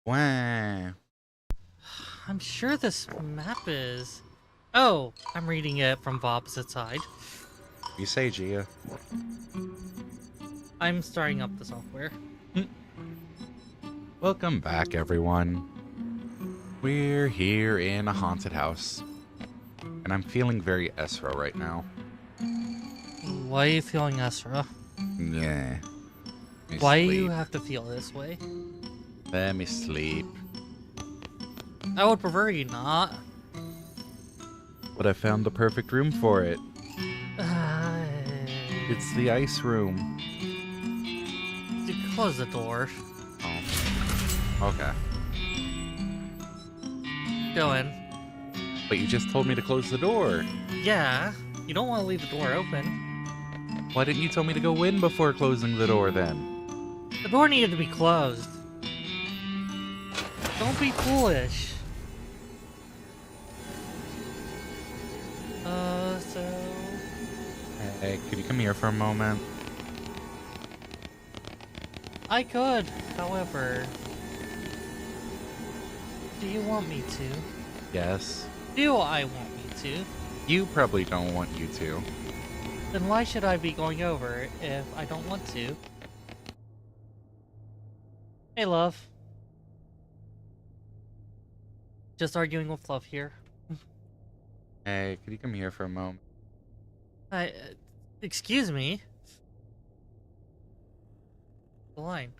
Wow. I'm sure this map is... Oh, I'm reading it from the opposite side. You say, Gia. I'm starting up the software. Welcome back, everyone. We're here in a haunted house. And I'm feeling very Esra right now. Why are you feeling Esra? Yeah. Why do you have to feel this way? Let me sleep. I would prefer you not. But I found the perfect room for it. Uh, It's the ice room. Close the door. Oh. Okay. Go in. But you just told me to close the door. Yeah, you don't want to leave the door open. Why didn't you tell me to go in before closing the door then? The door needed to be closed. Don't be foolish. So... Hey, could you come here for a moment? I could, however... Do you want me to? Yes. Do I want me to? You probably don't want you to. Then why should I be going over if I don't want to? Hey, love. Just arguing with love here. Hey, could you come here for a moment? Excuse me? The line.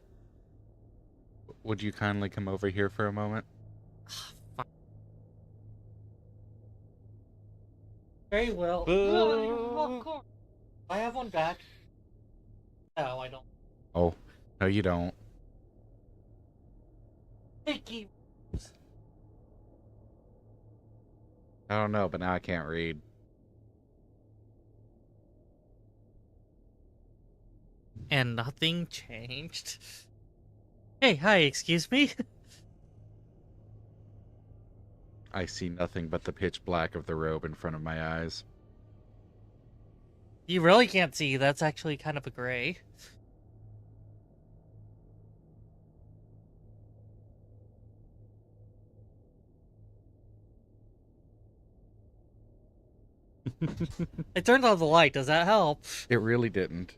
Would you kindly come over here for a moment? Very well. Of course. I have one back. No, I don't. Oh, no you don't. Sticky. I don't know, but now I can't read. And nothing changed. Hey, hi, excuse me? I see nothing but the pitch black of the robe in front of my eyes. You really can't see. That's actually kind of a gray. I turned on the light. Does that help? It really didn't.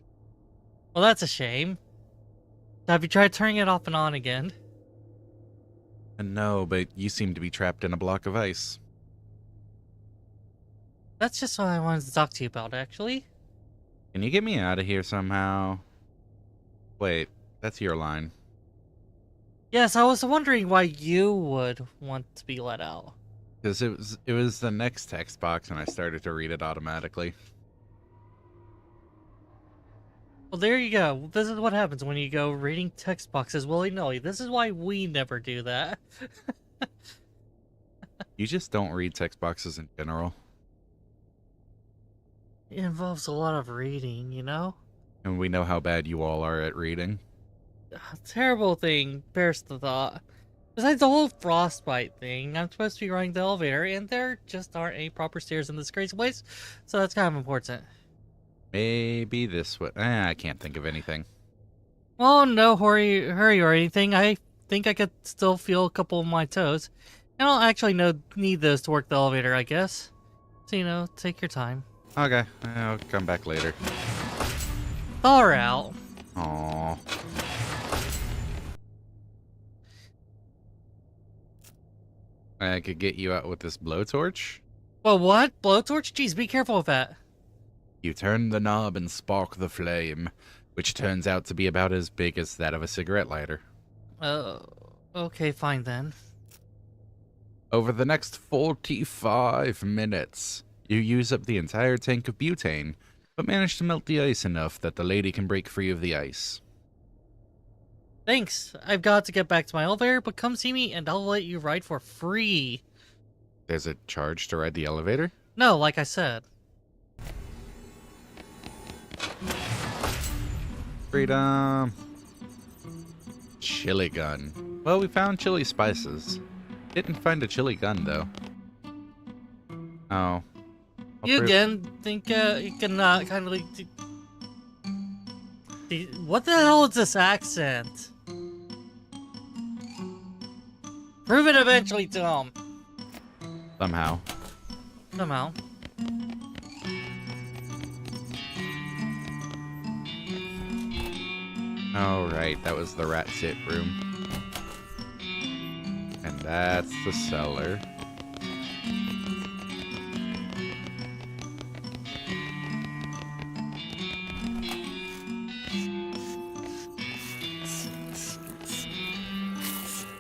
Well, that's a shame. Have you tried turning it off and on again? No, but you seem to be trapped in a block of ice. That's just what I wanted to talk to you about, actually. Can you get me out of here somehow? Wait, that's your line. Yes, I was wondering why you would want to be let out. Because it was the next text box and I started to read it automatically. Well, there you go. This is what happens when you go reading text boxes willy-nilly. This is why we never do that. You just don't read text boxes in general. It involves a lot of reading, you know? And we know how bad you all are at reading. Terrible thing, bears the thought. Besides the whole frostbite thing, I'm supposed to be running the elevator, and there just aren't any proper stairs in this crazy place, so that's kind of important. Maybe this way. I can't think of anything. Well, no hurry or anything. I think I could still feel a couple of my toes. I don't actually need those to work the elevator, I guess. So, you know, take your time. Okay, I'll come back later. Thaw her out. Aww. I could get you out with this blowtorch. Well, what? Blowtorch? Jeez, be careful with that. You turn the knob and spark the flame, which turns out to be about as big as that of a cigarette lighter. Okay, fine then. Over the next 45 minutes, you use up the entire tank of butane, but manage to melt the ice enough that the lady can break free of the ice. Thanks. I've got to get back to my elevator, but come see me and I'll let you ride for free. There's a charge to ride the elevator? No, like I said. Freedom. Chili gun. Well, we found chili spices. Didn't find a chili gun, though. Oh. You again think you can kind of like... What the hell is this accent? Prove it eventually to him. Somehow. Somehow. Alright, that was the rat sit room. And that's the cellar.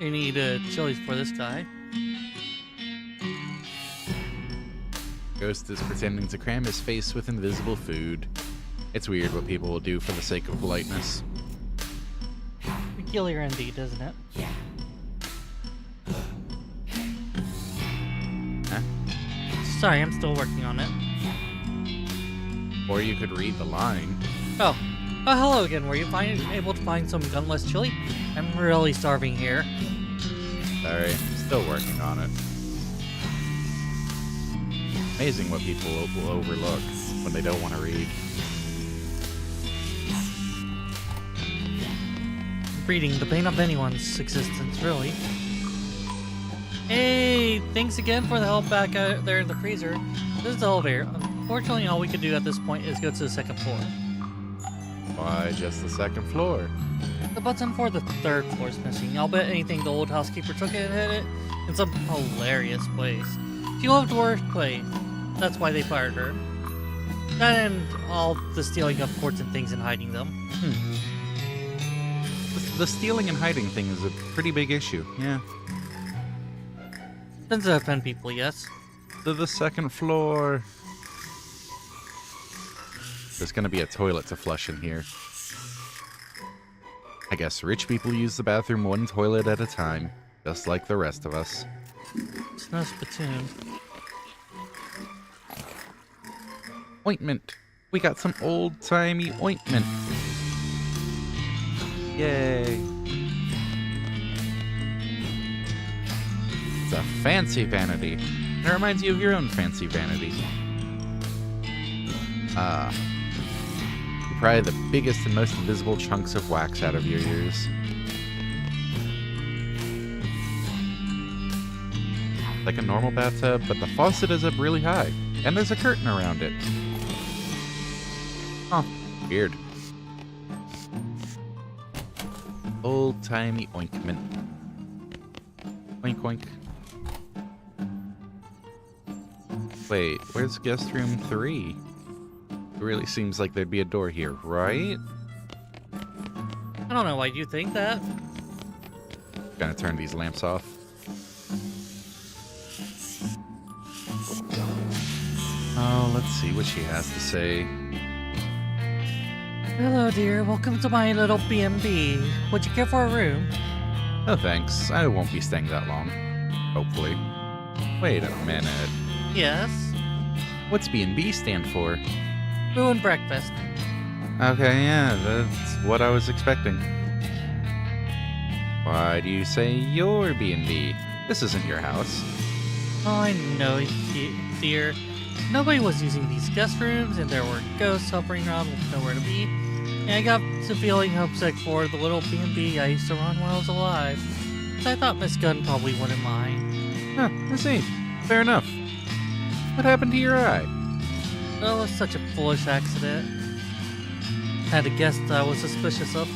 You need chilies for this guy. Ghost is pretending to cram his face with invisible food. It's weird what people will do for the sake of politeness. Peculiar indeed, isn't it? Huh? Sorry, I'm still working on it. Or you could read the line. Oh. Oh, hello again. Were you able to find some gunless chili? I'm really starving here. Sorry, I'm still working on it. Amazing what people will overlook when they don't want to read. Reading the bane of anyone's existence, really. Hey, thanks again for the help back out there in the freezer. This is the elevator. Unfortunately, all we can do at this point is go to the second floor. Why just the second floor? The button for the third floor is missing. I'll bet anything the old housekeeper took it and hid it in some hilarious place. She loved wordplay. That's why they fired her. That and all the stealing of quartz and things and hiding them. The stealing and hiding thing is a pretty big issue, yeah. Tends to offend people, yes. To the second floor. There's gonna be a toilet to flush in here. I guess rich people use the bathroom one toilet at a time, just like the rest of us. It's no spittoon. Ointment. We got some old-timey ointment. Yay. It's a fancy vanity. It reminds you of your own fancy vanity. You pry the biggest and most invisible chunks of wax out of your ears. Like a normal bathtub, but the faucet is up really high, and there's a curtain around it. Huh, weird. Old-timey ointment. Oink oink. Wait, where's guest room 3? It really seems like there'd be a door here, right? I don't know why you think that. Gonna turn these lamps off. Oh, let's see what she has to say. Hello, dear. Welcome to my little B&B. Would you care for a room? No thanks, I won't be staying that long. Hopefully. Wait a minute. Yes. What's B&B stand for? Food and breakfast. Okay, yeah, that's what I was expecting. Why do you say your B&B? This isn't your house. Oh, I know, dear. Nobody was using these guest rooms, and there were ghosts hovering around with nowhere to be. And I got to feeling homesick for the little B&B I used to run when I was alive. So I thought Miss Gunn probably wouldn't mind. Huh, I see. Fair enough. What happened to your eye? That was such a foolish accident. I had a guest I was suspicious of,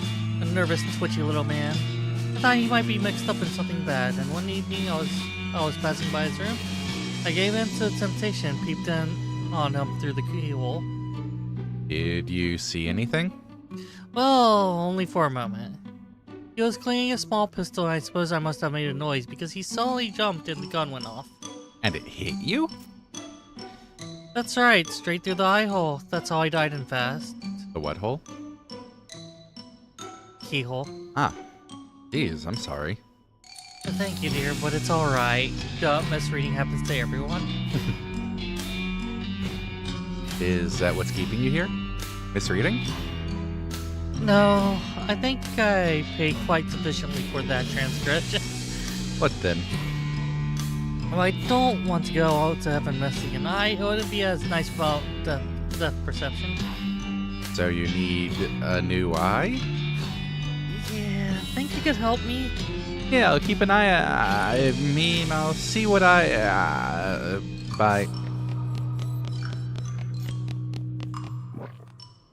a nervous, twitchy little man. I thought he might be mixed up in something bad, and one evening I was passing by his room. I gave in to temptation and peeped in on him through the keyhole. Did you see anything? Well, only for a moment. He was cleaning a small pistol, and I suppose I must have made a noise because he suddenly jumped and the gun went off. And it hit you? That's right, straight through the eye hole. That's how I died in fast. The what hole? Keyhole. Ah. Geez, I'm sorry. Thank you, dear, but it's alright. Misreading happens to everyone. Is that what's keeping you here? Misreading? No, I think I paid quite sufficiently for that transgression. What then? Well, I don't want to go out to heaven missing an eye. It wouldn't be as nice about death perception. So you need a new eye? Yeah, think you could help me? Yeah, I'll keep an eye. I'll see what bye.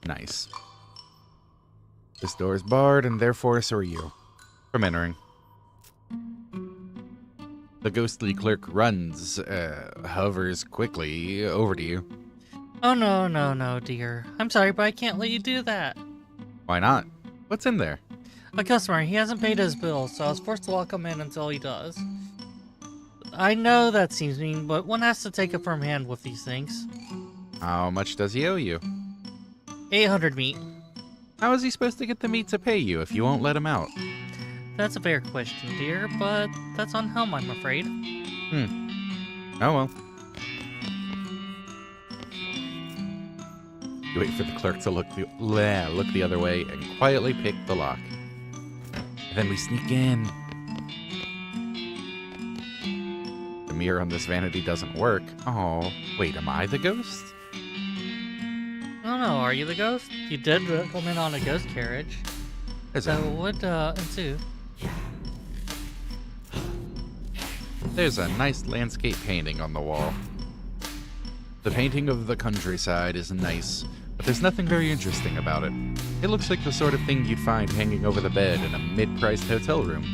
Nice. This door is barred, and therefore so are you from entering. The ghostly clerk hovers quickly over to you. Oh, no, dear. I'm sorry, but I can't let you do that. Why not? What's in there? A customer, he hasn't paid his bill, so I was forced to lock him in until he does. I know that seems mean, but one has to take a firm hand with these things. How much does he owe you? 800 meat. How is he supposed to get the meat to pay you if you won't let him out? That's a fair question, dear, but that's on him, I'm afraid. Oh well. You wait for the clerk to look the other way and quietly pick the lock. And then we sneak in. The mirror on this vanity doesn't work. Oh, wait, am I the ghost? I don't know, are you the ghost? You did come in on a ghost carriage. So what ensue? There's a nice landscape painting on the wall. The painting of the countryside is nice, but there's nothing very interesting about it. It looks like the sort of thing you'd find hanging over the bed in a mid-priced hotel room.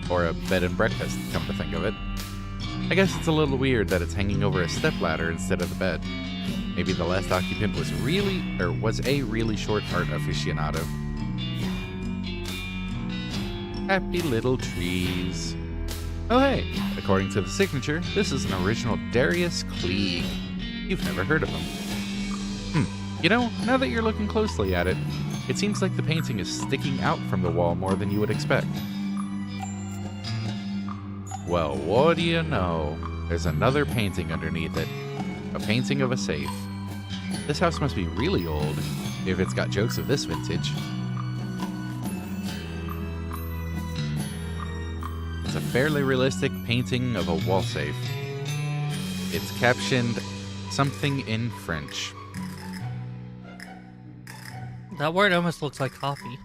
Or a bed and breakfast, come to think of it. I guess it's a little weird that it's hanging over a stepladder instead of the bed. Maybe the last occupant was a really short art aficionado. Happy little trees. Oh hey, according to the signature, this is an original Darius Klieg. You've never heard of him. You know, now that you're looking closely at it, it seems like the painting is sticking out from the wall more than you would expect. Well, what do you know? There's another painting underneath it. A painting of a safe. This house must be really old, if it's got jokes of this vintage. It's a fairly realistic painting of a wall safe. It's captioned something in French. That word almost looks like coffee.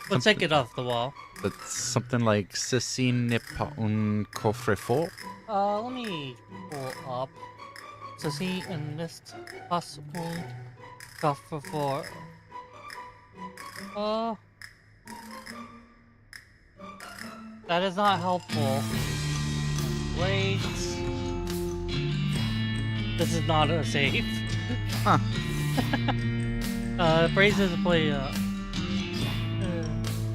Let's take it off the wall. That's something like Ceci n'est pas un coffre-fort. Let me pull up. Ceci n'est pas un coffre-fort. That is not helpful. Wait. This is not a safe. Huh. Phrases play,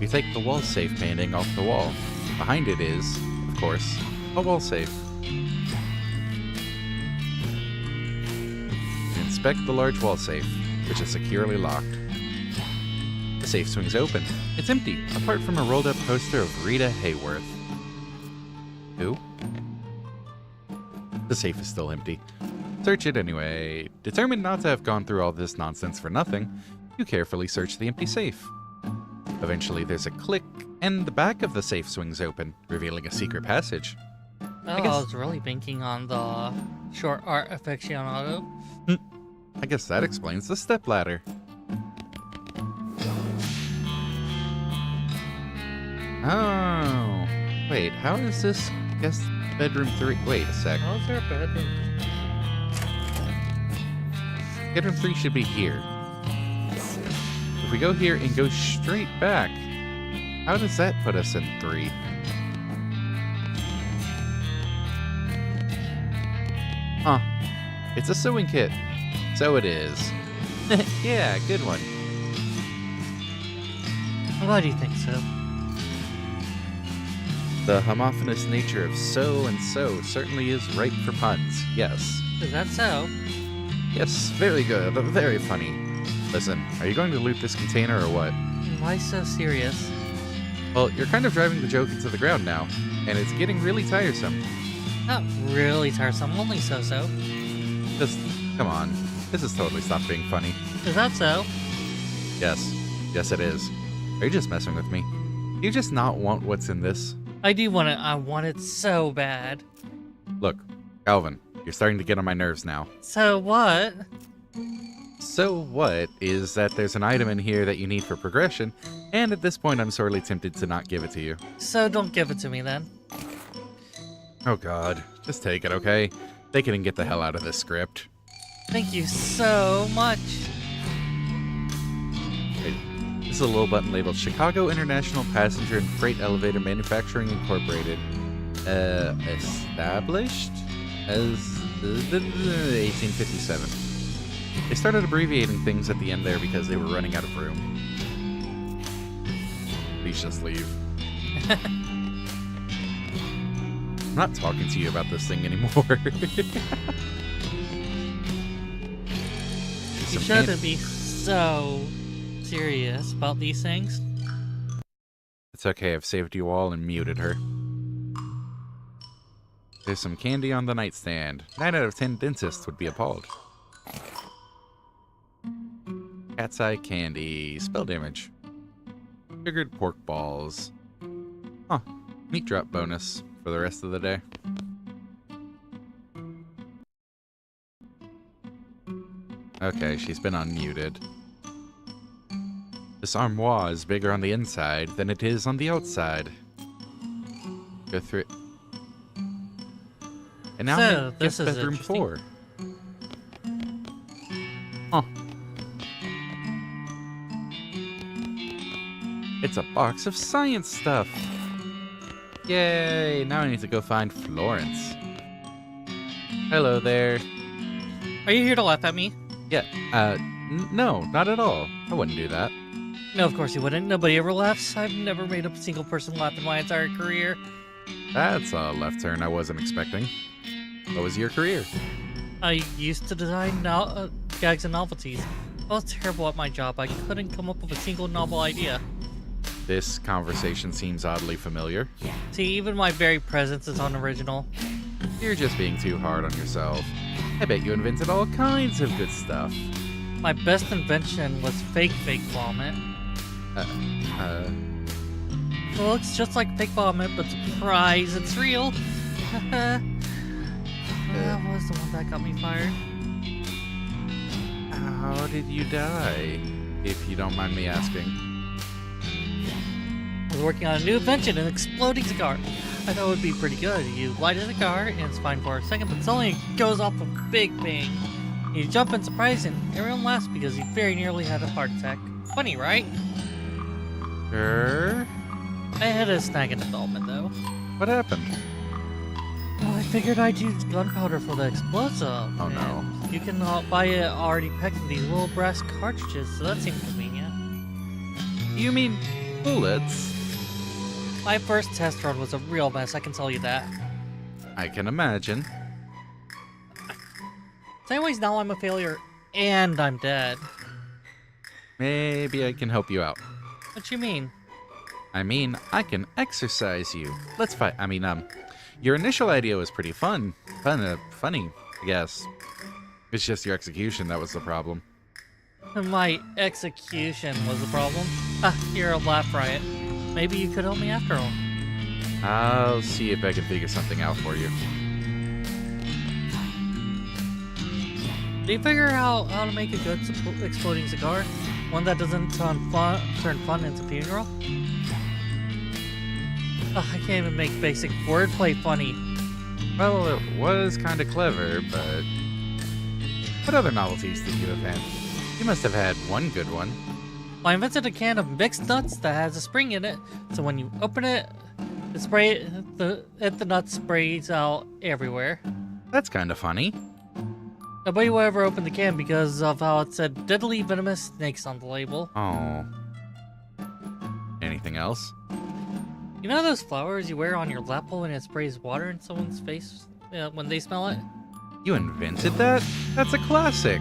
You take the wall safe painting off the wall. Behind it is, of course, a wall safe. You inspect the large wall safe, which is securely locked. The safe swings open. It's empty, apart from a rolled-up poster of Rita Hayworth. Who? The safe is still empty. Search it anyway. Determined not to have gone through all this nonsense for nothing, you carefully search the empty safe. Eventually there's a click, and the back of the safe swings open, revealing a secret passage. I was really banking on the short art aficionado. I guess that explains the stepladder. Oh, wait, how is this guest bedroom 3? Wait a sec. How's their bedroom? Bedroom 3 should be here. If we go here and go straight back, how does that put us in 3? Huh. It's a sewing kit. So it is. Yeah, good one. Why do you think so? The homophonous nature of so and so certainly is ripe for puns. Yes. Is that so? Yes, very good. Very funny. Listen, are you going to loot this container or what? Why so serious? Well, you're kind of driving the joke into the ground now, and it's getting really tiresome. Not really tiresome, only so-so. Just, come on. This has totally stopped being funny. Is that so? Yes. Yes, it is. Are you just messing with me? Do you just not want what's in this? I do want it. I want it so bad. Look, Calvin, you're starting to get on my nerves now. So what? So what is that there's an item in here that you need for progression, and at this point I'm sorely tempted to not give it to you. So don't give it to me then. Oh god, just take it, okay? Take it and get the hell out of this script. Thank you so much. This is a little button labeled Chicago International Passenger and Freight Elevator Manufacturing Incorporated. Established as 1857. They started abbreviating things at the end there because they were running out of room. Please just leave. I'm not talking to you about this thing anymore. You shouldn't be so serious about these things. It's okay, I've saved you all and muted her. There's some candy on the nightstand. 9 out of 10 dentists would be appalled. Cat's eye candy. Spell damage. Sugared pork balls. Huh. Meat drop bonus for the rest of the day. Okay, she's been unmuted. This armoire is bigger on the inside than it is on the outside. Go through it. And now So, make this guest is bedroom interesting. 4. Huh. It's a box of science stuff. Yay! Now I need to go find Florence. Hello there. Are you here to laugh at me? Yeah, no, not at all. I wouldn't do that. No, of course you wouldn't. Nobody ever laughs. I've never made a single person laugh in my entire career. That's a left turn I wasn't expecting. What was your career? I used to design gags and novelties. I was terrible at my job. I couldn't come up with a single novel idea. This conversation seems oddly familiar. See, even my very presence is unoriginal. You're just being too hard on yourself. I bet you invented all kinds of good stuff. My best invention was fake vomit. It looks just like fake vomit, but surprise, it's real. That was the one that got me fired. How did you die? If you don't mind me asking. I was working on a new invention, an exploding cigar. I thought it would be pretty good. You light a cigar, and it's fine for a second, but suddenly it goes off a big bang. You jump in surprise, and everyone laughs because you very nearly had a heart attack. Funny, right? Sure. I had a snag in development, though. What happened? Well, I figured I'd use gunpowder for the explosive. Oh, no. And you can buy it already packed in these little brass cartridges, so that seemed convenient. You mean bullets? My first test run was a real mess, I can tell you that. I can imagine. So anyways, now I'm a failure, and I'm dead. Maybe I can help you out. What you mean? I mean, I can exercise you. Let's fight. Your initial idea was pretty funny, I guess. It's just your execution that was the problem. My execution was the problem. You're a laugh riot. Maybe you could help me after all. I'll see if I can figure something out for you. Do you figure out how to make a good exploding cigar? One that doesn't turn fun into funeral? I can't even make basic wordplay funny. Well, it was kind of clever, but... What other novelties did you invent? You must have had one good one. I invented a can of mixed nuts that has a spring in it, so when you open it, the nut sprays out everywhere. That's kind of funny. Nobody will ever open the can because of how it said deadly venomous snakes on the label. Oh. Anything else? You know those flowers you wear on your lapel and it sprays water in someone's face when they smell it? You invented that? That's a classic.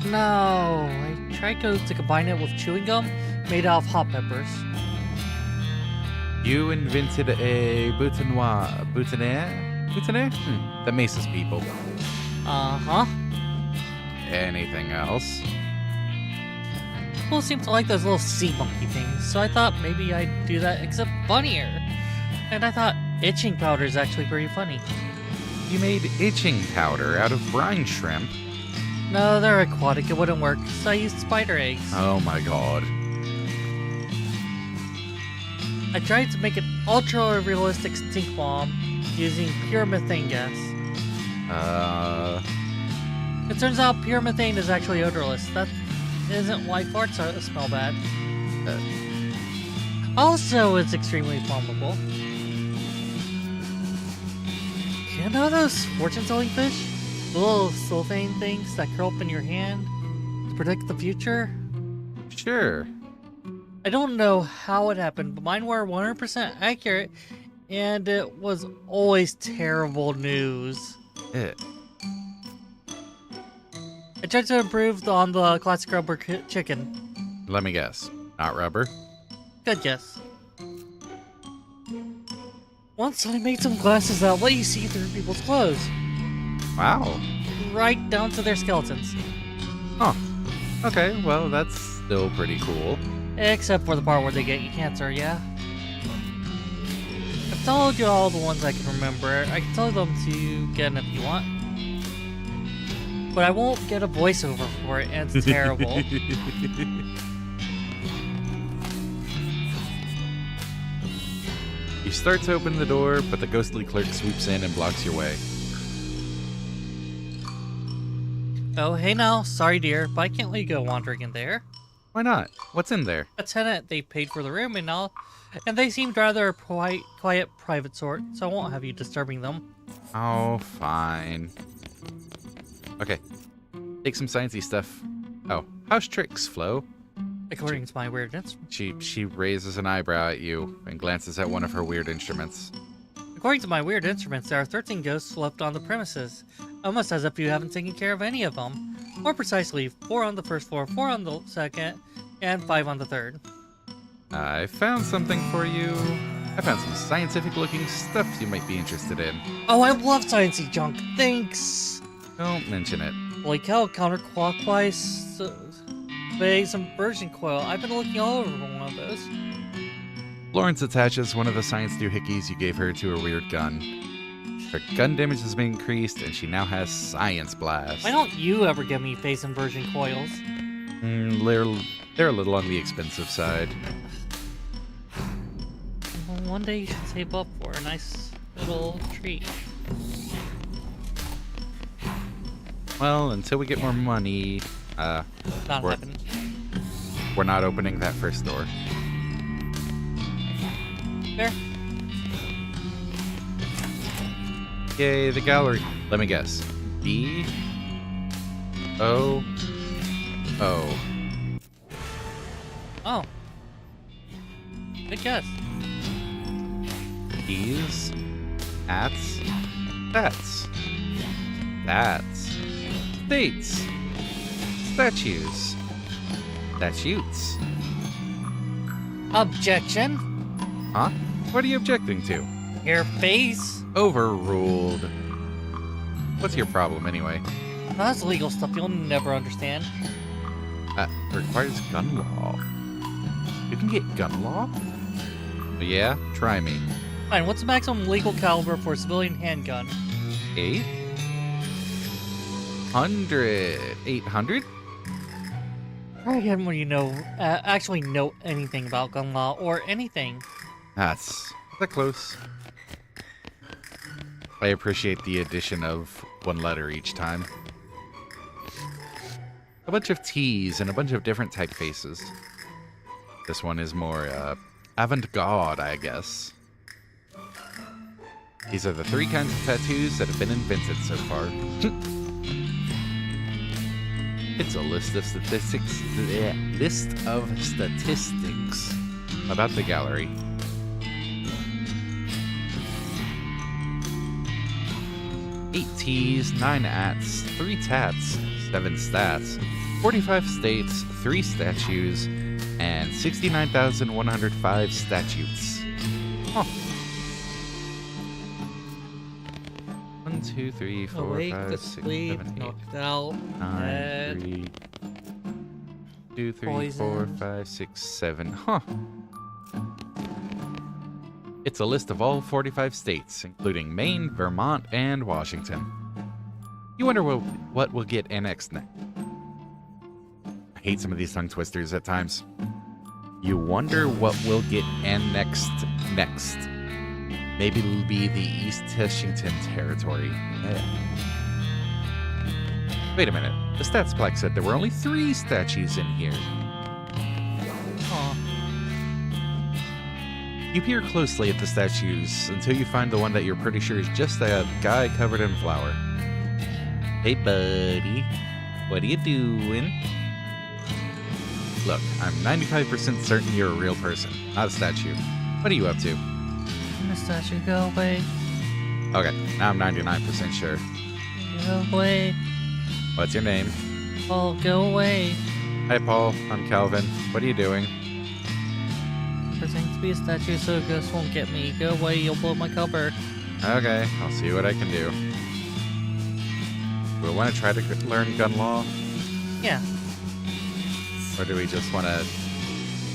No, I tried to combine it with chewing gum made out of hot peppers. You invented a boutonniere? That maces people. Uh-huh. Anything else? People seem to like those little sea monkey things, so I thought maybe I'd do that except funnier. And I thought itching powder is actually pretty funny. You made itching powder out of brine shrimp. No, they're aquatic. It wouldn't work. So I used spider eggs. Oh my god. I tried to make an ultra-realistic stink bomb using pure methane gas. It turns out pure methane is actually odorless. That isn't why farts smell bad. Also, it's extremely flammable. You know those fortune-telling fish? The little cellophane things that curl up in your hand to predict the future? Sure. I don't know how it happened, but mine were 100% accurate, and it was always terrible news. Eh. I tried to improve on the classic rubber chicken. Let me guess. Not rubber? Good guess. Once I made some glasses that let you see through people's clothes, Wow. right down to their skeletons. Huh. Okay, well, that's still pretty cool. Except for the part where they get you cancer, yeah? I've told you all the ones I can remember. I can tell them to get them if you want. But I won't get a voiceover for it, and it's terrible. You start to open the door, but the ghostly clerk swoops in and blocks your way. Oh, hey now. Sorry, dear, but I can't let you go wandering in there. Why not? What's in there? A tenant, they paid for the room and all, and they seemed rather a quiet, private sort, so I won't have you disturbing them. Oh, fine. Okay. Take some sciencey stuff. Oh, how's tricks, Flo? According to my weird instruments. She raises an eyebrow at you and glances at one of her weird instruments. According to my weird instruments, there are 13 ghosts left on the premises. Almost as if you haven't taken care of any of them. More precisely, 4 on the first floor, 4 on the second, and 5 on the third. I found something for you. I found some scientific-looking stuff you might be interested in. Oh, I love sciencey junk. Thanks. Don't mention it. Like how counterclockwise phase inversion coil. I've been looking all over for one of those. Florence attaches one of the science doohickeys you gave her to her weird gun. Her gun damage has been increased, and she now has Science Blast. Why don't you ever give me phase inversion coils? They're a little on the expensive side. Well, one day you should save up for a nice little treat. Well, until we get more money, Not we're, happening. we're not opening that first door. Fair. Yay, the gallery. Let me guess. B O O. Oh. Good guess. These. Ats. That's. That's. States. Statues. Statutes. Objection. Huh? What are you objecting to? Your face. Overruled. What's your problem anyway? That's legal stuff you'll never understand. Requires gun law. You can get gun law? Yeah, try me. Fine, what's the maximum legal caliber for a civilian handgun? 800. 800? Try again when you actually know anything about gun law or anything. That's that close. I appreciate the addition of one letter each time. A bunch of T's and a bunch of different typefaces. This one is more avant-garde, I guess. These are the 3 kinds of tattoos that have been invented so far. It's a list of statistics. About the gallery. 8 T's, 9 ats, 3 tats, 7 stats, 45 states, 3 statues, and 69,105 statutes. Huh. 1, 2, 3, 4, Awake, 5, 6, asleep, 7, 8, knocked out, 9, dead, 3, 2, 3, 4, poisoned. 5, 6, 7. Huh. It's a list of all 45 states, including Maine, Vermont, and Washington. You wonder what will get annexed next. I hate some of these tongue twisters at times. You wonder what will get annexed next. Maybe it'll be the East Teshington territory. Wait a minute. The stats plaque said there were only 3 statues in here. Aw. You peer closely at the statues until you find the one that you're pretty sure is just a guy covered in flour. Hey, buddy. What are you doing? Look, I'm 95% certain you're a real person, not a statue. What are you up to? The statue, go away. Okay, now I'm 99% sure. Go away. What's your name? Oh, go away. Hi, Paul. I'm Calvin. What are you doing? Pretending to be a statue so a ghost won't get me. Go away, you'll blow my cover. Okay, I'll see what I can do. Do we want to try to learn gun law? Yeah. Or do we just want to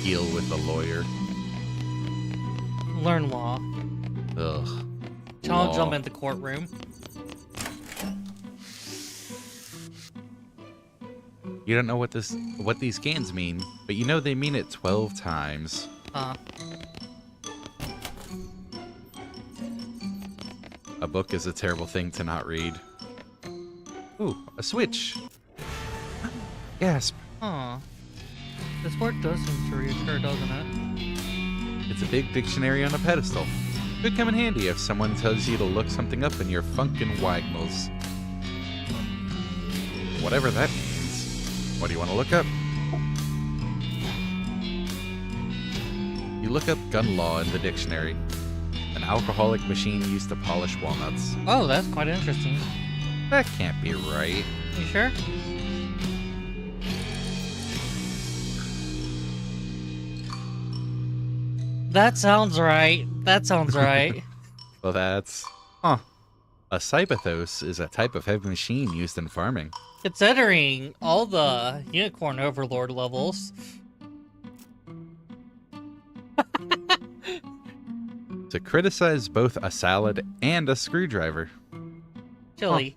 deal with the lawyer? Learn law. Ugh. Challenge Law. them in the courtroom. You don't know what these games mean, but you know they mean it 12 times. A book is a terrible thing to not read. Ooh, a switch. Gasp. Huh. This word does seem to reoccur, doesn't it? It's a big dictionary on a pedestal. Could come in handy if someone tells you to look something up in your funkin' wagmals. Whatever that means. What do you want to look up? You look up gun law in the dictionary. An alcoholic machine used to polish walnuts. Oh, that's quite interesting. That can't be right. You sure? That sounds right. That sounds right. Well, that's... Huh. A cybathos is a type of heavy machine used in farming. Considering all the unicorn overlord levels. To criticize both a salad and a screwdriver. Chili.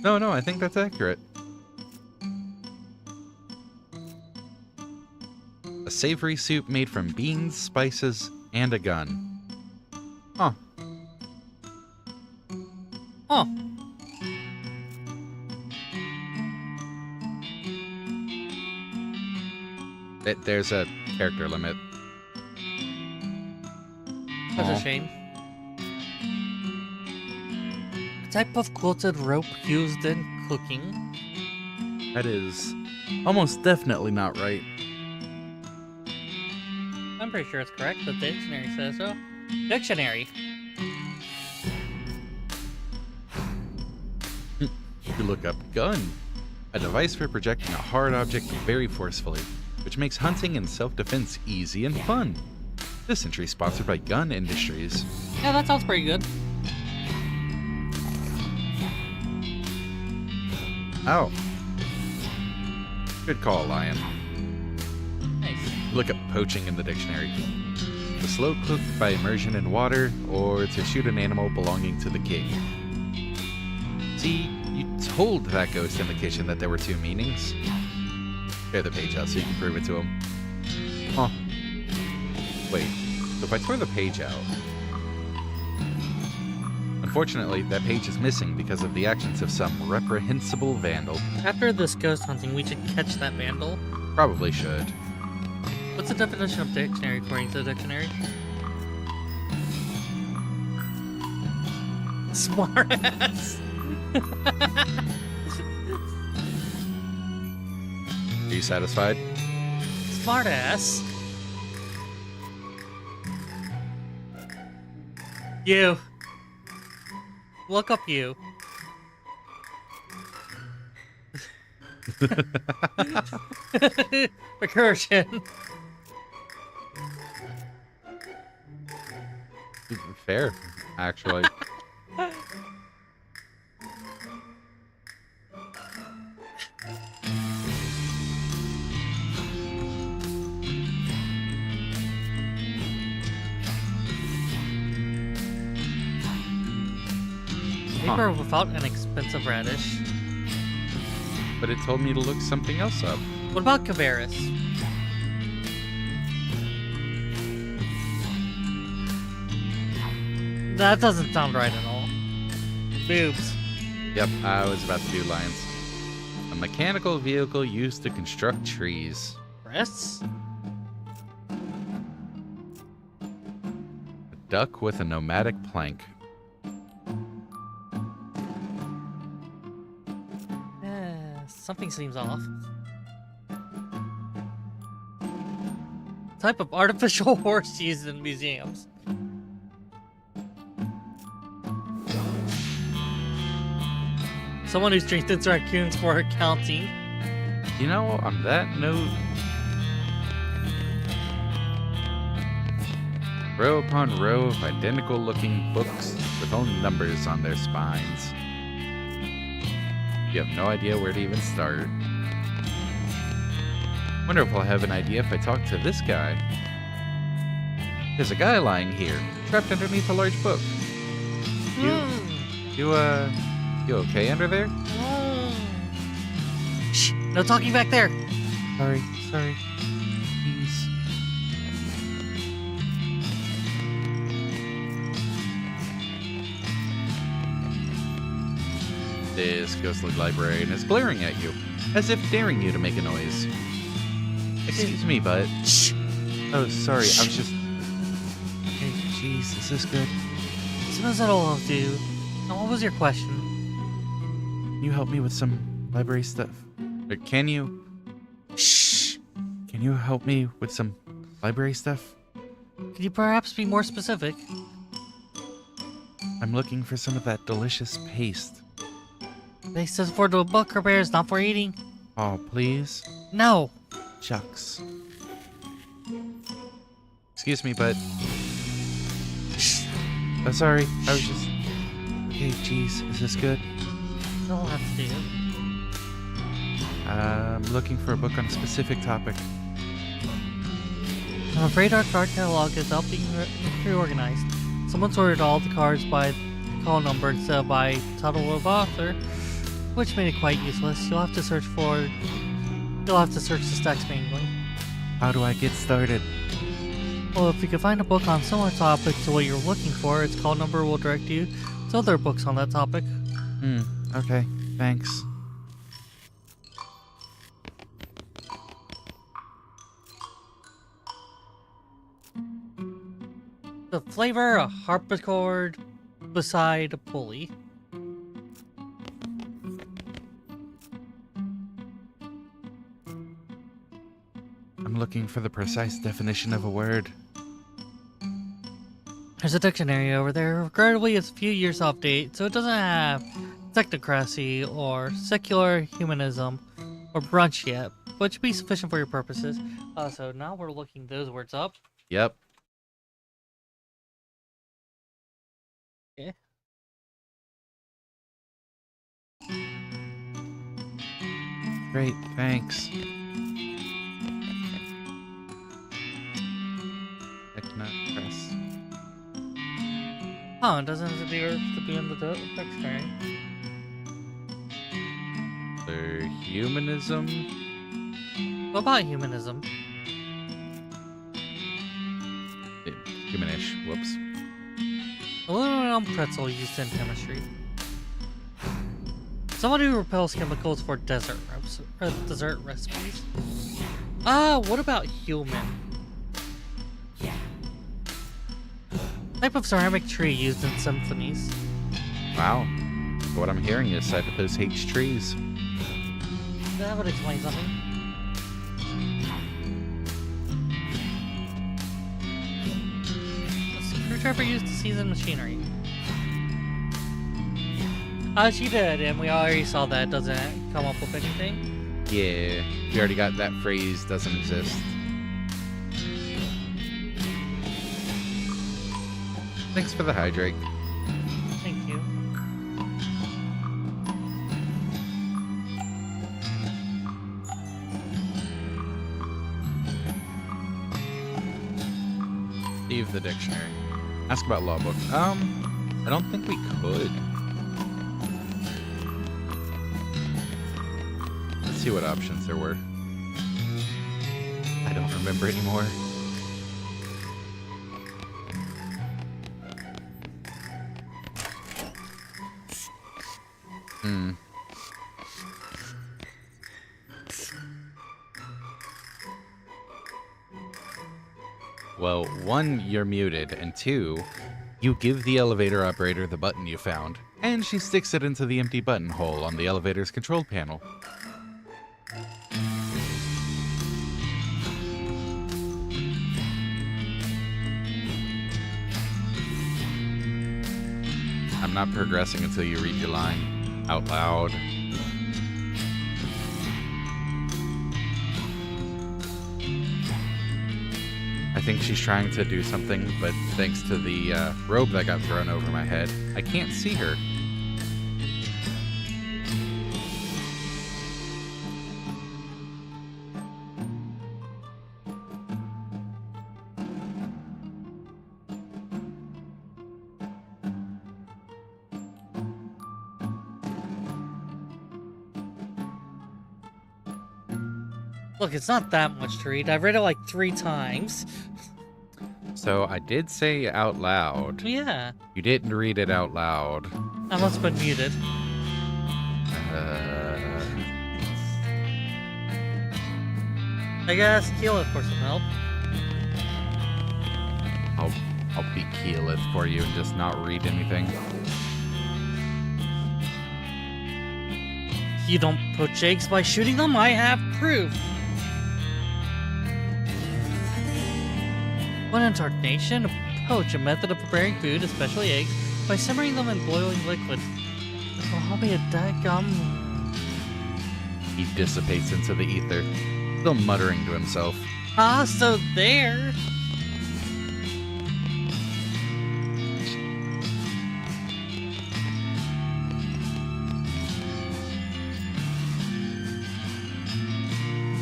No, I think that's accurate. A savory soup made from beans, spices, and a gun. Huh. Huh. There's a character limit. That's Aw. a shame. A type of quilted rope used in cooking. That is almost definitely not right. I'm pretty sure it's correct. The dictionary says so. Dictionary. You look up gun. A device for projecting a hard object very forcefully, which makes hunting and self-defense easy and fun. This entry is sponsored by Gun Industries. Yeah, that sounds pretty good. Oh. Good call, Lion. Nice. Look up poaching in the dictionary. To slow cook by immersion in water, or to shoot an animal belonging to the king. See, you told that ghost in the kitchen that there were 2 meanings. Tear the page out so you can prove it to him. Huh. Wait, so if I tore the page out... Unfortunately, that page is missing because of the actions of some reprehensible vandal. After this ghost hunting, we should catch that vandal. Probably should. What's the definition of dictionary according to the dictionary? Smartass. Are you satisfied? Smartass. You. Look up you. Recursion. Fair, actually. Paper without an expensive radish. But it told me to look something else up. What about Cabarrus? That doesn't sound right at all. Boobs. Yep, I was about to do lions. A mechanical vehicle used to construct trees. Breasts? A duck with a nomadic plank. Something seems off. Type of artificial horse used in museums. Someone who strengthens raccoons for accounting. You know, on that note, row upon row of identical looking books with only numbers on their spines. You have no idea where to even start. Wonder if I'll have an idea if I talk to this guy. There's a guy lying here, trapped underneath a large book. You okay under there? Shh! No talking back there! Sorry. Please. This ghostly librarian is glaring at you, as if daring you to make a noise. Excuse me, but... Shh! Oh, sorry, I was just... Hey, jeez, is this good? Suppose that'll do. Now, what was your question? Can you help me with some library stuff? Or can you? Shh! Can you help me with some library stuff? Could you perhaps be more specific? I'm looking for some of that delicious paste. They says for the book or bears, not for eating. Oh, please? No! Shucks. Excuse me, but... Shh! Oh, sorry, I was just... Okay, jeez, is this good? That'll have to do. I'm looking for a book on a specific topic. I'm afraid our card catalog is not being reorganized. Someone sorted all the cards by call number instead of by title of author, which made it quite useless. You'll have to search the stacks manually. How do I get started? Well, if you can find a book on similar topic to what you're looking for, its call number will direct you to other books on that topic. Okay, thanks. The flavor, a harpsichord beside a pulley. I'm looking for the precise definition of a word. There's a dictionary over there. Regrettably, it's a few years off date, so it doesn't have technocracy or secular humanism or brunch yet, but should be sufficient for your purposes. So now we're looking those words up. Yep. Okay. Great, thanks. Technocracy. Oh, it doesn't have to be in the dictionary. Their humanism? What about humanism? Humanish. Whoops. Aluminum pretzel used in chemistry. Someone who repels chemicals for dessert recipes. What about human? Type of ceramic tree used in symphonies. Wow. What I'm hearing is Cytothos hates trees. That would explain something. A screwdriver used to season machinery. She did, and we already saw that. Doesn't come up with anything. Yeah, we already got that phrase doesn't exist. Thanks for the hydrate. Thank you. Leave the dictionary. Ask about law book. I don't think we could. Let's see what options there were. I don't remember anymore. Well, 1, you're muted, and 2, you give the elevator operator the button you found, and she sticks it into the empty buttonhole on the elevator's control panel. I'm not progressing until you read your line out loud. I think she's trying to do something, but thanks to the robe that got thrown over my head, I can't see her. Look, it's not that much to read. I've read it like 3 times. So I did say out loud. Yeah. You didn't read it out loud. I must have been muted. I guess Keyleth for some help. I'll be Keyleth for you and just not read anything. You don't poach eggs by shooting them? I have proof. One incarnation of poach, a method of preparing food, especially eggs, by simmering them in boiling liquid. I'll be a daggum. He dissipates into the ether, still muttering to himself. Ah, so there.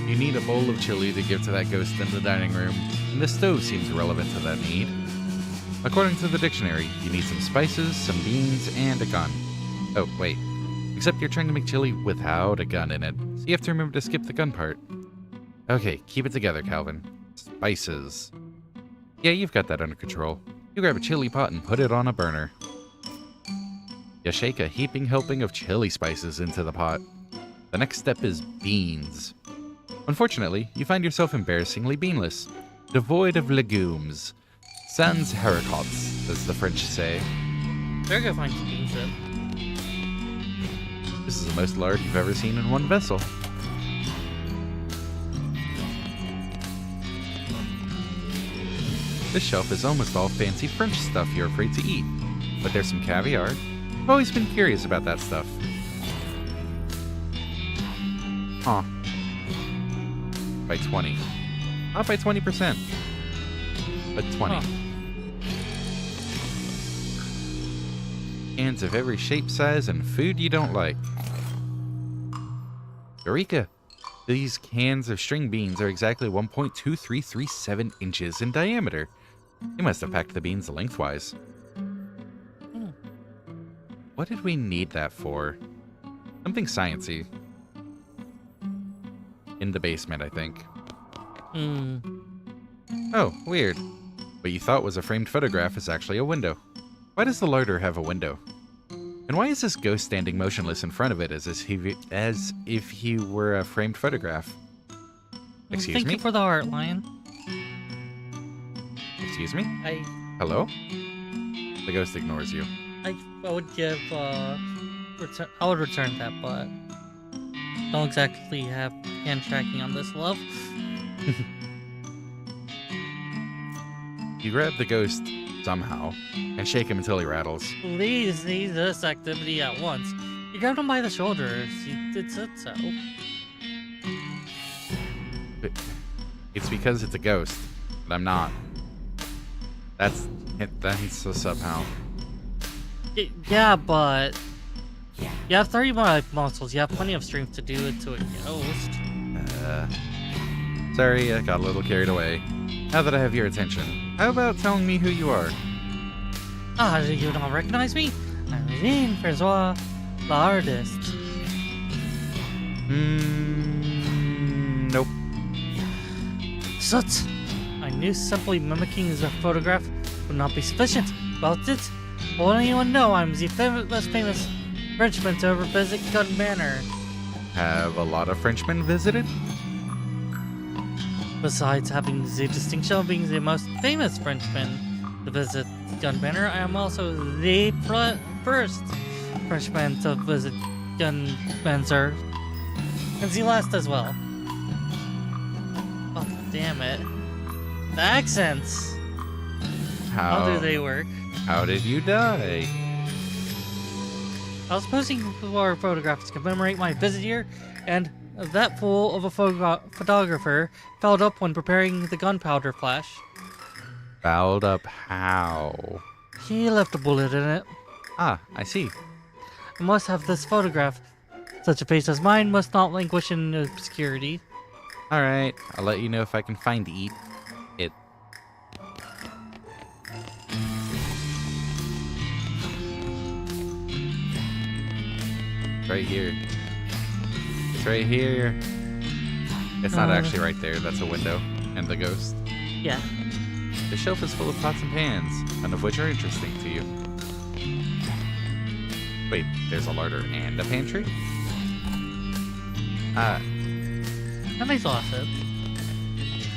You need a bowl of chili to give to that ghost in the dining room, and the stove seems relevant to that need. According to the dictionary, you need some spices, some beans, and a gun. Oh, wait. Except you're trying to make chili without a gun in it, so you have to remember to skip the gun part. Okay, keep it together, Calvin. Spices. Yeah, you've got that under control. You grab a chili pot and put it on a burner. You shake a heaping helping of chili spices into the pot. The next step is beans. Unfortunately, you find yourself embarrassingly beanless, devoid of legumes. Sans haricots, as the French say. They're gonna find some beans then. This is the most lard you've ever seen in one vessel. This shelf is almost all fancy French stuff you're afraid to eat, but there's some caviar. I've always been curious about that stuff. Huh. By 20. Not by 20%, but 20. Huh. Cans of every shape, size, and food you don't like. Eureka! These cans of string beans are exactly 1.2337 inches in diameter. You must have packed the beans lengthwise. What did we need that for? Something sciencey. In the basement, I think. Oh, weird. What you thought was a framed photograph is actually a window. Why does the larder have a window? And why is this ghost standing motionless in front of it as if he were a framed photograph? Excuse Thank me? you for the art, Lion. Excuse me? I Hello? The ghost ignores you. would give I would return that, but don't exactly have hand tracking on this, love. You grab the ghost somehow and shake him until he rattles. Please need this activity at once. You grabbed him by the shoulders. You did said so. It's because it's a ghost, but I'm not. That's somehow. Yeah, but you have 30 more muscles. You have plenty of strength to do it to a ghost. Sorry, I got a little carried away. Now that I have your attention, how about telling me who you are? Ah, you don't recognize me? I'm Jean Francois, the artist. Nope. Soot! I knew simply mimicking the photograph would not be sufficient. About it, will anyone know I'm the most famous Frenchman to ever visit Gun Manor? Have a lot of Frenchmen visited? Besides having the distinction of being the most famous Frenchman to visit Gun Manor, I am also the first Frenchman to visit Gun Manor. And the last as well. Oh, damn it. The accents! How do they work? How did you die? I was posing for photographs to commemorate my visit here, and that fool of a photographer fouled up when preparing the gunpowder flash. Fouled up how? He left a bullet in it. Ah, I see. I must have this photograph. Such a face as mine must not languish in obscurity. Alright, I'll let you know if I can find it. Right here. It's right here. It's not actually right there. That's a window. And the ghost. Yeah. The shelf is full of pots and pans, none of which are interesting to you. Wait, there's a larder and a pantry? That makes a lot of sense.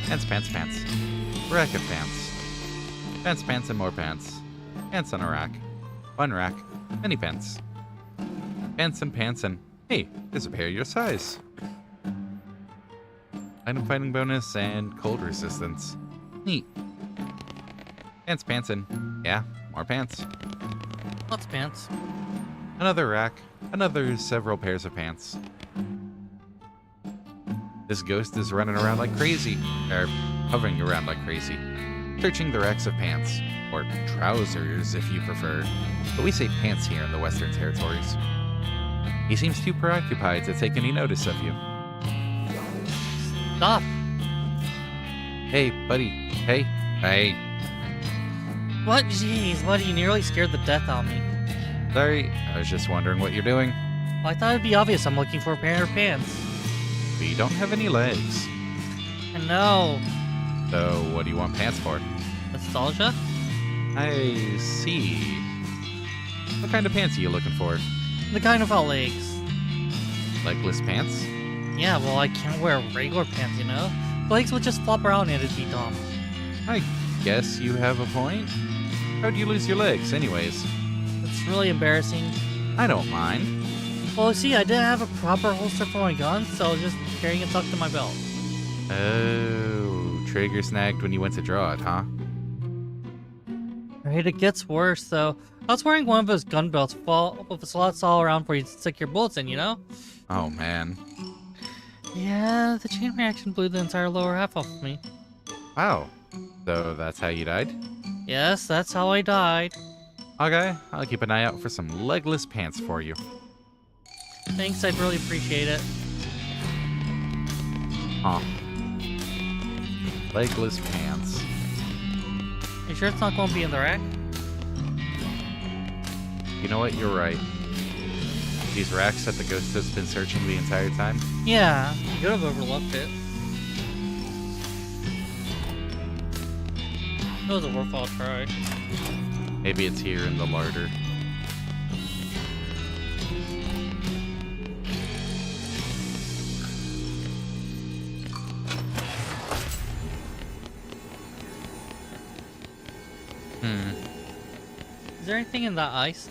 Pants, pants, pants. Rack of pants. Pants, pants, and more pants. Pants on a rack. One rack. Many pants. Pants and pants and... Hey, there's a pair your size. Item fighting bonus and cold resistance. Neat. Pants, pants, and... Yeah, more pants. Lots of pants. Another rack. Another several pairs of pants. This ghost is running around like crazy. Or hovering around like crazy. Searching the racks of pants. Or trousers, if you prefer. But we say pants here in the Western Territories. He seems too preoccupied to take any notice of you. Stop! Hey, buddy. Hey. Hey. What? Jeez, buddy, you nearly scared the death out of me. Sorry, I was just wondering what you're doing. Well, I thought it'd be obvious I'm looking for a pair of pants. We don't have any legs. I know. So, what do you want pants for? Nostalgia? I see. What kind of pants are you looking for? The kind without legs. Legless pants? Yeah, well, I can't wear regular pants, you know? Legs would just flop around and it'd be dumb. I guess you have a point. How'd you lose your legs, anyways? It's really embarrassing. I don't mind. Well, see, I didn't have a proper holster for my gun, so I was just carrying it tucked in my belt. Oh, trigger snagged when you went to draw it, huh? Right, it gets worse, though. I was wearing one of those gun belts with slots all around where you stick your bullets in, you know? Oh, man. Yeah, the chain reaction blew the entire lower half off of me. Wow. So that's how you died? Yes, that's how I died. Okay, I'll keep an eye out for some legless pants for you. Thanks, I'd really appreciate it. Huh. Legless pants. You sure it's not going to be in the rack? You know what? You're right. These racks that the ghost has been searching the entire time? Yeah, you could have overlooked it. It was a worthwhile try. Maybe it's here in the larder. Is there anything in that ice?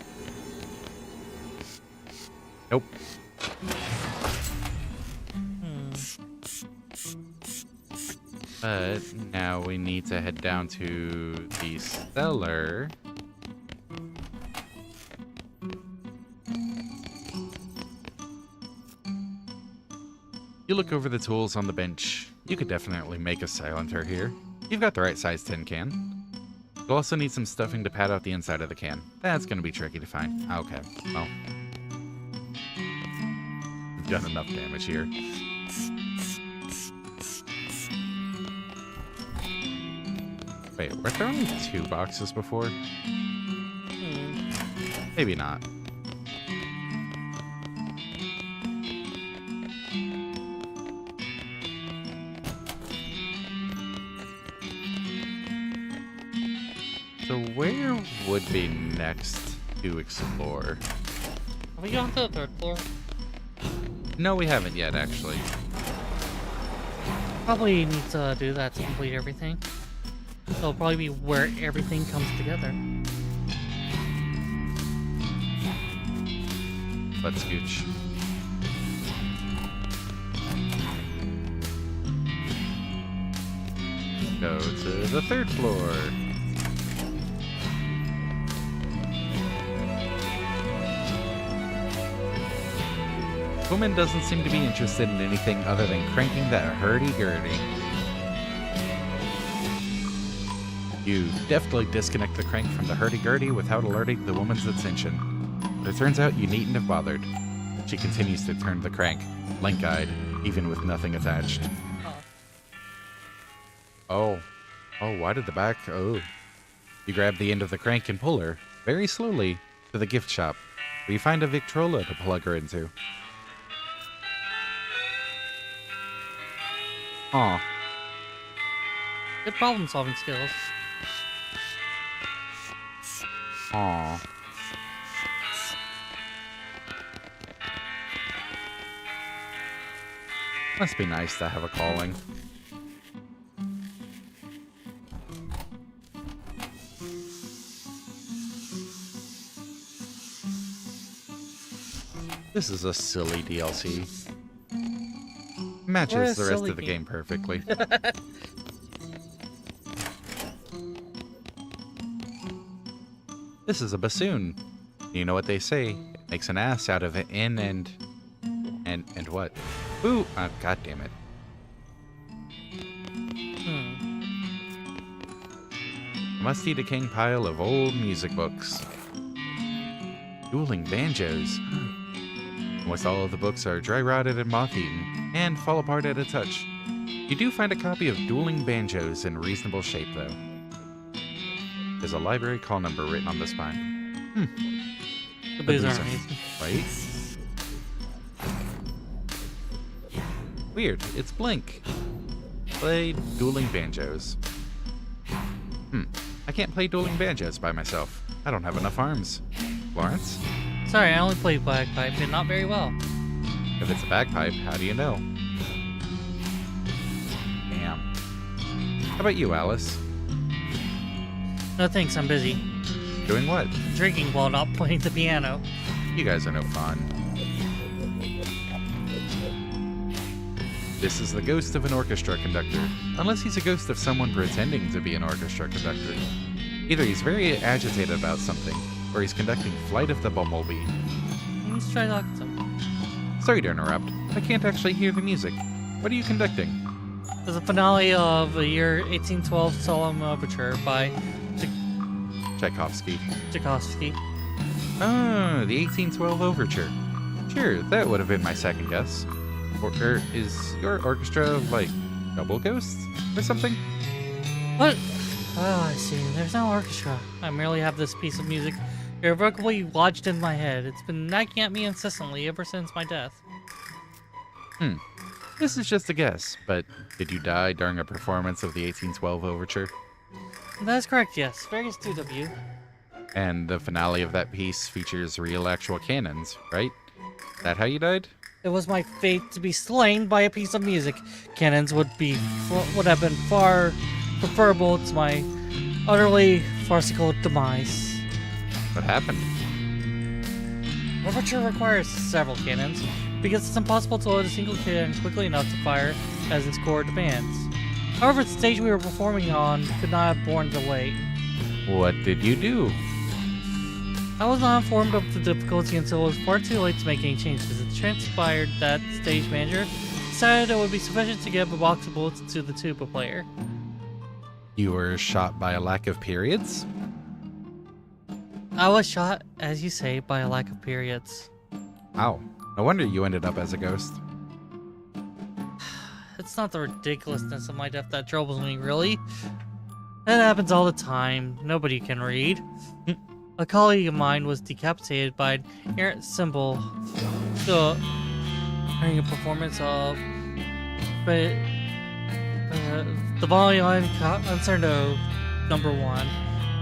Nope. But now we need to head down to the cellar. You look over the tools on the bench. You could definitely make a silencer here. You've got the right size tin can. You'll also need some stuffing to pad out the inside of the can. That's going to be tricky to find. Okay, well. We've done enough damage here. Wait, were there only 2 boxes before? Maybe not. So where would be next to explore? Have we gone to the third floor? No, we haven't yet, actually. Probably need to do that to complete everything. So it'll probably be where everything comes together. Let's scooch. Go to the third floor. Woman doesn't seem to be interested in anything other than cranking that hurdy-gurdy. You deftly disconnect the crank from the hurdy-gurdy without alerting the woman's attention. But it turns out you needn't have bothered. She continues to turn the crank, blank-eyed, even with nothing attached. Oh. Oh, why did the back... Oh. You grab the end of the crank and pull her, very slowly, to the gift shop, where you find a Victrola to plug her into. Aw. Good problem-solving skills. Aw. Must be nice to have a calling. This is a silly DLC. Matches the rest of the game perfectly. This is a bassoon. You know what they say? It makes an ass out of it and what? Ooh, god damn it. A musty decaying pile of old music books. Dueling banjos. Almost all of the books are dry-rotted and moth-eaten, and fall apart at a touch. You do find a copy of Dueling Banjos in reasonable shape, though. There's a library call number written on the spine. The booze aren't amazing. Right? Weird, it's Blink. Play Dueling Banjos. I can't play Dueling Banjos by myself. I don't have enough arms. Lawrence? Sorry, I only play bagpipe and not very well. If it's a bagpipe, how do you know? Damn. How about you, Alice? No thanks, I'm busy. Doing what? Drinking while not playing the piano. You guys are no fun. This is the ghost of an orchestra conductor, unless he's a ghost of someone pretending to be an orchestra conductor. Either he's very agitated about something, or he's conducting Flight of the Bumblebee. Let's try talking to him. Sorry to interrupt. I can't actually hear the music. What are you conducting? There's a finale of the year 1812 Solemn Overture by Tchaikovsky. Tchaikovsky. Oh, the 1812 Overture. Sure, that would have been my second guess. Or is your orchestra, like, double ghosts or something? What? Oh, I see. There's no orchestra. I merely have this piece of music irrevocably lodged in my head. It's been nagging at me incessantly ever since my death. This is just a guess, but did you die during a performance of the 1812 Overture? That is correct, yes. Very astute of you. And the finale of that piece features real actual cannons, right? That how you died? It was my fate to be slain by a piece of music. Cannons would have been far preferable to my utterly farcical demise. What happened? Overture requires several cannons because it's impossible to load a single cannon quickly enough to fire as its score demands. However, the stage we were performing on could not have borne the weight. What did you do? I was not informed of the difficulty until it was far too late to make any changes. It transpired that stage manager decided it would be sufficient to give a box of bullets to the tuba player. You were shot by a lack of periods? I was shot, as you say, by a lack of periods. Ow. No wonder you ended up as a ghost. It's not the ridiculousness of my death that troubles me, really. That happens all the time. Nobody can read. A colleague of mine was decapitated by an errant symbol during a performance of the violin concerto number 1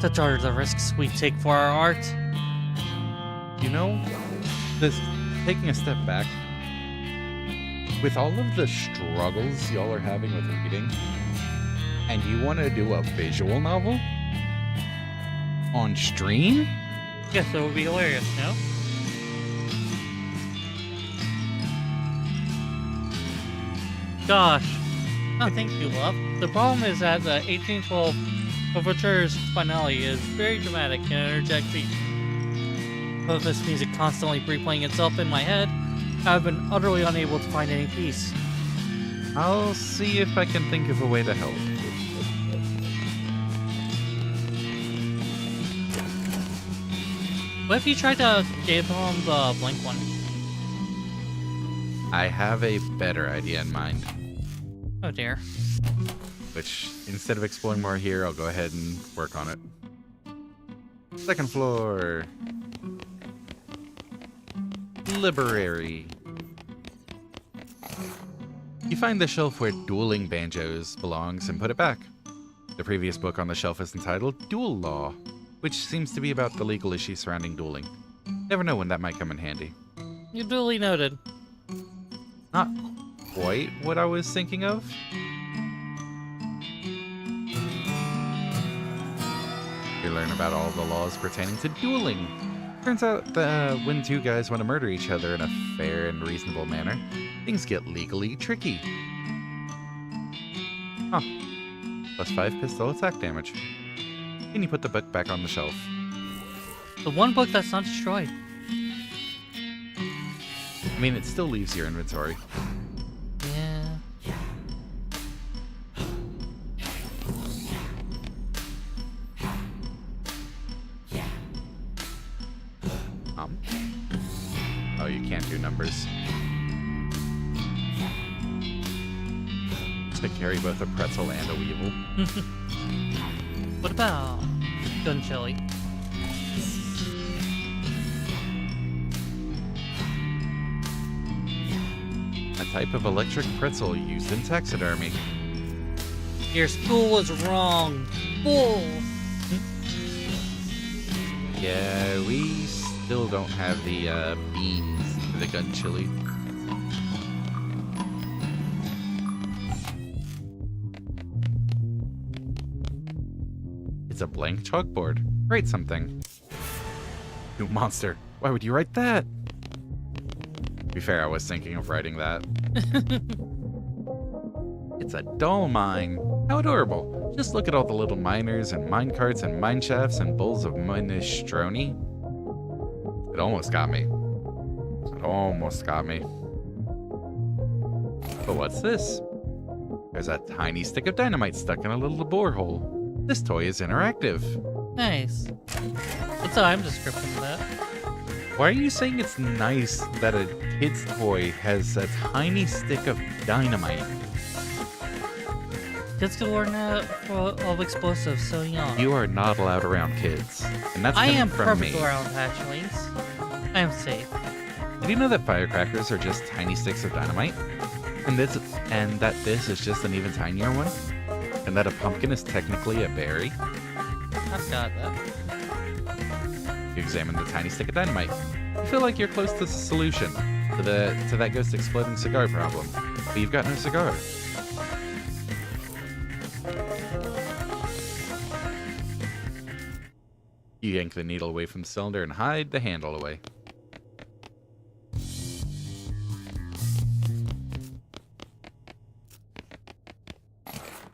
Such are the risks we take for our art. You know, this taking a step back, with all of the struggles y'all are having with reading, and you want to do a visual novel on stream? Yes, it would be hilarious, no? Gosh. Oh, thank you, love. The problem is that the 1812 Overture's finale is very dramatic and energetic beat. With this music constantly replaying itself in my head, I've been utterly unable to find any peace. I'll see if I can think of a way to help. What if you tried to give him the blank one? I have a better idea in mind, Oh dear. which instead of exploring more here, I'll go ahead and work on it. Second floor. Library. You find the shelf where Dueling Banjos belongs and put it back. The previous book on the shelf is entitled Duel Law, which seems to be about the legal issues surrounding dueling. Never know when that might come in handy. You duly noted. Not quite what I was thinking of. You learn about all the laws pertaining to dueling. Turns out that when two guys want to murder each other in a fair and reasonable manner, things get legally tricky. Huh. +5 pistol attack damage. Then you put the book back on the shelf. The one book that's not destroyed. I mean, it still leaves your inventory. Yeah. Oh, you can't do numbers. To carry both a pretzel and a weevil. What about gun chili? A type of electric pretzel used in taxidermy. Your school was wrong. Bull. Yeah, we still don't have the beans for the gun chili. It's a blank chalkboard. Write something. You monster. Why would you write that? To be fair, I was thinking of writing that. It's a doll mine. How adorable. Just look at all the little miners and mine carts and mine shafts and bowls of minestrone. It almost got me. It almost got me. But what's this? There's a tiny stick of dynamite stuck in a little borehole. This toy is interactive. Nice. That's how I'm describing that. Why are you saying it's nice that a kid's toy has a tiny stick of dynamite? Kids can learn of explosives so young. You are not allowed around kids. And that's I coming am from perfect me. around hatchlings. I am safe. Did you know that firecrackers are just tiny sticks of dynamite? And that this is just an even tinier one? And that a pumpkin is technically a berry? I've got that. You examine the tiny stick of dynamite. You feel like you're close to the solution to that ghost exploding cigar problem. But you've got no cigar. You yank the needle away from the cylinder and hide the handle away.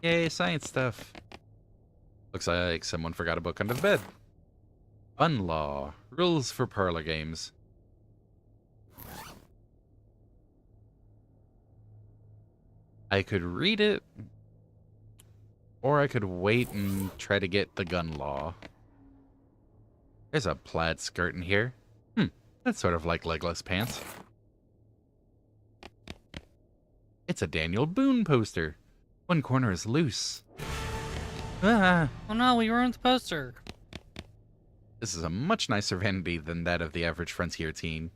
Yay, science stuff. Looks like someone forgot a book under the bed. Fun Law. Rules for parlor games. I could read it, or I could wait and try to get the gun law. There's a plaid skirt in here. That's sort of like legless pants. It's a Daniel Boone poster. One corner is loose. Ah, Oh no, we ruined the poster. this is a much nicer vanity than that of the average frontier teen.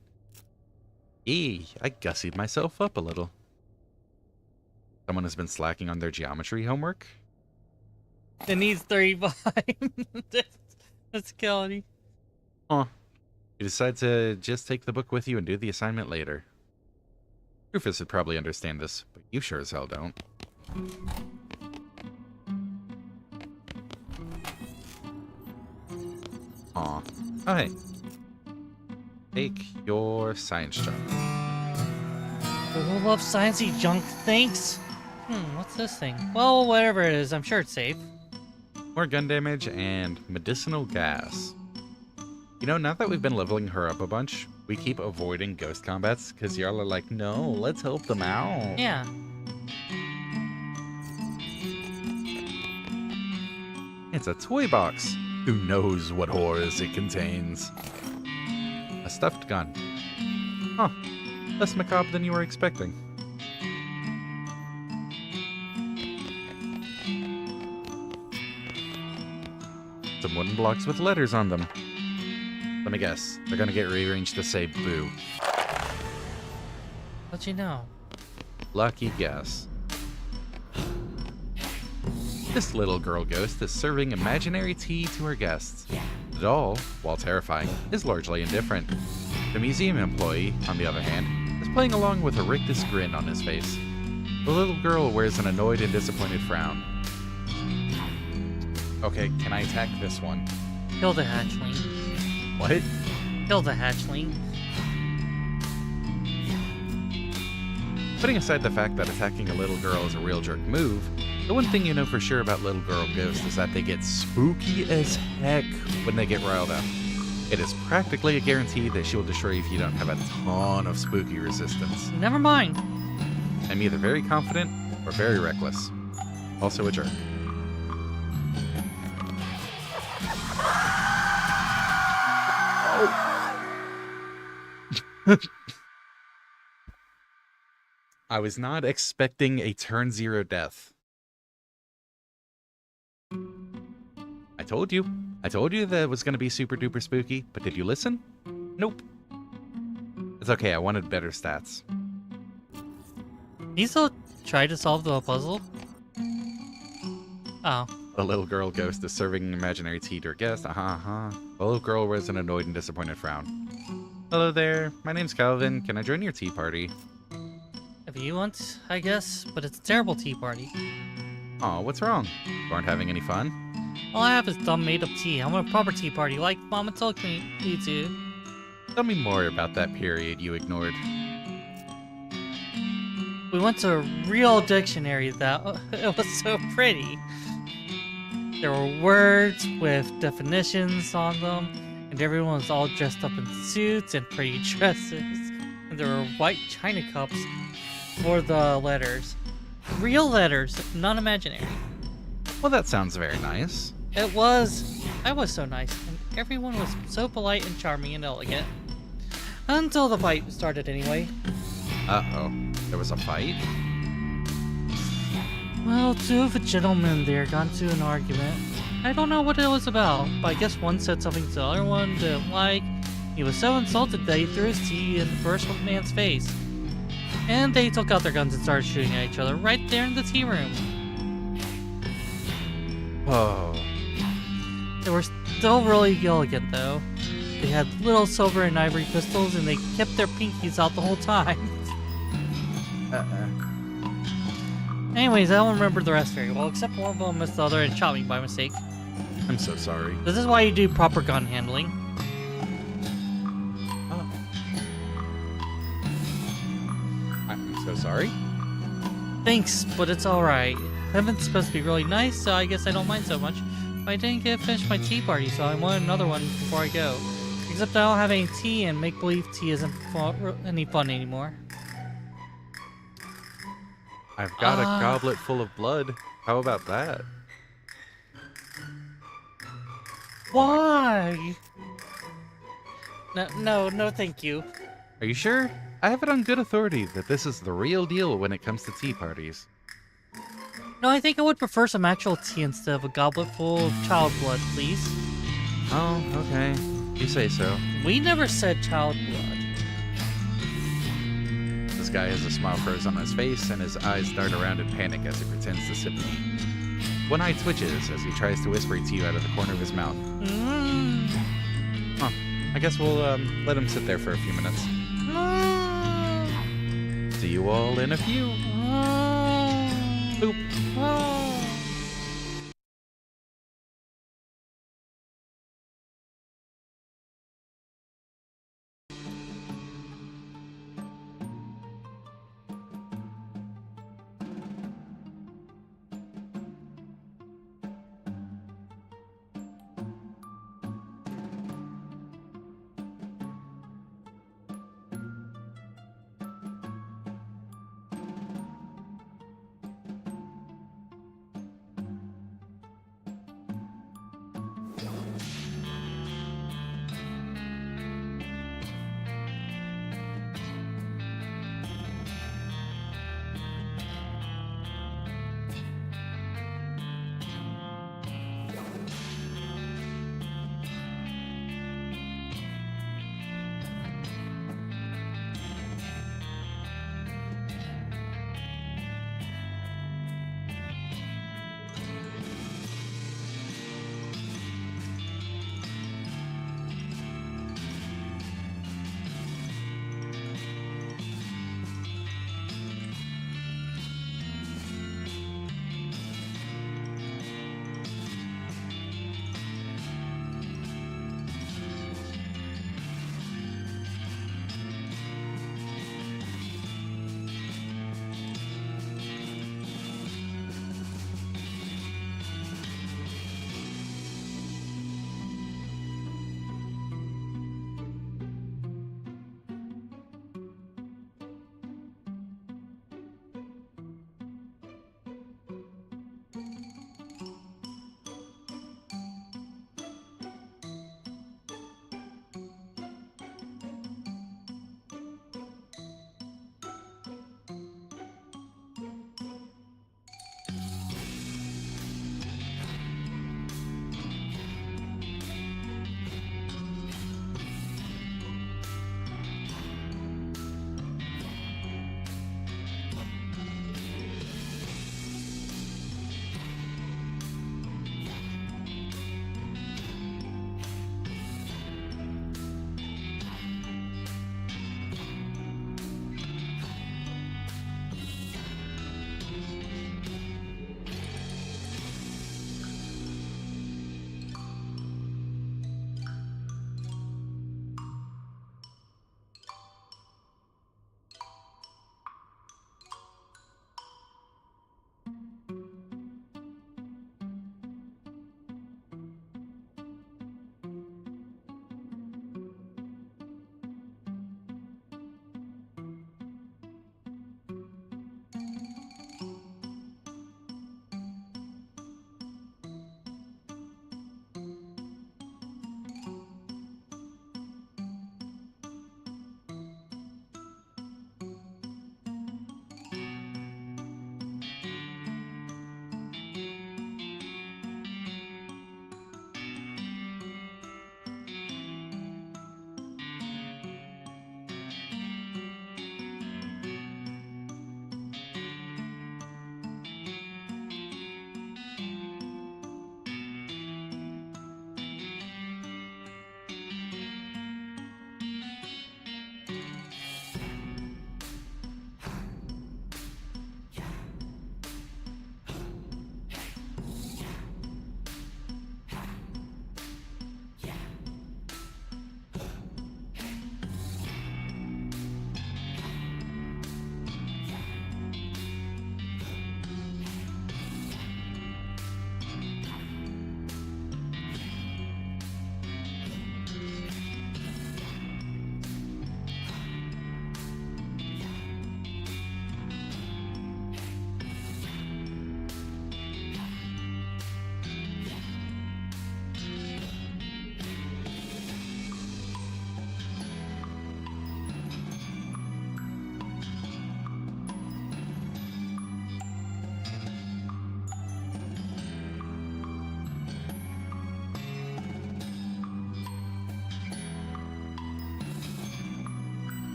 I gussied myself up a little. Someone has been slacking on their geometry homework? It needs 35. That's killing. Huh. You decide to just take the book with you and do the assignment later. Rufus would probably understand this, but you sure as hell don't. Aw. Oh, hey. Take your science junk. Who loves sciencey junk? Thanks. What's this thing? Well, whatever it is, I'm sure it's safe. More gun damage and medicinal gas. You know, now that we've been leveling her up a bunch, we keep avoiding ghost combats because y'all are like, no, let's help them out. Yeah. It's a toy box. Who knows what horrors it contains? A stuffed gun. Huh. Less macabre than you were expecting. Some wooden blocks with letters on them. Let me guess. They're gonna get rearranged to say boo. How'd you know? Lucky guess. This little girl ghost is serving imaginary tea to her guests. The doll, while terrifying, is largely indifferent. The museum employee, on the other hand, is playing along with a rictus grin on his face. The little girl wears an annoyed and disappointed frown. Okay, can I attack this one? Kill the hatchling. What? Kill the hatchling. Putting aside the fact that attacking a little girl is a real jerk move, the one thing you know for sure about little girl ghosts is that they get spooky as heck when they get riled up. It is practically a guarantee that she will destroy you if you don't have a ton of spooky resistance. Never mind. I'm either very confident or very reckless. Also a jerk. I was not expecting a turn 0 death. I told you. I told you that it was going to be super duper spooky, but did you listen? Nope. It's okay, I wanted better stats. You still try to solve the puzzle? Oh. The little girl ghost is serving an imaginary tea to her guest. The little girl wears an annoyed and disappointed frown. Hello there, my name's Calvin. Can I join your tea party? If you want, I guess, but it's a terrible tea party. Aw, what's wrong? You aren't having any fun? All I have is dumb made-up tea. I want a proper tea party, like Mama told me to. Tell me more about that period you ignored. We went to a real dictionary that it was so pretty. There were words with definitions on them, and everyone was all dressed up in suits and pretty dresses. And there were white china cups for the letters. Real letters, not imaginary. Well, that sounds very nice. It was. I was so nice, and everyone was so polite and charming and elegant. Until the fight started anyway. Uh-oh. There was a fight? Well, two of the gentlemen there got into an argument. I don't know what it was about, but I guess one said something the other one didn't like. He was so insulted that he threw his tea in the first man's face. And they took out their guns and started shooting at each other right there in the tea room. Oh. They were still really elegant though. They had little silver and ivory pistols and they kept their pinkies out the whole time. Anyways, I don't remember the rest very well, except one of them missed the other and shot me by mistake. I'm so sorry. This is why you do proper gun handling. Oh. I'm so sorry? Thanks, but it's alright. Heaven's supposed to be really nice, so I guess I don't mind so much. But I didn't get to finish my tea party, so I want another one before I go. Except I don't have any tea, and make-believe tea isn't any fun anymore. I've got a goblet full of blood. How about that? Why? No, thank you. Are you sure? I have it on good authority that this is the real deal when it comes to tea parties. No, I think I would prefer some actual tea instead of a goblet full of child blood, please. Oh, okay. You say so. We never said child blood. This guy has a smile frozen on his face, and his eyes dart around in panic as he pretends to sip tea. One eye twitches as he tries to whisper to you out of the corner of his mouth. Mm. Huh. I guess we'll let him sit there for a few minutes. Mm. See you all in a few. Mm. Boop. Mm.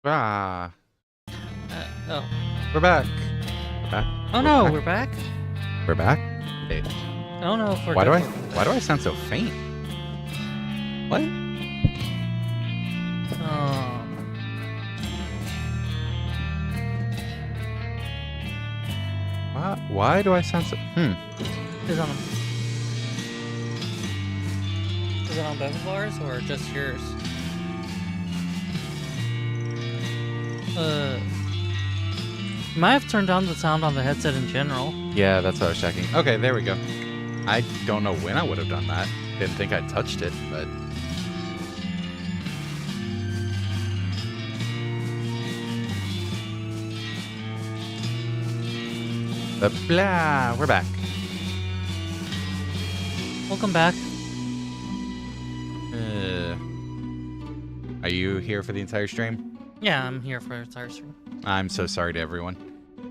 Ah, Oh. we're back. We're back. Oh We're no, back. we're back? We're back. Hey, I don't know if we're why do good. I sound so faint? What? Why do I sound so? Is it on both of ours or just yours? You might have turned down the sound on the headset in general. Yeah, that's what I was checking. Okay, there we go. I don't know when I would have done that. Didn't think I touched it, but blah, we're back. Welcome back. Are you here for the entire stream? Yeah, I'm here for entire stream. I'm so sorry to everyone.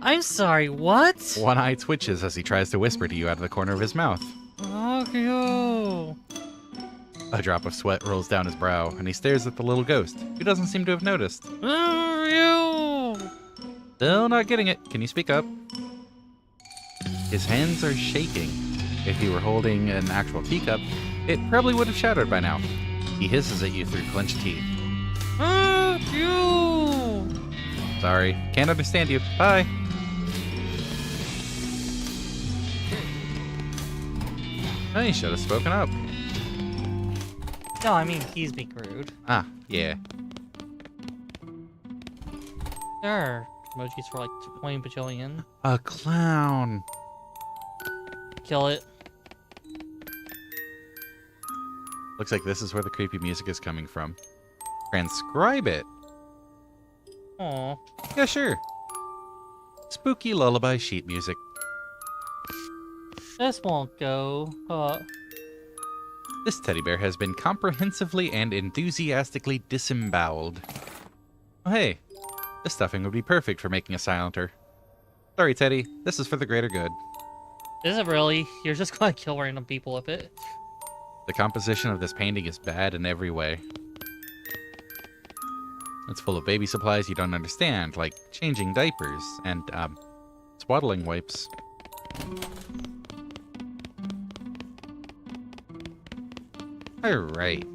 I'm sorry, what? One eye twitches as he tries to whisper to you out of the corner of his mouth. Okay. Oh. A drop of sweat rolls down his brow, and he stares at the little ghost, who doesn't seem to have noticed. You. Still not getting it. Can you speak up? His hands are shaking. If he were holding an actual teacup, it probably would have shattered by now. He hisses at you through clenched teeth. You. Sorry, can't understand you. Bye. Oh, you should have spoken up. No, I mean he's being rude. Ah, yeah. There are emojis for like 20 bajillion. A clown. Kill it. Looks like this is where the creepy music is coming from. Transcribe it. Aw. Yeah, sure. Spooky lullaby sheet music. This won't go. This teddy bear has been comprehensively and enthusiastically disemboweled. Oh, hey. This stuffing would be perfect for making a silenter. Sorry, Teddy. This is for the greater good. Is it really? You're just gonna kill random people with it? The composition of this painting is bad in every way. It's full of baby supplies you don't understand, like changing diapers and, swaddling wipes. Alright.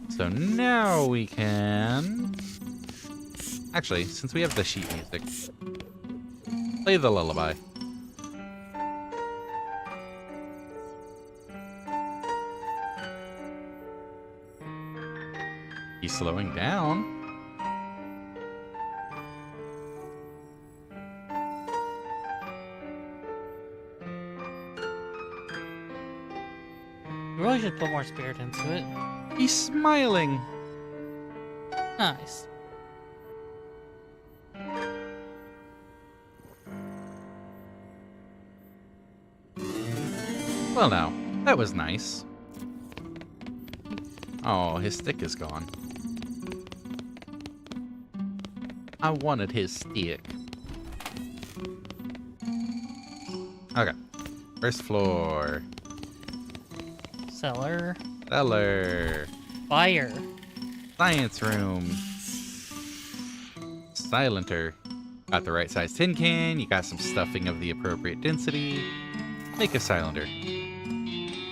So now we can... Actually, since we have the sheet music, play the lullaby. He's slowing down. You really should put more spirit into it. He's smiling. Nice. Well now, that was nice. Oh, his stick is gone. I wanted his stick. Okay. First floor. Cellar. Cellar. Fire. Science room. Silenter. Got the right size tin can, you got some stuffing of the appropriate density. Make a silenter.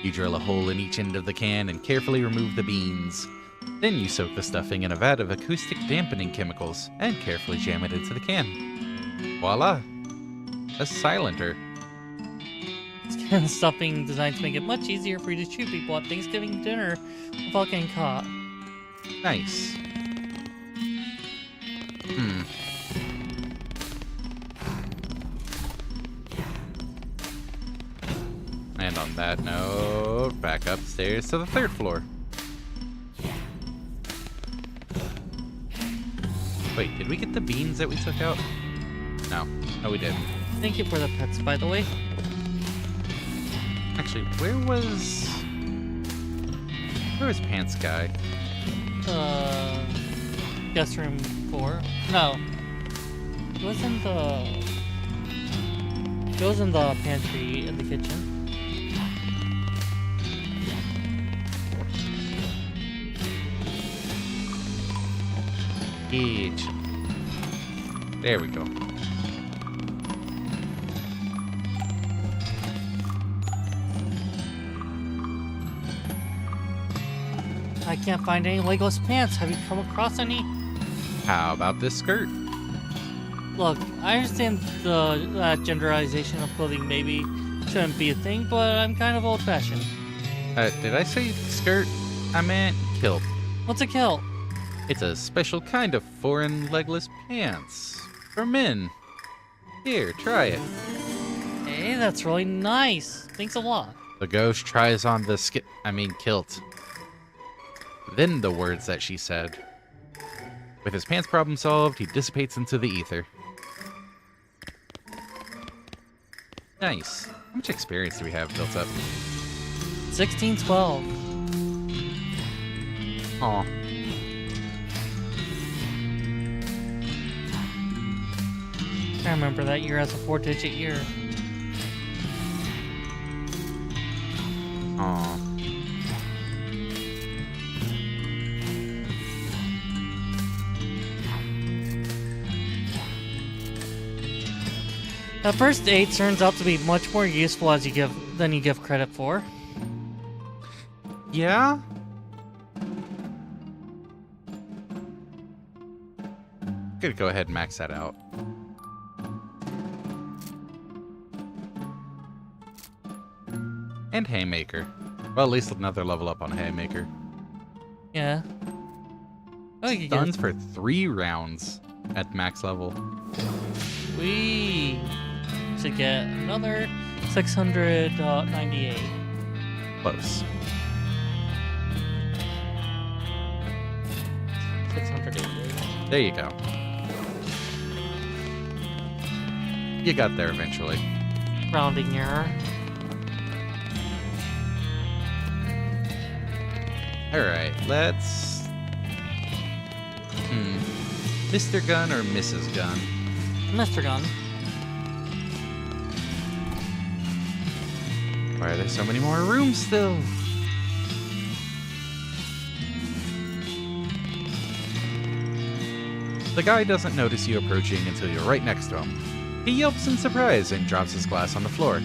You drill a hole in each end of the can and carefully remove the beans. Then you soak the stuffing in a vat of acoustic dampening chemicals and carefully jam it into the can. Voila! A silenter. Stuffing designed to make it much easier for you to shoot people at Thanksgiving dinner without getting caught. Nice. And on that note, back upstairs to the third floor. Wait, did we get the beans that we took out? No. No, we didn't. Thank you for the pets, by the way. Actually, where was Pants Guy? Guest room 4. No. It was in the pantry in the kitchen. Each. There we go. I can't find any Legos pants. Have you come across any? How about this skirt? Look, I understand the genderization of clothing maybe shouldn't be a thing, but I'm kind of old-fashioned. Did I say skirt? I meant kilt. What's a kilt? It's a special kind of foreign legless pants. For men. Here, try it. Hey, that's really nice. Thanks a lot. The ghost tries on the kilt. Then the words that she said. With his pants problem solved, he dissipates into the ether. Nice. How much experience do we have built up? 1612. Aw. I remember that year as a 4-digit year. Aw. That first aid turns out to be much more useful than you give credit for. Yeah? Gonna go ahead and max that out. And Haymaker. Well, at least another level up on Haymaker. Yeah. Oh, you can Stuns for 3 rounds at max level. We should get another 698. Close. 688. There you go. You got there eventually. Rounding error. Alright, let's... Mr. Gun or Mrs. Gun? Mr. Gun. Why are there so many more rooms still? The guy doesn't notice you approaching until you're right next to him. He yelps in surprise and drops his glass on the floor,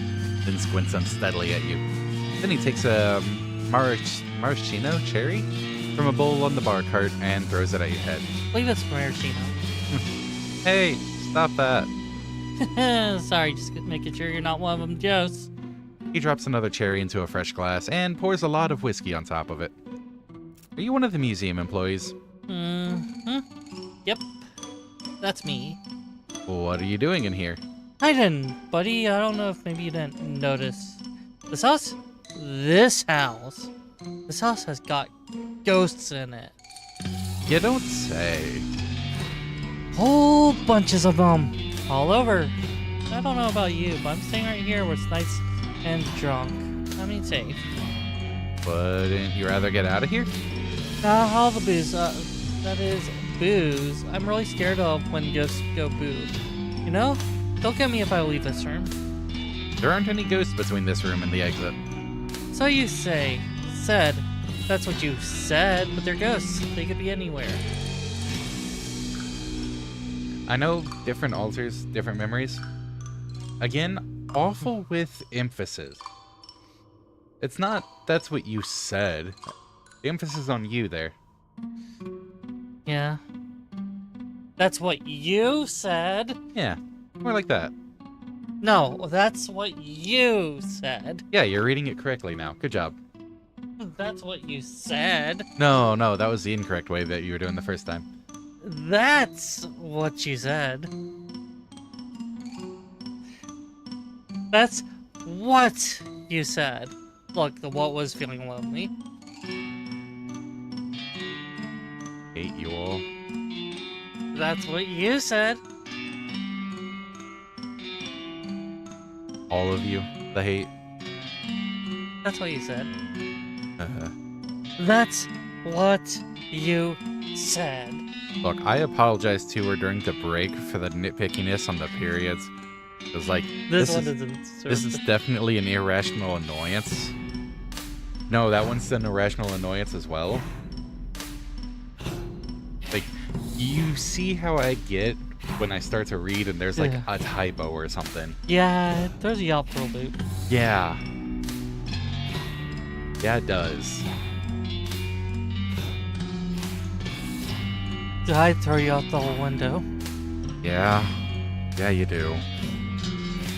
then squints unsteadily at you. Then he takes a maraschino cherry from a bowl on the bar cart and throws it at your head. I believe it's maraschino. Hey, stop that. Sorry, just making sure you're not one of them Joes. He drops another cherry into a fresh glass and pours a lot of whiskey on top of it. Are you one of the museum employees? Yep. That's me. What are you doing in here? I didn't, buddy. I don't know if maybe you didn't notice. This house? This house has got ghosts in it. You don't say. Whole bunches of them. All over. I don't know about you, but I'm staying right here where it's nice and drunk. I mean safe. Wouldn't you rather get out of here? All the booze. That is booze. I'm really scared of when ghosts go boo. You know? Don't get me if I leave this room. There aren't any ghosts between this room and the exit. So you say. Said. That's what you said, but they're ghosts. They could be anywhere. I know different alters, different memories. Again, awful with emphasis. It's not, that's what you said. The emphasis on you there. Yeah. That's what you said. Yeah, more like that. No, that's what you said. Yeah, you're reading it correctly now. Good job. That's what you said. No, that was the incorrect way that you were doing the first time. That's what you said. That's what you said. Look, the what was feeling lonely. Hate you all. That's what you said. All of you. The hate. That's what you said. That's what you said. Look, I apologize to her during the break for the nitpickiness on the periods. It was like, this is definitely an irrational annoyance. No, that one's an irrational annoyance as well. Like, You see how I get when I start to read and there's like Yeah. a typo or something. Yeah, it throws you out for a loop. Yeah. Yeah, it does. I throw you out the whole window. Yeah. Yeah, you do.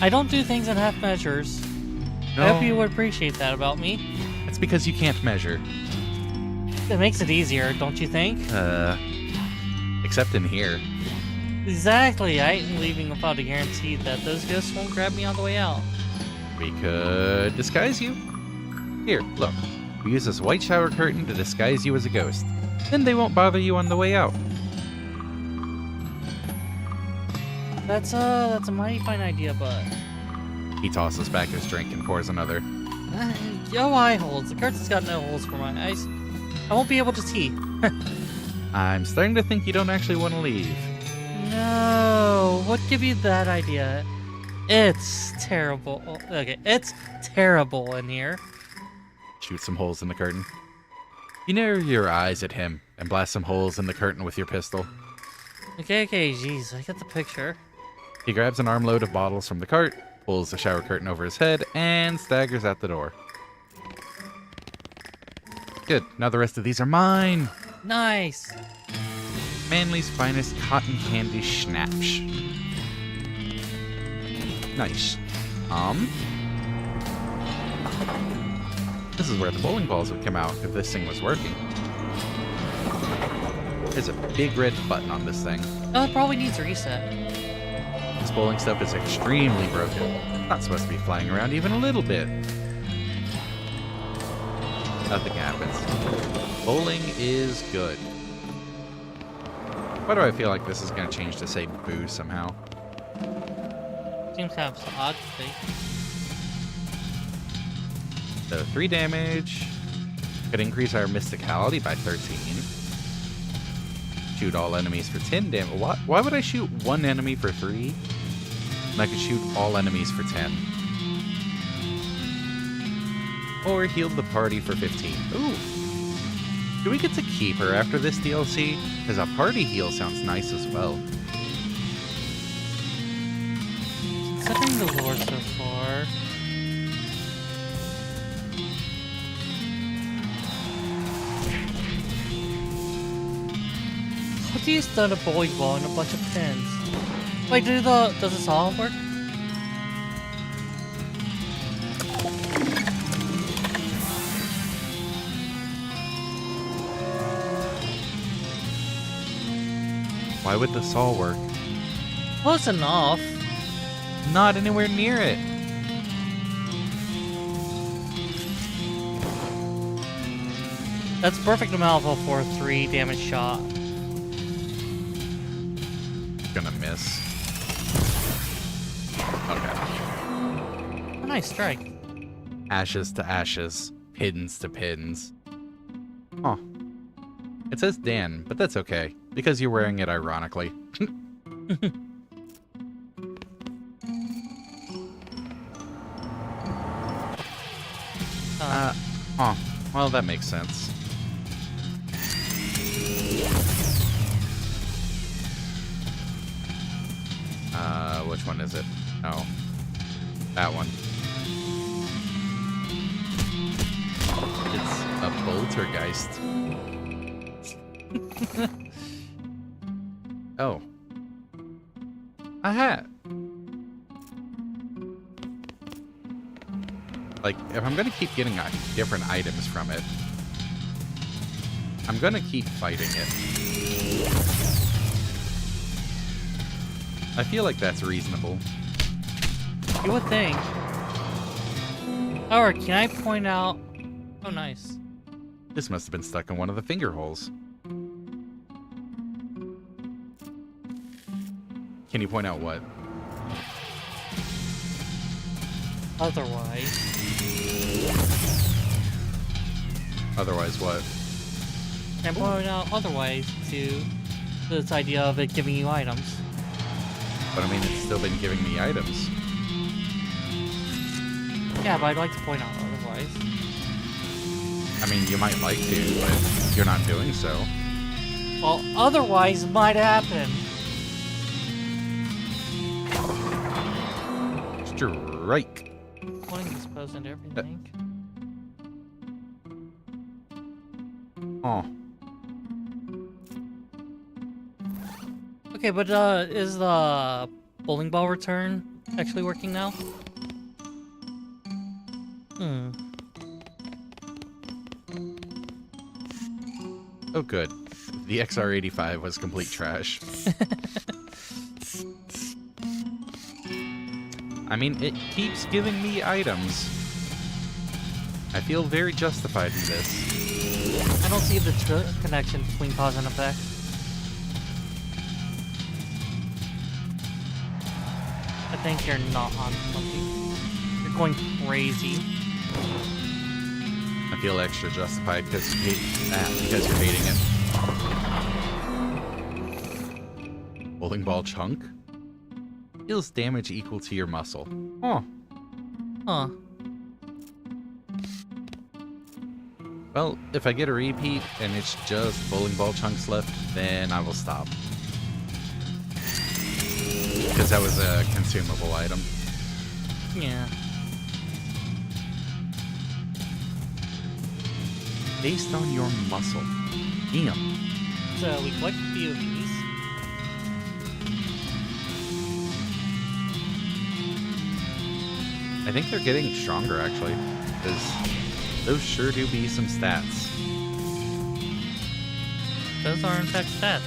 I don't do things in half measures. No, I hope you would appreciate that about me. it's because you can't measure. It makes it easier, don't you think? Except in here. Exactly. I ain't leaving without a guarantee that those ghosts won't grab me on the way out. We could disguise you. Here, look. We use this white shower curtain to disguise you as a ghost. Then they won't bother you on the way out. That's a mighty fine idea, but He tosses back his drink and pours another. yo eye holes. The curtain's got no holes for my eyes. I won't be able to see. I'm starting to think you don't actually want to leave. No, what give you that idea? It's terrible. Okay, it's terrible in here. Shoot some holes in the curtain. You narrow your eyes at him and blast some holes in the curtain with your pistol. Okay, jeez, I get the picture. He grabs an armload of bottles from the cart, pulls the shower curtain over his head, and staggers out the door. Good, now the rest of these are mine! Nice. Manly's finest cotton candy schnapps. Nice. This is where the bowling balls would come out if this thing was working. There's a big red button on this thing. Oh, it probably needs a reset. This bowling stuff is extremely broken. Not supposed to be flying around even a little bit. Nothing happens. Bowling is good. Why do I feel like this is going to change to say boo somehow? Seems kind of odd to me. So 3 damage. Could increase our mysticality by 13. Shoot all enemies for 10 damage. Why would I shoot one enemy for 3? And I could shoot all enemies for 10. Or heal the party for 15. Ooh. Do we get to keep her after this DLC? Because a party heal sounds nice as well. Considering the lore so far, what do you stun a bowling ball and a bunch of pins? Wait, does this all work? Why would the saw work? Close enough. Not anywhere near it. That's perfect amount for a 3 damage shot. Gonna miss. Okay. A nice strike. Ashes to ashes. Pins to pins. Huh. It says Dan, but that's okay. Because you're wearing it ironically. Huh. Well, that makes sense. Which one is it? Oh. That one. It's a poltergeist. Oh. A hat. Like, if I'm gonna keep getting different items from it, I'm gonna keep fighting it. I feel like that's reasonable. You would think. Or can I point out? Oh, nice. This must have been stuck in one of the finger holes. Can you point out what? Otherwise, Otherwise what? can I point out otherwise to this idea of it giving you items? But I mean, it's still been giving me items. Yeah, but I'd like to point out otherwise. I mean, you might like to, but you're not doing so. Well, otherwise might happen. Strike. Putting this pose into everything. Oh. Okay, but is the bowling ball return actually working now? Hmm. Oh, good. The XR85 was complete trash. I mean, it keeps giving me items. I feel very justified in this. I don't see the connection between cause and effect. I think you're not on something. You're going crazy. I feel extra justified because you're hating it. Bowling ball chunk deals damage equal to your muscle. Oh, Huh. well, if I get a repeat and it's just bowling ball chunks left, then I will stop. Because that was a consumable item. Yeah. Based on your muscle. Damn. So we collect a few of these. I think they're getting stronger, actually. Because those sure do be some stats. Those are in fact stats.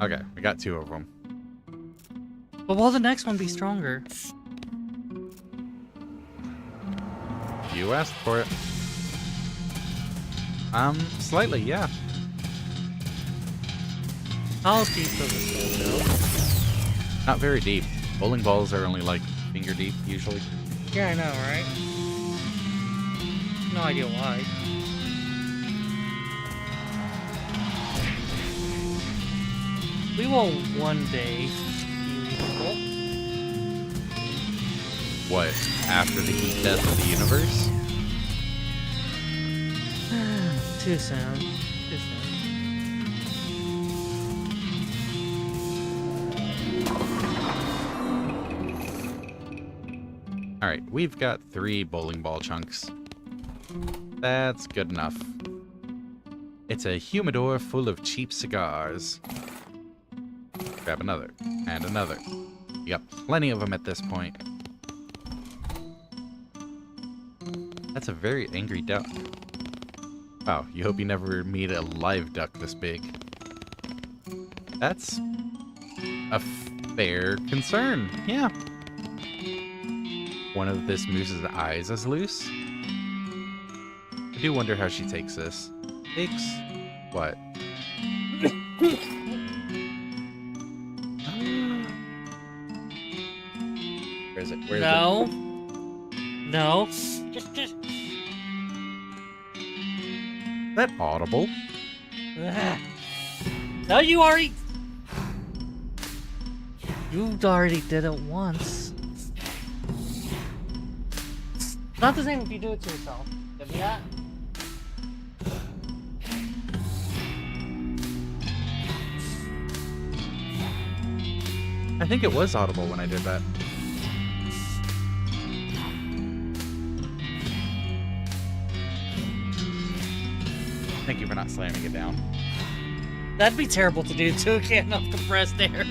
Okay, we got 2 of them. But will the next one be stronger? You asked for it. Slightly, yeah. How deep does this hole go? Not very deep. Bowling balls are only like finger deep, usually. Yeah, I know, right? No idea why. We will one day be reasonable. What? After the heat death of the universe? Too soon. Too soon. Alright, we've got 3 bowling ball chunks. That's good enough. It's a humidor full of cheap cigars. Grab another, and another. You got plenty of them at this point. That's a very angry duck. Wow, you hope you never meet a live duck this big. That's a fair concern, yeah. One of this moose's eyes is loose. I do wonder how she takes this. Takes what? Where is it? Where is No. No. Just. it? Is that audible? No, you already. You already did it once. Not the same if you do it to yourself. Give me that. I think it was audible when I did that. Thank you for not slamming it down. That'd be terrible to do to a can of compressed air.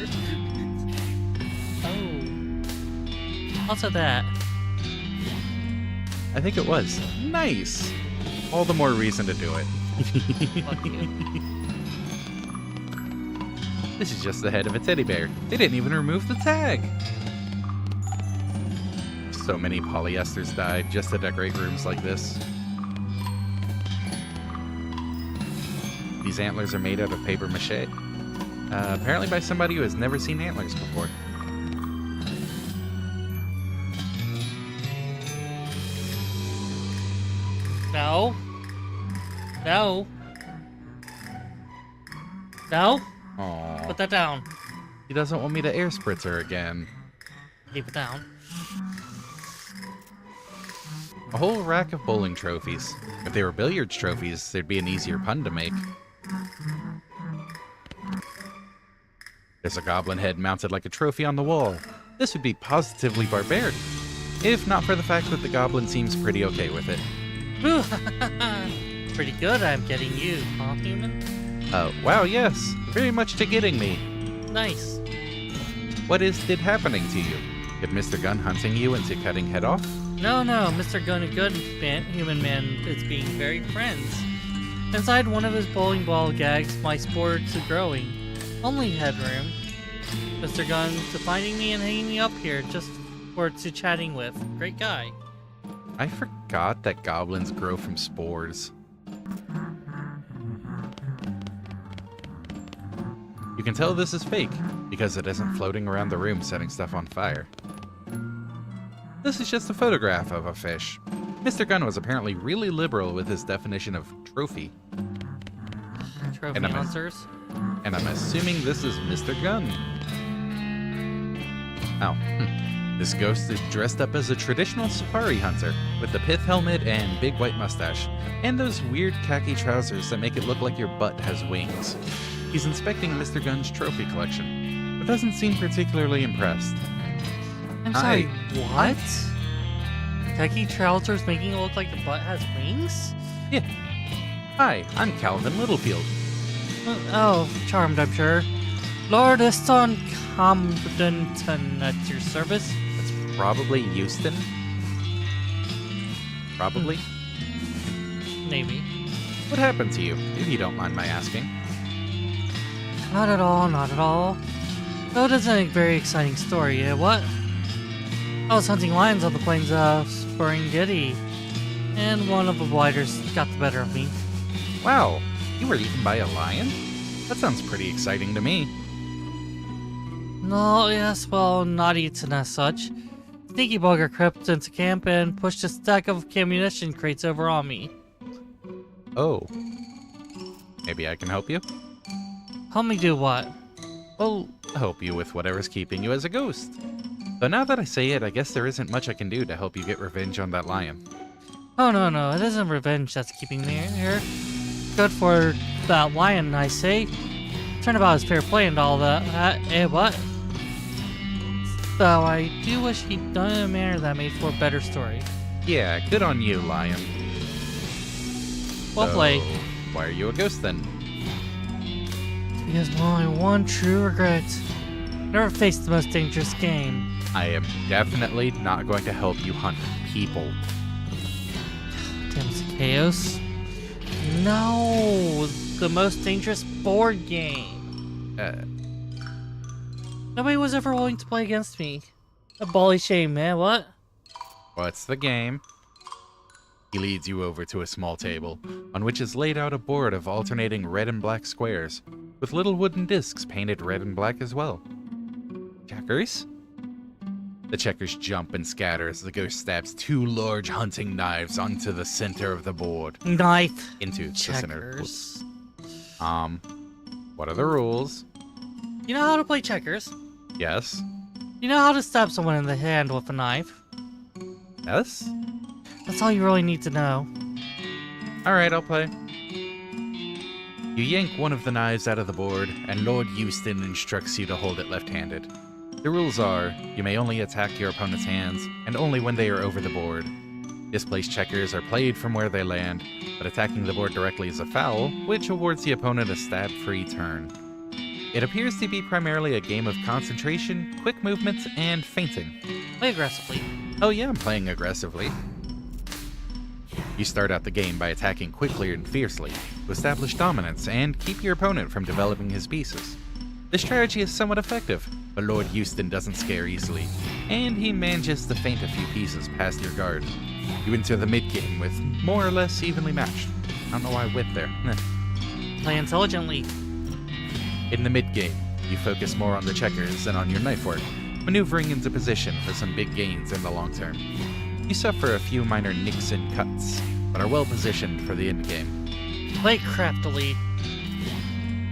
Oh. Also that. I think it was. Nice! All the more reason to do it. Fuck you. This is just the head of a teddy bear. They didn't even remove the tag! So many polyesters died just to decorate rooms like this. These antlers are made out of paper mache. Apparently by somebody who has never seen antlers before. No. No. No. Aww. Put that down. He doesn't want me to air spritzer again. Keep it down. A whole rack of bowling trophies. If they were billiards trophies, there'd be an easier pun to make. There's a goblin head mounted like a trophy on the wall. This would be positively barbaric, if not for the fact that the goblin seems pretty okay with it. Pretty good I'm getting you, huh, human? Wow, yes. Very much to getting me. Nice. What did happening to you? Did Mr. Gunn hunting you into cutting head off? No, Mr. Gun and Good man, Human Man is being very friends. Inside one of his bowling ball gags, my spores are growing. Only headroom. Mr. Gunn to finding me and hanging me up here just for to chatting with. Great guy. I forgot that goblins grow from spores. You can tell this is fake, because it isn't floating around the room setting stuff on fire. This is just a photograph of a fish. Mr. Gunn was apparently really liberal with his definition of trophy. Trophy hunters. And I'm assuming this is Mr. Gunn. Oh, This ghost is dressed up as a traditional safari hunter, with the pith helmet and big white mustache, and those weird khaki trousers that make it look like your butt has wings. He's inspecting Mr. Gunn's trophy collection, but doesn't seem particularly impressed. I'm sorry, what? Khaki trousers making it look like the butt has wings? Yeah. Hi, I'm Calvin Littlefield. Oh, charmed, I'm sure. Lord Eston Compton at your service. That's probably Houston. Probably. Maybe. What happened to you, if you don't mind my asking? Not at all, not at all. Though it isn't a very exciting story, eh, what? I was hunting lions on the plains of Sporangitty, and one of the blighters got the better of me. Wow, you were eaten by a lion? That sounds pretty exciting to me. No, yes, well, not eaten as such. Sneaky bugger crept into camp and pushed a stack of ammunition crates over on me. Oh. Maybe I can help you? Help me do what? Well, help you with whatever's keeping you as a ghost. Though now that I say it, I guess there isn't much I can do to help you get revenge on that lion. Oh, no, it isn't revenge that's keeping me here. Good for that lion, I say. Turnabout is fair play and all that. Eh, what? Though I do wish he'd done it in a manner that made for a better story. Yeah, good on you, lion. Well played. Why are you a ghost then? Because my one true regret. Never faced the most dangerous game. I am definitely not going to help you hunt people. Damn chaos. No, the most dangerous board game. Nobody was ever willing to play against me. A bally shame, man. What? What's the game? He leads you over to a small table, on which is laid out a board of alternating red and black squares, with little wooden discs painted red and black as well. Checkers? The checkers jump and scatter as the ghost stabs two large hunting knives onto the center of the board. Knife. Into Checkers. the center. What are the rules? You know how to play checkers? Yes. You know how to stab someone in the hand with a knife? Yes? That's all you really need to know. Alright, I'll play. You yank one of the knives out of the board, and Lord Euston instructs you to hold it left-handed. The rules are, you may only attack your opponent's hands, and only when they are over the board. Displaced checkers are played from where they land, but attacking the board directly is a foul, which awards the opponent a stab-free turn. It appears to be primarily a game of concentration, quick movements, and feinting. Play aggressively. Oh yeah, I'm playing aggressively. You start out the game by attacking quickly and fiercely, to establish dominance and keep your opponent from developing his pieces. This strategy is somewhat effective, but Lord Euston doesn't scare easily, and he manages to feint a few pieces past your guard. You enter the mid-game with more or less evenly matched. I don't know why I went there. Play intelligently. In the mid-game, you focus more on the checkers than on your knife work, maneuvering into position for some big gains in the long term. You suffer a few minor nicks and cuts, but are well positioned for the endgame. Play craftily.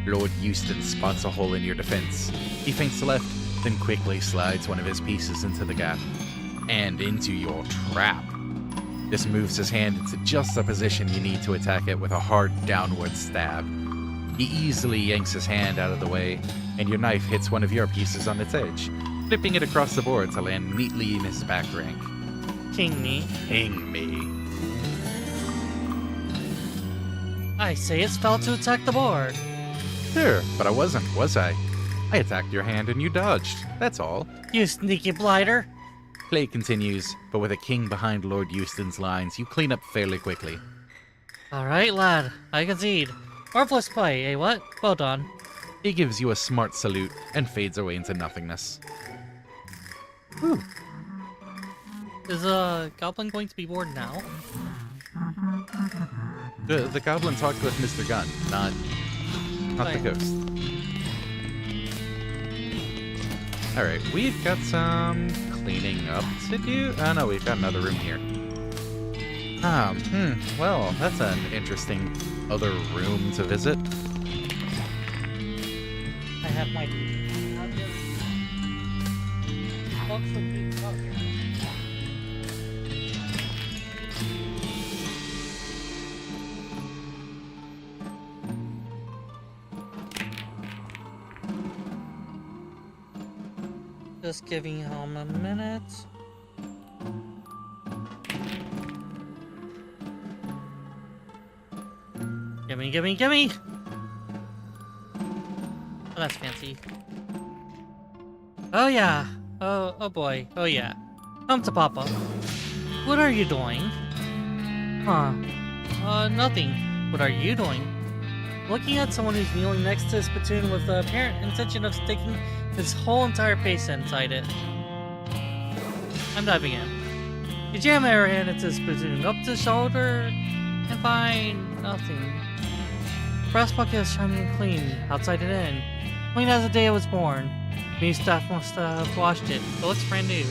Lord Euston spots a hole in your defense. He feints left, then quickly slides one of his pieces into the gap, and into your trap. This moves his hand into just the position you need to attack it with a hard downward stab. He easily yanks his hand out of the way, and your knife hits one of your pieces on its edge, flipping it across the board to land neatly in his back rank. King me. King me. I say it's fell to attack the board. Sure, but I wasn't, was I? I attacked your hand and you dodged, that's all. You sneaky blighter. Play continues, but with a king behind Lord Euston's lines, you clean up fairly quickly. Alright, lad. I concede. Marvelous play, eh what? Well done. He gives you a smart salute and fades away into nothingness. Whew. Is Goblin going to be bored now? The goblin talked with Mr. Gunn, not the ghost. Alright, we've got some cleaning up to do. Oh no, we've got another room here. Well, that's an interesting other room to visit. I have my... Just giving him a minute. Gimme, gimme, gimme! Oh, that's fancy. Oh yeah. Oh boy. Oh yeah. Come to Papa. What are you doing? Huh. Nothing. What are you doing? Looking at someone who's kneeling next to a spittoon with the apparent intention of sticking his whole entire face inside it. I'm diving in. You jam your hand into the spittoon, up to the shoulder, and find nothing. Brass bucket is shiny and clean, outside and in. Clean as the day it was born. New staff must have washed it. It looks brand new.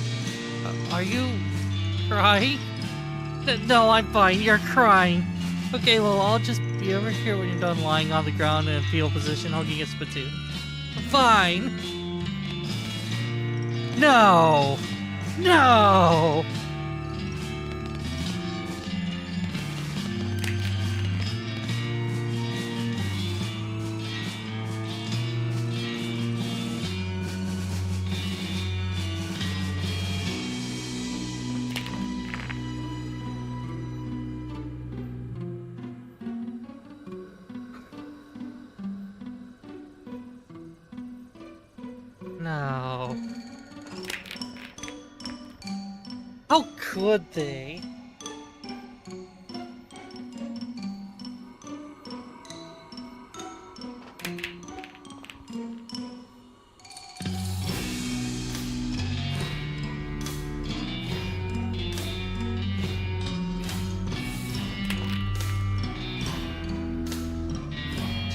Are you crying? No, I'm fine. You're crying. Okay, well, I'll just be over here when you're done lying on the ground in a fetal position, hugging a spittoon. Fine. No. No. No. How could they?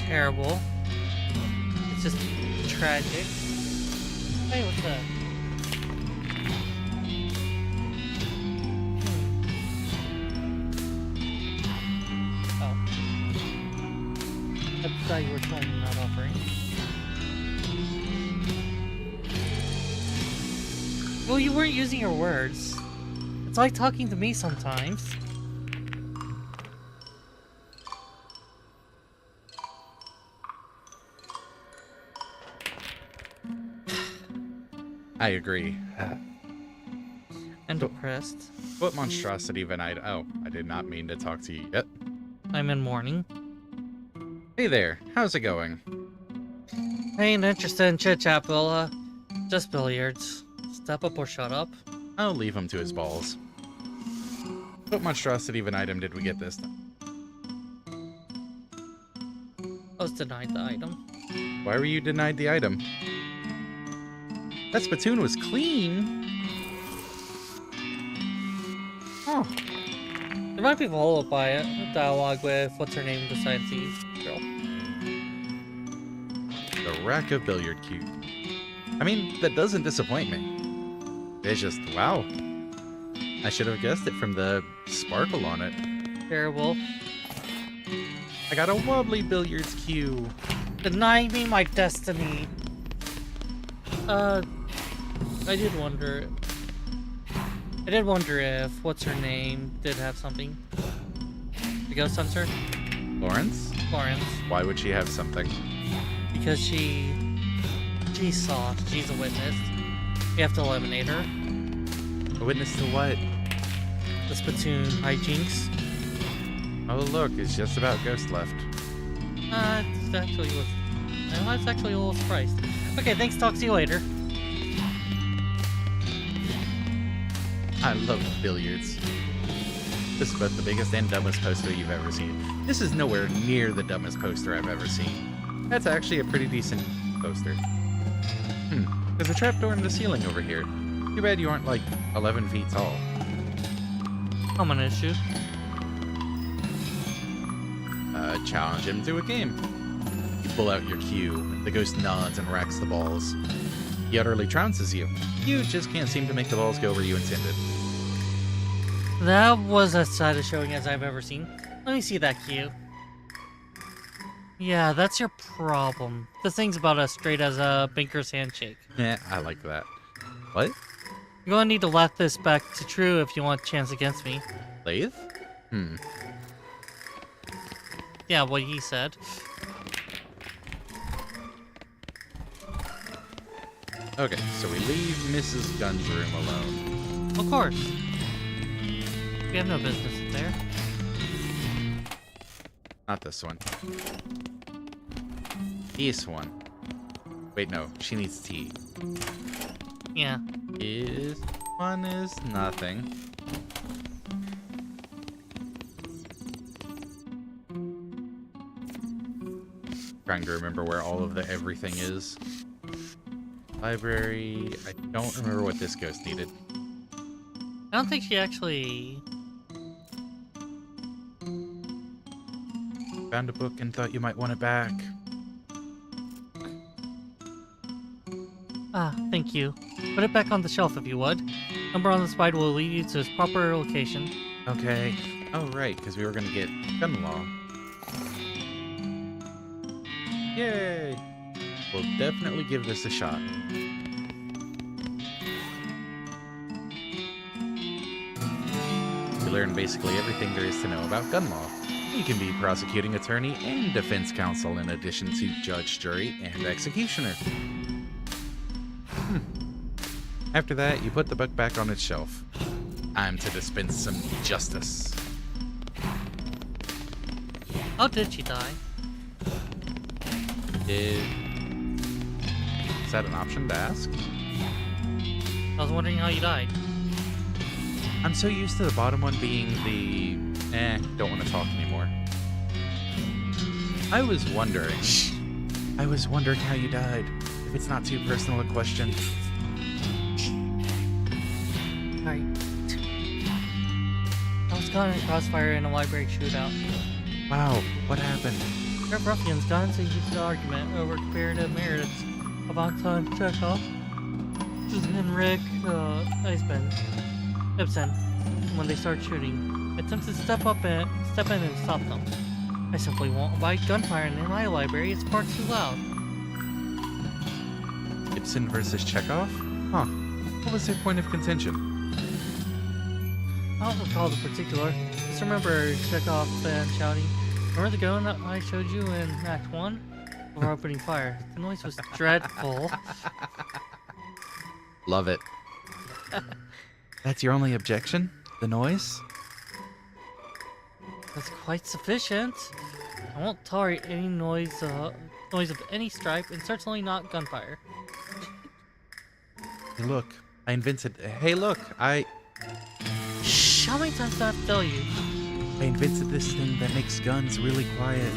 Terrible. It's just tragic. Hey, what's that? Oh. I thought you were telling me not offering. Well, you weren't using your words. It's like talking to me sometimes. I agree. I'm depressed. What monstrosity of an item? Oh, I did not mean to talk to you yet. I'm in mourning. Hey there, how's it going? I ain't interested in chit-chat, Bella. Just billiards. Step up or shut up. I'll leave him to his balls. What monstrosity of an item did we get this time? I was denied the item. Why were you denied the item? That spittoon was clean. Oh. There might be followed by a dialogue with what's her name besides the girl. The rack of billiard cue. I mean, that doesn't disappoint me. It's just, wow. I should have guessed it from the sparkle on it. Terrible. I got a wobbly billiards cue. Deny me my destiny. I did wonder. I did wonder if what's her name did have something. The ghost hunter, Lawrence? Florence, Why would she have something? because she saw. She's a witness. We have to eliminate her. A witness to what? The spittoon hijinks. Oh, look, it's just about Ghost left. It's actually was. I was actually a little surprised. Okay, thanks. Talk to you later. I love billiards. This is both the biggest and dumbest poster you've ever seen. This is nowhere near the dumbest poster I've ever seen. That's actually a pretty decent poster. There's a trapdoor in the ceiling over here. Too bad you aren't like 11 feet tall. I'm an issue. Challenge him to a game. You pull out your cue. The ghost nods and racks the balls. He utterly trounces you. You just can't seem to make the balls go where you intended. That was as sad a showing as I've ever seen. Let me see that cue. Yeah, that's your problem. The thing's about as straight as a banker's handshake. Yeah, I like that. What? You're gonna need to laugh this back to true if you want a chance against me. Lathe? Yeah, what he said. Okay, so we leave Mrs. Gunn's room alone. Of course. We have no business in there. Not this one. This one. Wait, no, she needs tea. Yeah. This one is nothing. Trying to remember where all of the everything is. Library. I don't remember what this ghost needed. I don't think she actually... Found a book and thought you might want it back. Ah, thank you. Put it back on the shelf if you would. Number on the slide will lead you to its proper location. Okay. Oh, right, because we were going to get gun law. Yay! We'll definitely give this a shot. You learn basically everything there is to know about gun law. You can be prosecuting attorney and defense counsel in addition to judge, jury, and executioner. After that, you put the book back on its shelf. I'm to dispense some justice. How did she die? Is that an option to ask? I was wondering how you died. I'm so used to the bottom one being the don't want to talk anymore. I was wondering how you died, if it's not too personal a question. Alright. I was caught in a crossfire in a library shootout. Wow, what happened? Our ruffians got into a heated argument over comparative merits of Anton Chekhov and Rick Ibsen. When they started shooting, I attempted to step in and stop them. I simply won't abide gunfire in my library. It's far too loud. Ibsen versus Chekhov? Huh. What was their point of contention? I don't recall the particular. Just remember Chekhov fan shouting, "Remember the gun that I showed you in Act 1?" Before opening fire. The noise was dreadful. Love it. That's your only objection? The noise? That's quite sufficient. I won't tolerate any noise of any stripe, and certainly not gunfire. Hey, look. Shh! How many times do I have to tell you? I invented this thing that makes guns really quiet.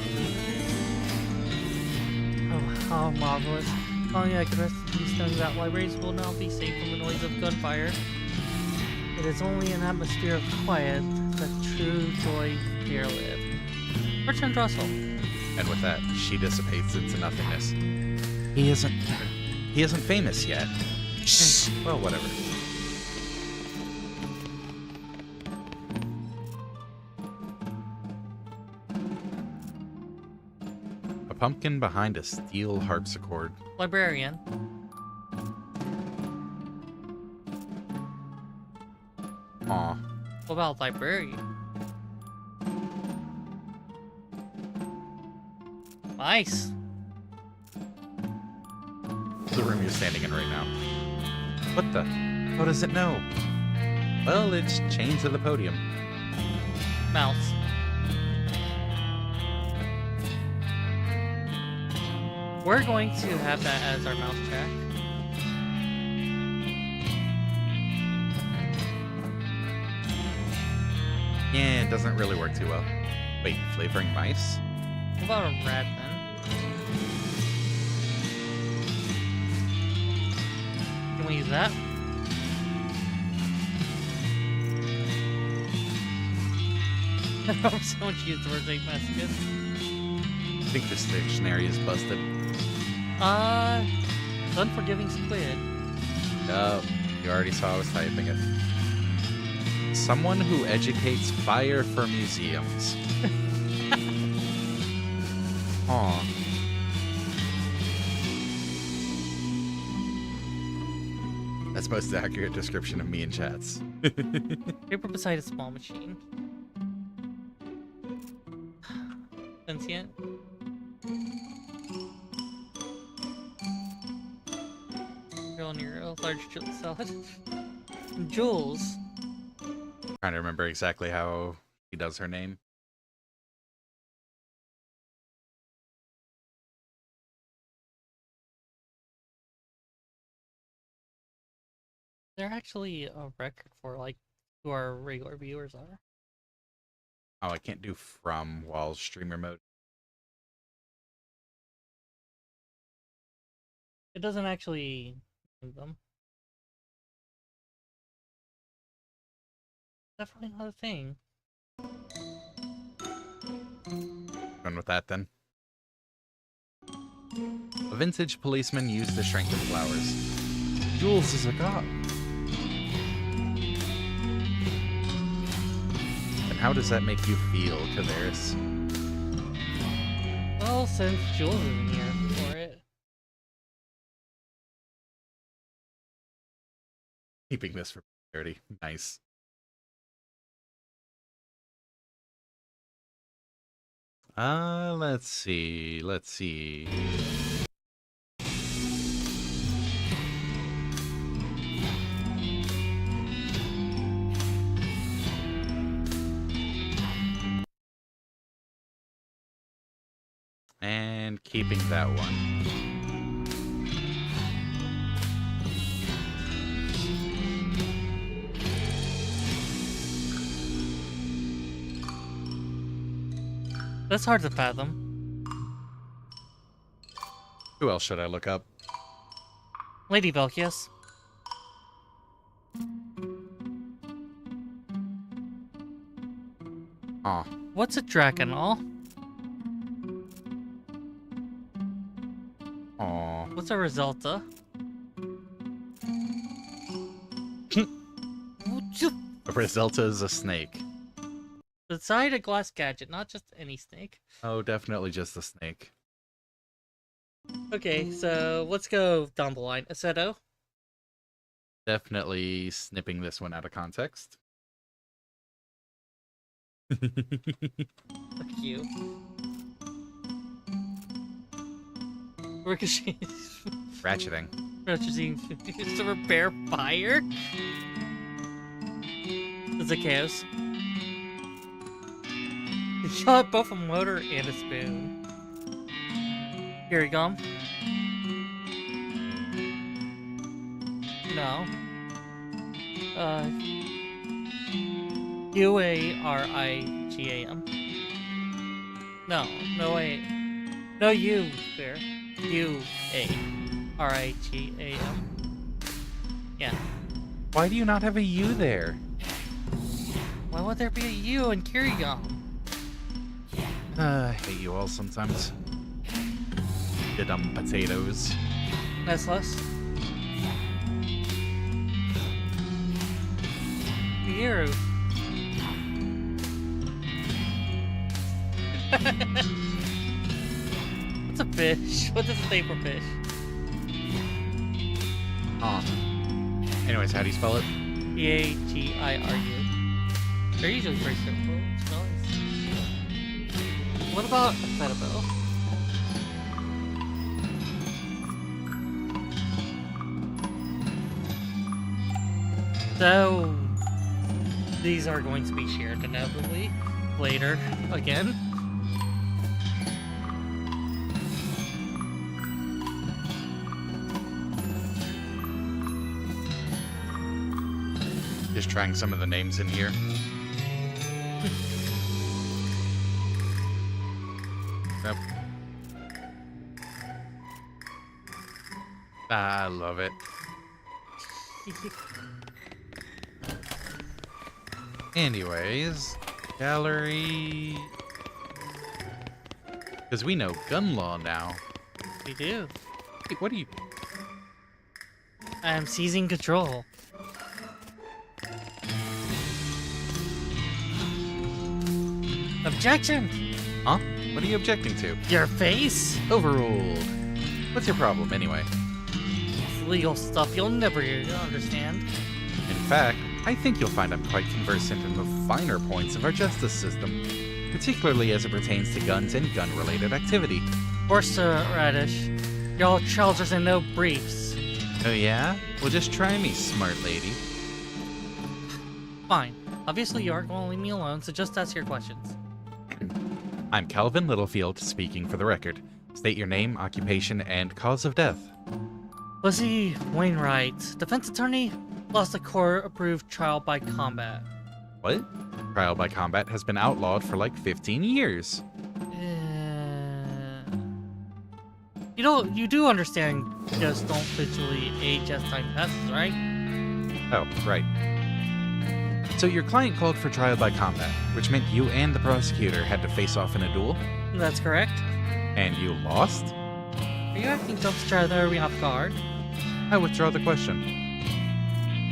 Oh, how marvelous. Only I could rest in peace knowing that libraries will now be safe from the noise of gunfire. It is only an atmosphere of quiet that true joy dare live. Bertrand Russell. And with that, she dissipates into nothingness. He isn't famous yet. Well, whatever. A pumpkin behind a steel harpsichord. Librarian. about library? Nice. The room you're standing in right now. What the? How does it know? Well, it's chained to the podium. Mouse. We're going to have that as our mouse track. Yeah, it doesn't really work too well. Wait, flavoring mice? What about a rat then? Can we use that? Someone used the word eight messages. I think this dictionary is busted. Unforgiving squid. Oh, you already saw I was typing it. Someone who educates fire for museums. Aw. That's most accurate description of me in chats. Paper beside a small machine. Sentient. Girl near a large jewel salad. Jules. Trying to remember exactly how he does her name. They're actually a record for like who our regular viewers are. Oh, I can't do from while streamer mode. It doesn't actually name them. Definitely not a thing. Done with that then. A vintage policeman used to strengthen flowers. Jules is a cop. And how does that make you feel, Kavaris? Well, since Jules isn't here for it. Keeping this for posterity. Nice. Let's see. Let's see. And keeping that one. That's hard to fathom. Who else should I look up? Lady Velkius. Aw. What's a Draconol? Aw. What's a Resulta? A Resulta is a snake. Beside a glass gadget, not just any snake. Oh, definitely just a snake. Okay, so let's go down the line. Aceto. Definitely snipping this one out of context. Fuck you. Ricochet. Ratcheting. Ricochet used to repair fire. It's a chaos. He shot both a motor and a spoon. Here we go. No. U-A-R-I-G-A-M. No, no wait. No U there. U-A-R-I-G-A-M. Yeah. Why do you not have a U there? Why would there be a U in Kirigam? I hate you all sometimes. You dumb potatoes. That's less. Hero. What's a fish? What does it say for fish? Aw. Anyways, how do you spell it? E-A-G-I-R-U. They're usually pretty simple. To be honest. What about Fettabelle? So, these are going to be shared inevitably later again. Just trying some of the names in here. Yep. I love it. Anyways, gallery. Because we know gun law now. We do. Wait, what are you? I am seizing control. Objection! Huh? What are you objecting to? Your face? Overruled. What's your problem anyway? It's legal stuff you'll never understand. In fact, I think you'll find I'm quite conversant in the finer points of our justice system, particularly as it pertains to guns and gun-related activity. Radish. Y'all trousers and no briefs. Oh yeah? Well, just try me, smart lady. Fine. Obviously you aren't going to leave me alone, so just ask your questions. I'm Calvin Littlefield, speaking for the record. State your name, occupation, and cause of death. Lizzie Wainwright, defense attorney, lost a court-approved trial by combat. What? Trial by combat has been outlawed for like 15 years. You do understand just don't visually age as time passes, right? Oh, right. So your client called for trial by combat, which meant you and the prosecutor had to face off in a duel? That's correct. And you lost? Are you acting to try to me off guard? I withdraw the question.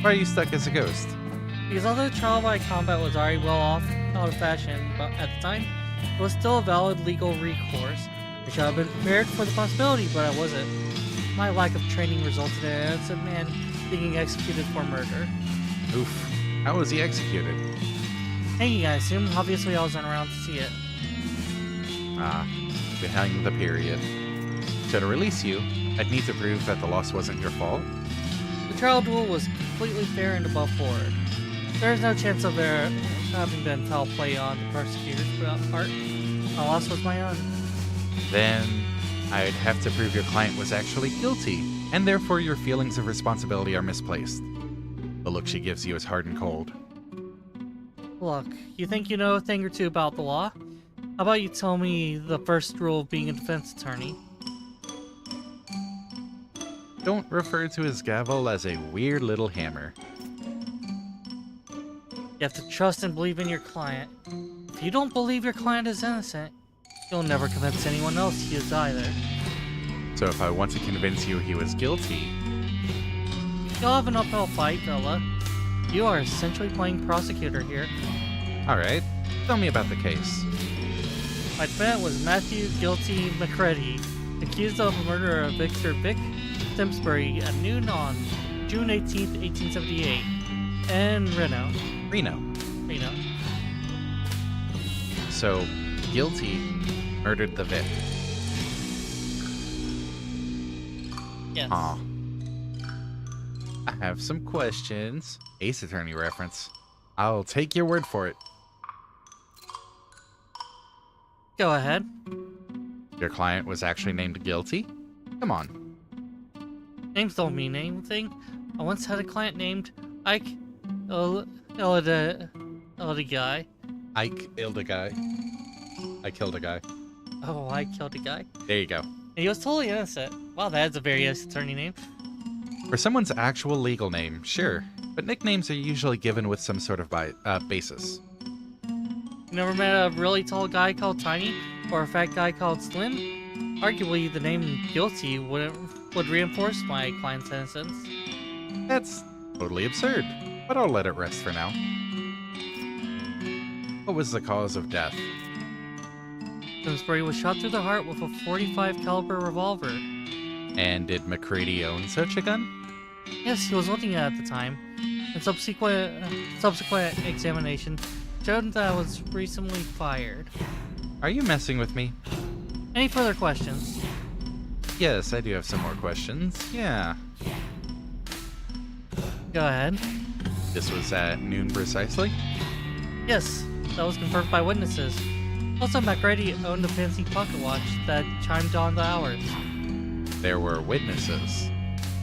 Why are you stuck as a ghost? Because although trial by combat was already well off out of fashion, but at the time, it was still a valid legal recourse. I should have been prepared for the possibility, but I wasn't. My lack of training resulted in an innocent man being executed for murder. Oof. How was he executed? Hanging, I assume. Obviously, I wasn't around to see it. Ah, behind the period. So to release you, I'd need to prove that the loss wasn't your fault? The trial duel was completely fair and above board. There is no chance of there having been foul play on the prosecutor's part. My loss was my own. Then I'd have to prove your client was actually guilty, and therefore your feelings of responsibility are misplaced. The look she gives you is hard and cold. Look, you think you know a thing or two about the law? How about you tell me the first rule of being a defense attorney? Don't refer to his gavel as a weird little hammer. You have to trust and believe in your client. If you don't believe your client is innocent, you'll never convince anyone else he is either. So if I want to convince you he was guilty... You'll have an uphill fight, Bella. You are essentially playing prosecutor here. Alright, tell me about the case. My defendant was Matthew Guilty McCready, accused of the murder of Victor Vic Simsbury at noon on June 18th, 1878, in Reno. Reno. So, guilty murdered the Vic. Yes. Aw. I have some questions. Ace Attorney reference. I'll take your word for it. Go ahead. Your client was actually named guilty? Come on. Names don't mean anything. I once had a client named Ike Ildigai. Ike Ildigai. I killed a guy. Oh, I killed a guy. There you go. And he was totally innocent. Wow, that's a very Ace Attorney name. For someone's actual legal name, sure, but nicknames are usually given with some sort of basis. You never met a really tall guy called Tiny, or a fat guy called Slim? Arguably, the name Guilty would reinforce my client's innocence. That's totally absurd, but I'll let it rest for now. What was the cause of death? Simsbury was shot through the heart with a .45 caliber revolver. And did McCready own such a gun? Yes, he was looking at it at the time. In subsequent examination, showed that I was recently fired. Are you messing with me? Any further questions? Yes, I do have some more questions. Yeah. Go ahead. This was at noon precisely? Yes, that was confirmed by witnesses. Also, MacReady owned a fancy pocket watch that chimed on the hours. There were witnesses.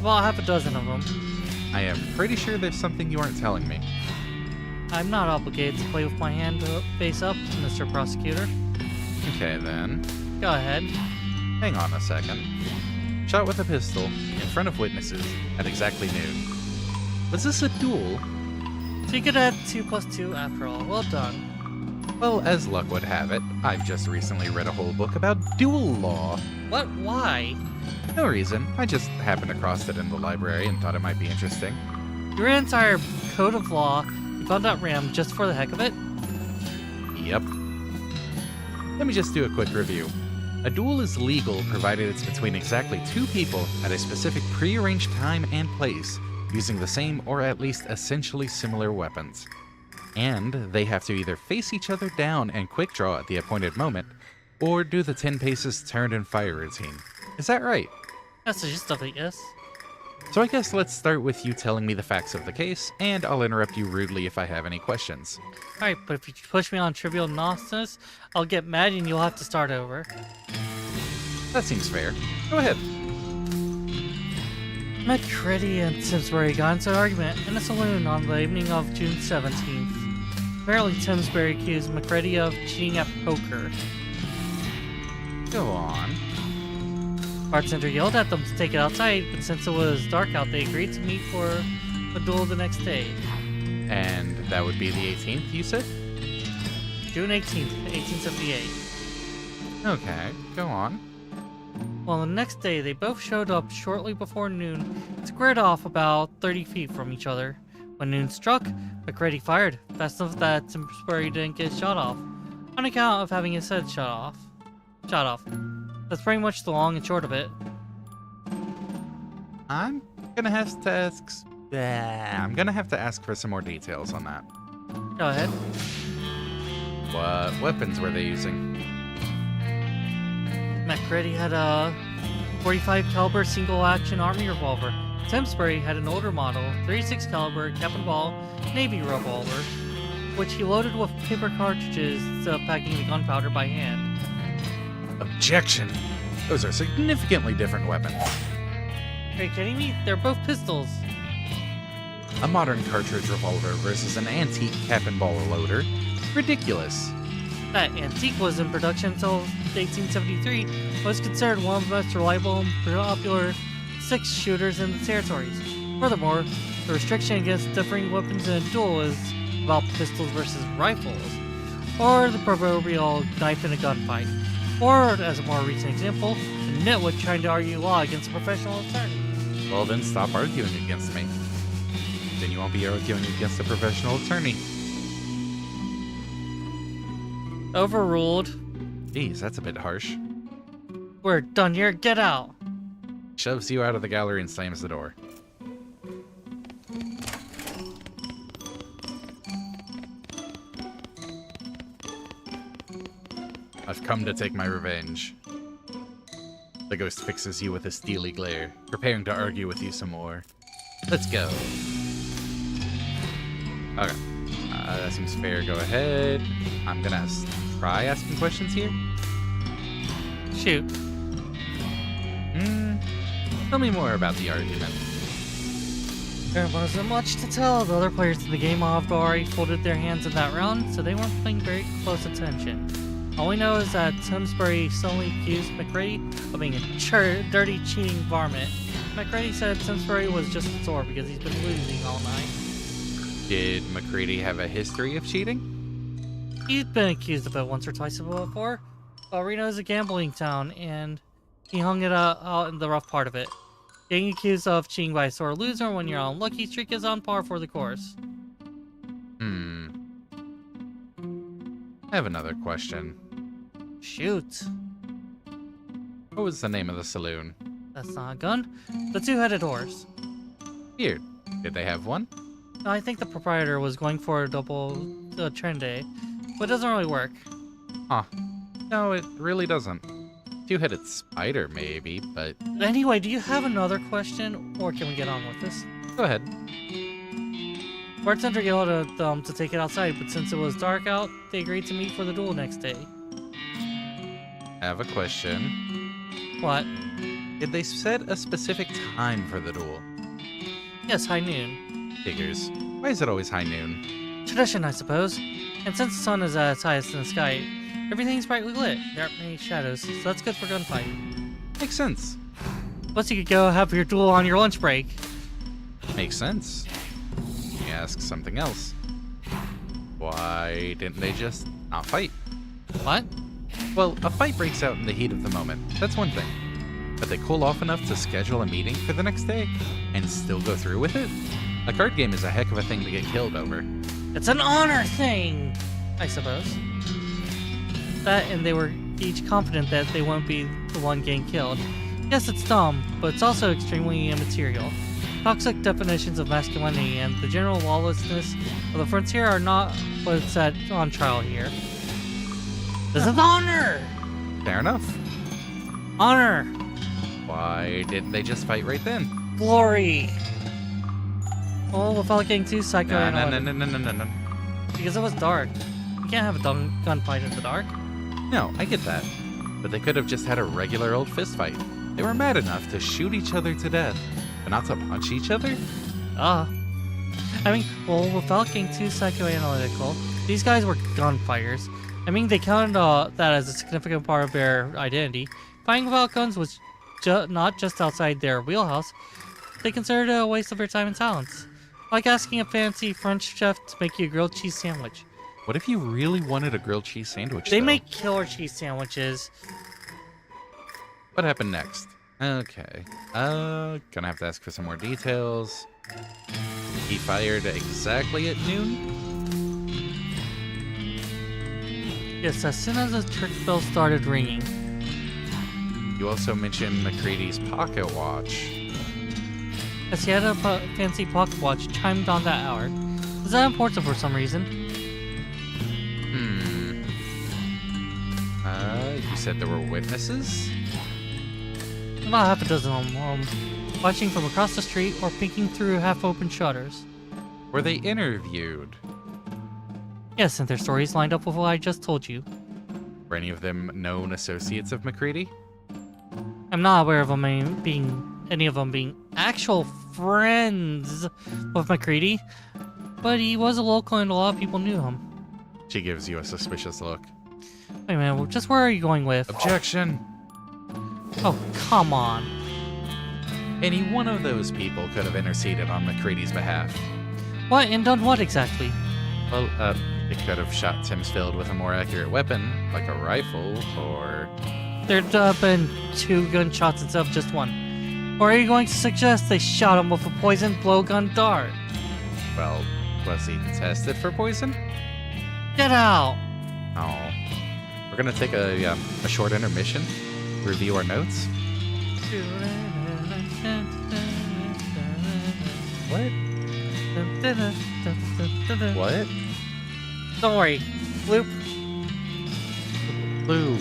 About half a dozen of them. I am pretty sure there's something you aren't telling me. I'm not obligated to play with my hand face up, Mr. Prosecutor. Okay then. Go ahead. Hang on a second. Shot with a pistol in front of witnesses at exactly noon. Was this a duel? So you could add 2 plus 2 after all. Well done. Well, as luck would have it, I've just recently read a whole book about duel law. What? Why? No reason. I just happened across it in the library and thought it might be interesting. Your entire code of law, you found out RAM just for the heck of it? Yep. Let me just do a quick review. A duel is legal provided it's between exactly 2 people at a specific prearranged time and place, using the same or at least essentially similar weapons. And they have to either face each other down and quick draw at the appointed moment, or do the 10 paces turn and fire routine. Is that right? That's the gist of it, yes. So I guess let's start with you telling me the facts of the case, and I'll interrupt you rudely if I have any questions. Alright, but if you push me on trivial nonsense, I'll get mad and you'll have to start over. That seems fair. Go ahead. MacReady and Timsbury got into an argument in a saloon on the evening of June 17th. Apparently, Timsbury accused MacReady of cheating at poker. Go on. Bartender yelled at them to take it outside, but since it was dark out, they agreed to meet for a duel the next day. And that would be the 18th, you said? June 18th, 1878. Okay, go on. Well, the next day, they both showed up shortly before noon, squared off about 30 feet from each other. When noon struck, MacReady fired, fast enough that Timsbury didn't get shot off, on account of having his head shot off. That's pretty much the long and short of it. I'm gonna have to ask. I'm gonna have to ask for some more details on that. Go ahead. What weapons were they using? MacReady had a 45 caliber single action army revolver. Timsbury had an older model, 36 caliber cap and ball navy revolver, which he loaded with paper cartridges instead of packing the gunpowder by hand. Objection! Those are significantly different weapons. Are you kidding me? They're both pistols. A modern cartridge revolver versus an antique cap and ball loader? Ridiculous. That antique was in production until 1873, but was considered one of the most reliable and popular 6-shooters in the territories. Furthermore, the restriction against differing weapons in a duel is about pistols versus rifles, or the proverbial knife in a gunfight, or, as a more recent example, a nitwit trying to argue law against a professional attorney. Well then stop arguing against me. Then you won't be arguing against a professional attorney. Overruled. Geez, that's a bit harsh. We're done here, get out! Shoves you out of the gallery and slams the door. I've come to take my revenge. The ghost fixes you with a steely glare, preparing to argue with you some more. Let's go. Okay. That seems fair. Go ahead. I'm gonna try asking questions here. Shoot. Tell me more about the argument. There wasn't much to tell. The other players in the game have already folded their hands in that round, so they weren't paying very close attention. All we know is that Timsbury suddenly accused MacReady of being a dirty, cheating varmint. MacReady said Timsbury was just sore because he's been losing all night. Did MacReady have a history of cheating? He's been accused of it once or twice before. Reno is a gambling town, and he hung it out in the rough part of it. Getting accused of cheating by a sore loser when you're on lucky streak is on par for the course. I have another question. Shoot. What was the name of the saloon? That's not a gun. The two-headed horse. Weird. Did they have one? I think the proprietor was going for a double trendy, but it doesn't really work. Huh. No, it really doesn't. Two-headed spider, maybe, but Anyway, do you have another question, or can we get on with this? go ahead. Bartender yelled at them to take it outside, but since it was dark out, they agreed to meet for the duel next day. I have a question. What? Did they set a specific time for the duel? Yes, high noon. Figures. Why is it always high noon? Tradition, I suppose. And since the sun is at its highest in the sky, everything's brightly lit. There aren't many shadows, so that's good for gunfight. Makes sense. Plus, you could go have your duel on your lunch break. Makes sense. Let me ask something else. Why didn't they just not fight? What? Well, a fight breaks out in the heat of the moment. That's one thing. But they cool off enough to schedule a meeting for the next day and still go through with it? A card game is a heck of a thing to get killed over. It's an honor thing, I suppose. That, and they were each confident that they won't be the one getting killed. Yes, it's dumb, but it's also extremely immaterial. Toxic definitions of masculinity and the general lawlessness of the frontier are not what's on trial here. This is honor! Fair enough. Honor! Why didn't they just fight right then? Glory! Oh, without getting too psychoanalytic. No. Because it was dark. You can't have a gunfight in the dark. No, I get that. But they could have just had a regular old fist fight. They were mad enough to shoot each other to death, but not to punch each other? I mean, well, without getting too psychoanalytical, these guys were gunfighters. I mean, they counted that as a significant part of their identity. Fighting without guns was not just outside their wheelhouse. They considered it a waste of their time and talents. Like asking a fancy French chef to make you a grilled cheese sandwich. What if you really wanted a grilled cheese sandwich, They though? make killer cheese sandwiches. What happened next? Okay. Gonna have to ask for some more details. He fired exactly at noon? Yes, as soon as the church bell started ringing. You also mentioned McCready's pocket watch. As he had a fancy pocket watch chimed on that hour. Is that important for some reason? You said there were witnesses? About half a dozen of them, watching from across the street or peeking through half-open shutters. Were they interviewed? Yes, and their stories lined up with what I just told you. Were any of them known associates of McCready? I'm not aware of them any of them being actual friends with McCready, but he was a local and a lot of people knew him. She gives you a suspicious look. Wait a minute, just where are you going with? Objection! Oh, come on. Any one of those people could have interceded on McCready's behalf. What, and done what exactly? Well, it could have shot Timsfield with a more accurate weapon, like a rifle, or... There'd have been 2 gunshots instead of just 1. Or are you going to suggest they shot him with a poisoned blowgun dart? Well, was he tested for poison? Get out! Oh. We're gonna take a short intermission, review our notes. What? What? Don't worry. Bloop. Blue.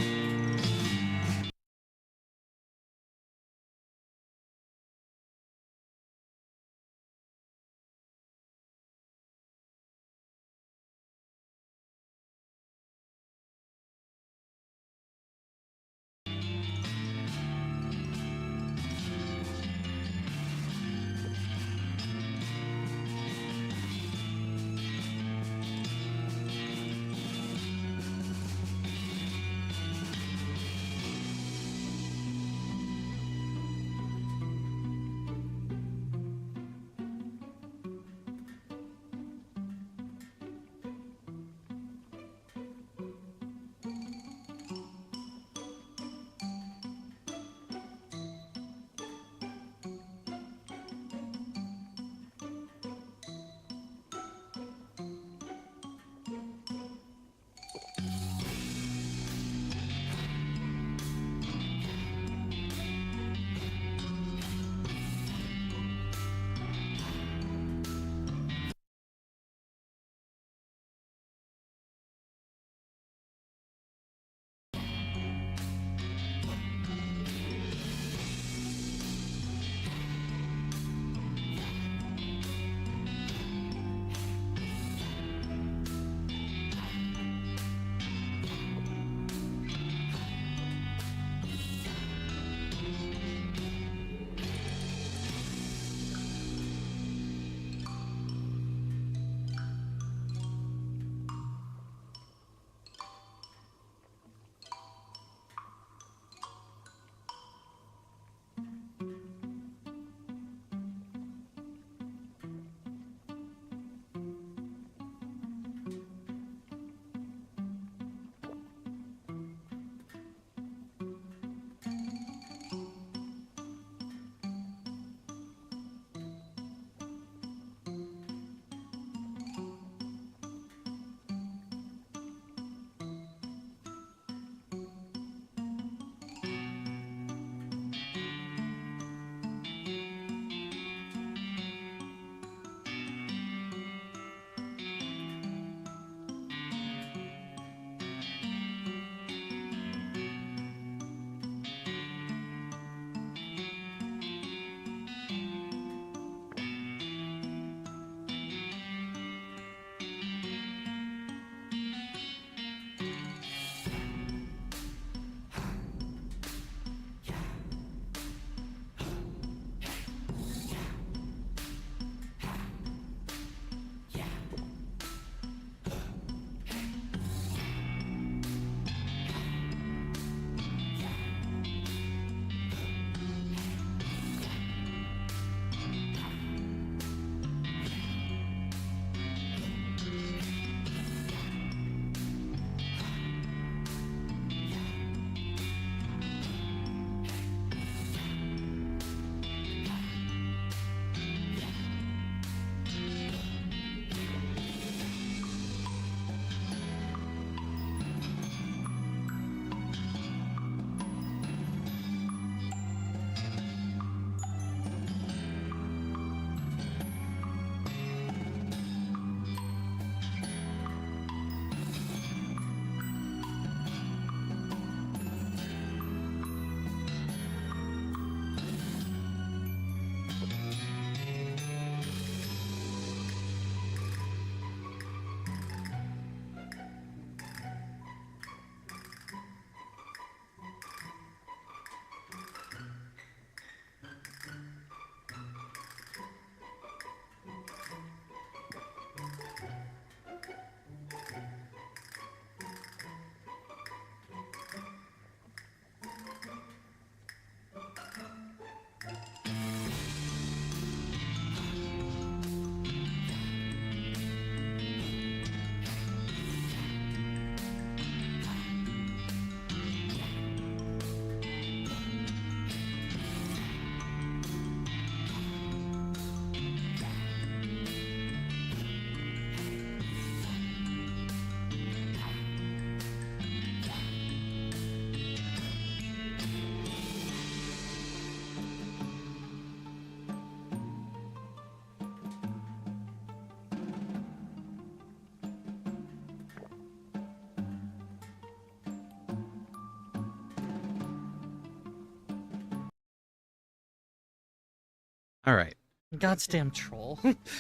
Alright, Goddamn troll.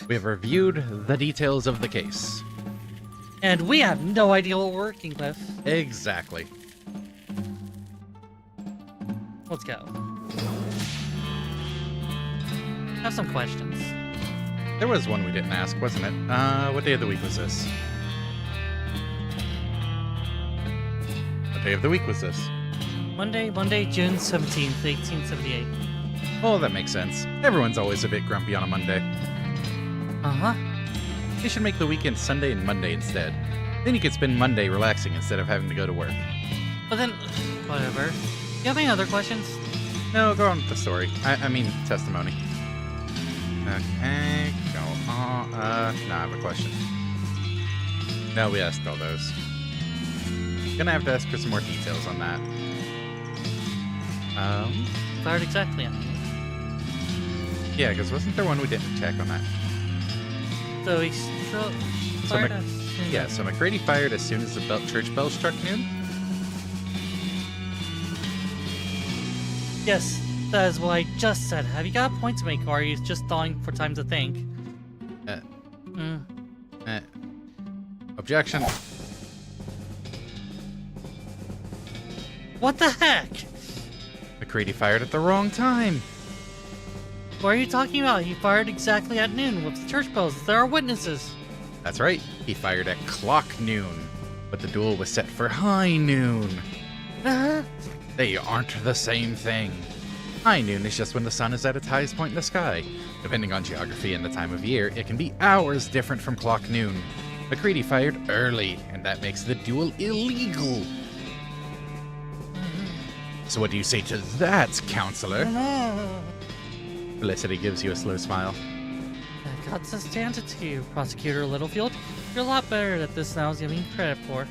we have reviewed the details of the case. And we have no idea what we're working with. Exactly. Let's go. Have some questions. There was one we didn't ask, wasn't it? What day of the week was this? What day of the week was this? Monday, June 17th, 1878. Oh, that makes sense. Everyone's always a bit grumpy on a Monday. Uh-huh. They should make the weekend Sunday and Monday instead. Then you could spend Monday relaxing instead of having to go to work. But then, whatever. You have any other questions? No, go on with the story. I mean, testimony. Okay, go on. No, I have a question. No, we asked all those. Gonna have to ask for some more details on that. Fired exactly on. Yeah, because wasn't there one we didn't check on that? So he fired us. Yeah, so McCready fired as soon as the church bell struck noon? Yes, that is what I just said. Have you got a point to make, or are you just stalling for time to think? Objection. What the heck? McCready fired at the wrong time. What are you talking about? He fired exactly at noon with the church bells. There are witnesses. That's right, he fired at clock noon, but the duel was set for high noon. Uh-huh. They aren't the same thing. High noon is just when the sun is at its highest point in the sky. Depending on geography and the time of year, it can be hours different from clock noon. McCready fired early, and that makes the duel illegal. So what do you say to that, counselor? Felicity gives you a slow smile. I got to stand it to you, Prosecutor Littlefield. You're a lot better at this than I was giving you credit for.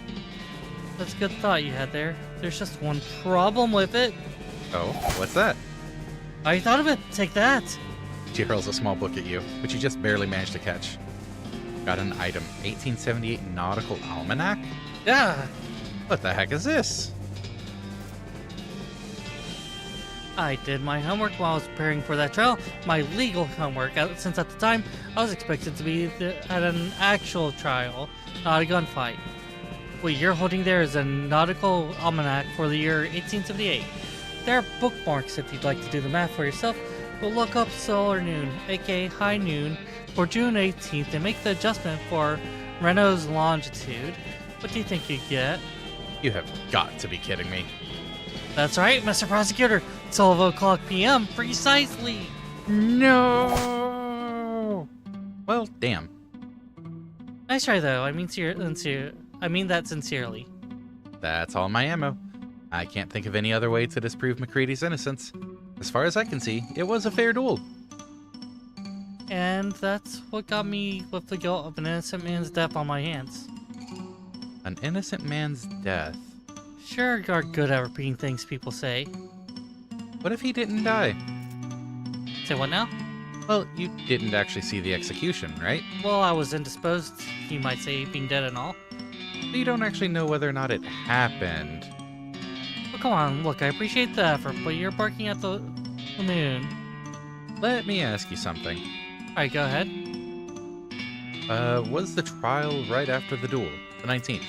That's a good thought you had there. There's just one problem with it. Oh, what's that? I thought of it. Take that. She hurls a small book at you, which you just barely managed to catch. Got an item, 1878 Nautical Almanac? Yeah. What the heck is this? I did my homework while I was preparing for that trial. My legal homework, since at the time I was expected to be at an actual trial, not a gunfight. What you're holding there is a nautical almanac for the year 1878. There are bookmarks if you'd like to do the math for yourself, but look up solar noon, aka high noon, for June 18th and make the adjustment for Renault's longitude. What do you think you get? You have got to be kidding me. That's right, Mr. Prosecutor. 12 o'clock p.m. precisely. No! Well, damn. Nice try, though. I mean that sincerely. That's all my ammo. I can't think of any other way to disprove McCready's innocence. As far as I can see, it was a fair duel. And that's what got me with the guilt of an innocent man's death on my hands. An innocent man's death. Sure, you're good at repeating things people say. What if he didn't die? Say what now? Well, you didn't actually see the execution, right? Well, I was indisposed, you might say, being dead and all. So you don't actually know whether or not it happened. Well, come on, look, I appreciate the effort, but you're barking at the moon. Let me ask you something. Alright, go ahead. Was the trial right after the duel? The 19th?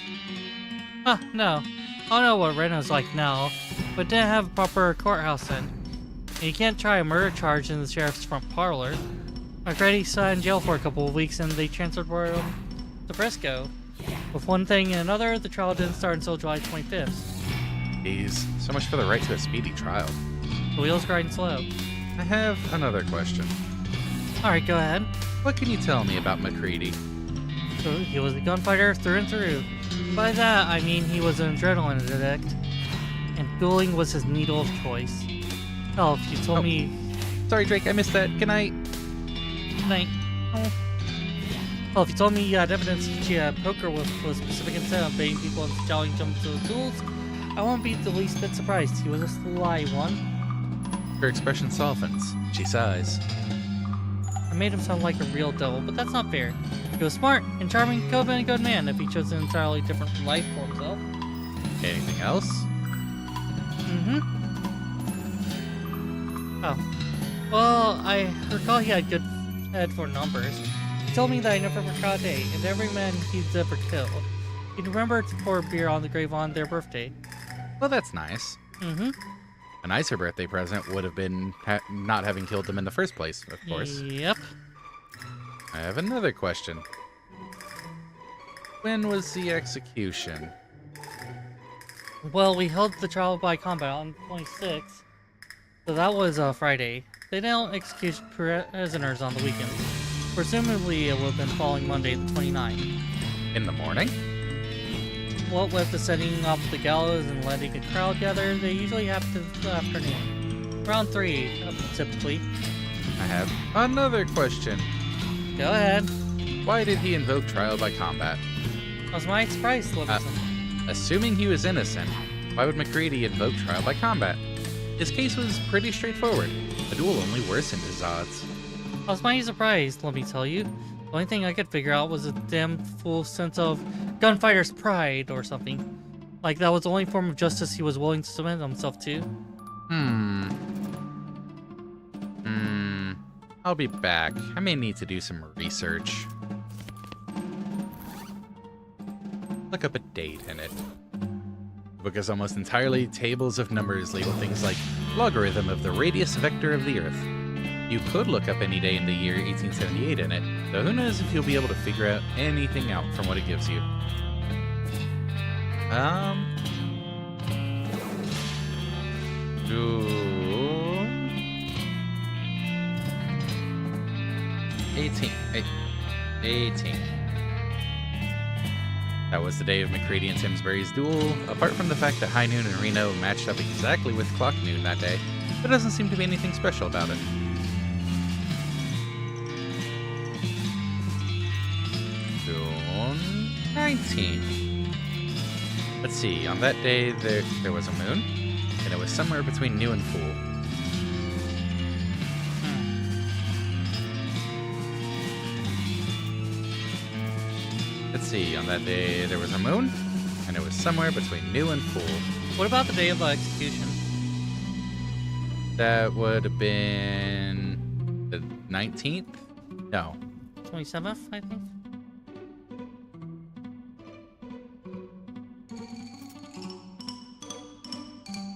Huh, no. I don't know what Renault's like now, but didn't have a proper courthouse then. And you can't try a murder charge in the sheriff's front parlor. McCready sat in jail for a couple of weeks and they transferred him to Frisco. With one thing and another, the trial didn't start until July 25th. Jeez, so much for the right to a speedy trial. The wheels grind slow. I have another question. Alright, go ahead. What can you tell me about McCready? So he was a gunfighter through and through. By that, I mean he was an adrenaline addict, and dueling was his needle of choice. Oh, if you told me... Sorry, Drake, I missed that. Good night. Night. Oh. Well, if you told me you had evidence that you had poker with a specific intent of baiting people and challenging them to the duels, I won't be the least bit surprised. He was a sly one. Her expression softens. She sighs. I made him sound like a real devil, but that's not fair. He was smart and charming, could have been a good man if he chose an entirely different life for himself. Anything else? Mm-hmm. Oh. Well, I recall he had good head for numbers. He told me that I never forgot a day, and every man he'd ever killed. He'd remember to pour beer on the grave on their birthday. Well, that's nice. Mm-hmm. A nicer birthday present would have been not having killed them in the first place, of course. Yep. I have another question. When was the execution? Well, we held the trial by combat on 26th, so that was Friday. They don't execute prisoners on the weekends. Presumably, it would have been following Monday the 29th. In the morning? What with the setting up the gallows and letting a crowd gather, they usually happen in the afternoon. Around 3, typically. I have another question. Go ahead. Why did he invoke trial by combat? That was my surprise, Livingston. Assuming he was innocent, why would McCready invoke trial by combat? His case was pretty straightforward. The duel only worsened his odds. I was mighty surprised, let me tell you. The only thing I could figure out was a damn fool sense of gunfighter's pride or something. Like that was the only form of justice he was willing to submit himself to. I'll be back. I may need to do some research. Look up a date in it. The book is almost entirely tables of numbers label things like logarithm of the radius vector of the Earth. You could look up any day in the year 1878 in it, though who knows if you'll be able to figure out anything out from what it gives you. 18. That was the day of McCready and Simsbury's duel. Apart from the fact that High Noon and Reno matched up exactly with Clock Noon that day, there doesn't seem to be anything special about it. June 19. Let's see, on that day there was a moon, and it was somewhere between new and full. Let's see, on that day there was a moon, and it was somewhere between new and full. What about the day of execution? That would have been the 19th? No. 27th, I think?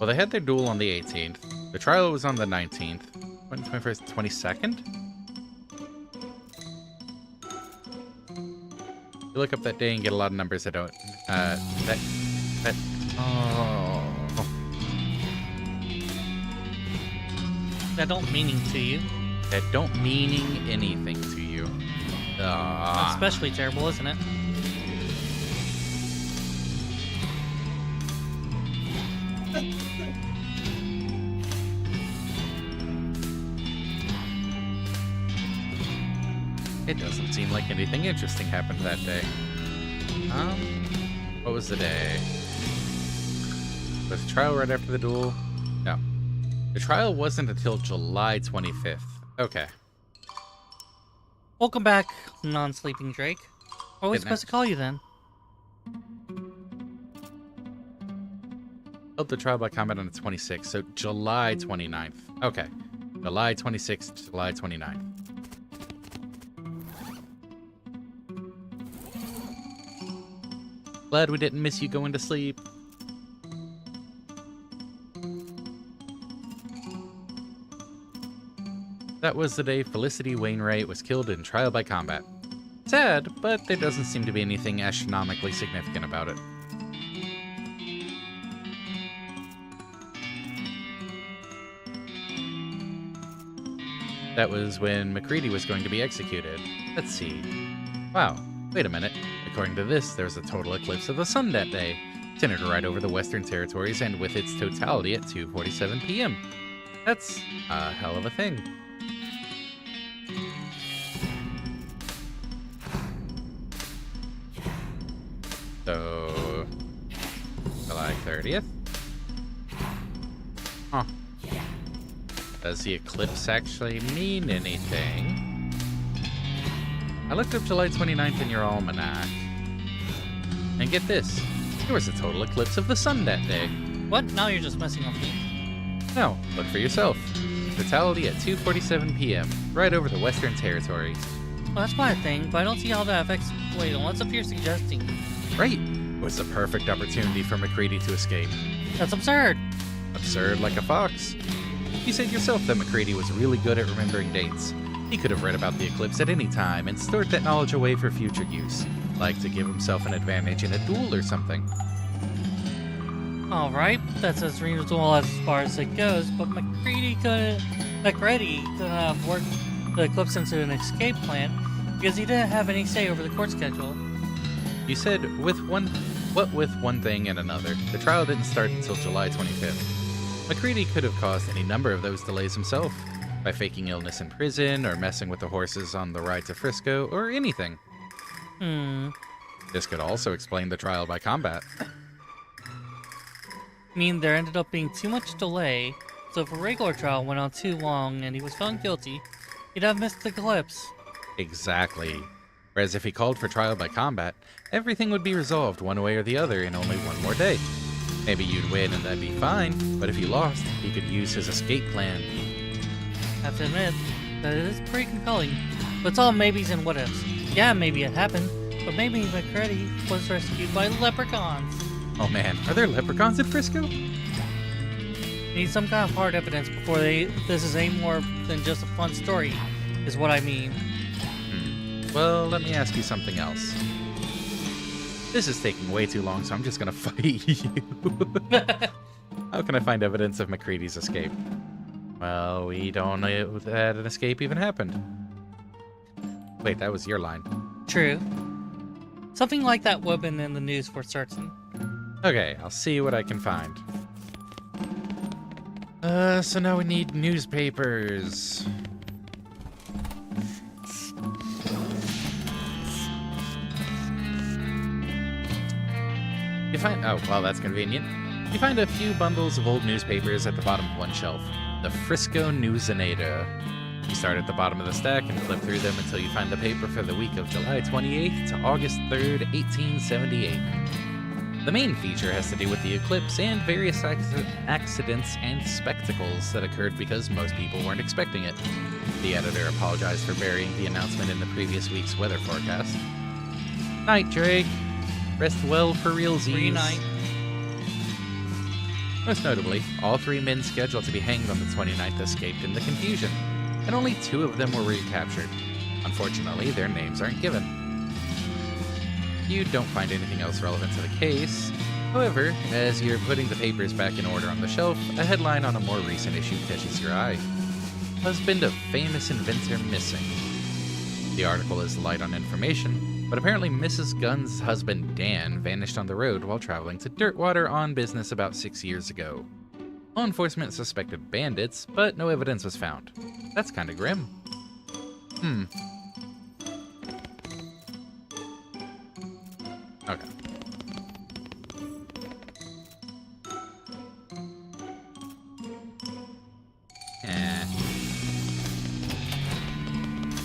Well, they had their duel on the 18th. The trial was on the 19th. 21st, 22nd? You look up that day and get a lot of numbers that don't. That don't meaning to you. That don't meaning anything to you. Especially terrible, isn't it? It doesn't seem like anything interesting happened that day. What was the day? Was the trial right after the duel? No. The trial wasn't until July 25th. Okay. Welcome back, non-sleeping Drake. What was supposed to call you then? Held the trial by combat on the 26th, so July 29th. Okay. July 26th, July 29th. Glad we didn't miss you going to sleep. That was the day Felicity Wainwright was killed in trial by combat. Sad, but there doesn't seem to be anything astronomically significant about it. That was when McCready was going to be executed. Let's see. Wow, wait a minute. According to this, there was a total eclipse of the sun that day, centered right over the Western Territories and with its totality at 2:47 p.m. That's a hell of a thing. So, July 30th? Huh. Does the eclipse actually mean anything? I looked up July 29th in your almanac. And get this, there was a total eclipse of the sun that day. What? Now you're just messing with me. No, look for yourself. Fatality at 2:47 p.m., right over the Western Territory. Well, that's my thing, but I don't see how that affects... Wait, unless if you're suggesting... Right. It was the perfect opportunity for McCready to escape. That's absurd. Absurd like a fox. You said yourself that McCready was really good at remembering dates. He could have read about the eclipse at any time and stored that knowledge away for future use, like to give himself an advantage in a duel or something. Alright, that's as reasonable as far as it goes, but McCready couldn't have worked the eclipse into an escape plan because he didn't have any say over the court schedule. You said with one thing and another, the trial didn't start until July 25th. McCready could have caused any number of those delays himself, by faking illness in prison, or messing with the horses on the ride to Frisco, or anything. This could also explain the trial by combat. I mean, there ended up being too much delay, so if a regular trial went on too long and he was found guilty, he'd have missed the eclipse. Exactly. Whereas if he called for trial by combat, everything would be resolved one way or the other in only one more day. Maybe you'd win and that'd be fine, but if you lost, he could use his escape plan. I have to admit that it is pretty compelling, but it's all maybes and what ifs. Yeah, maybe it happened, but maybe McCready was rescued by leprechauns. Oh man, are there leprechauns in Frisco? Need some kind of hard evidence before this is any more than just a fun story, is what I mean. Well, let me ask you something else. This is taking way too long, so I'm just gonna fight you. How can I find evidence of McCready's escape? Well, we don't know that an escape even happened. Wait, that was your line. True. Something like that would have been in the news for certain. Okay, I'll see what I can find. So now we need newspapers. You find, oh, well, that's convenient. You find a few bundles of old newspapers at the bottom of one shelf. The Frisco Newsinator. You start at the bottom of the stack and flip through them until you find the paper for the week of July 28th to August 3rd, 1878. The main feature has to do with the eclipse and various accidents and spectacles that occurred because most people weren't expecting it. The editor apologized for burying the announcement in the previous week's weather forecast. Night, Drake. Rest well for realsies. Free night. Most notably, all three men scheduled to be hanged on the 29th escaped in the confusion, and only 2 of them were recaptured. Unfortunately, their names aren't given. You don't find anything else relevant to the case. However, as you're putting the papers back in order on the shelf, a headline on a more recent issue catches your eye. Husband of famous inventor missing. The article is light on information, but apparently Mrs. Gunn's husband Dan vanished on the road while traveling to Dirtwater on business about 6 years ago. Law enforcement suspected bandits, but no evidence was found. That's kinda grim. Okay.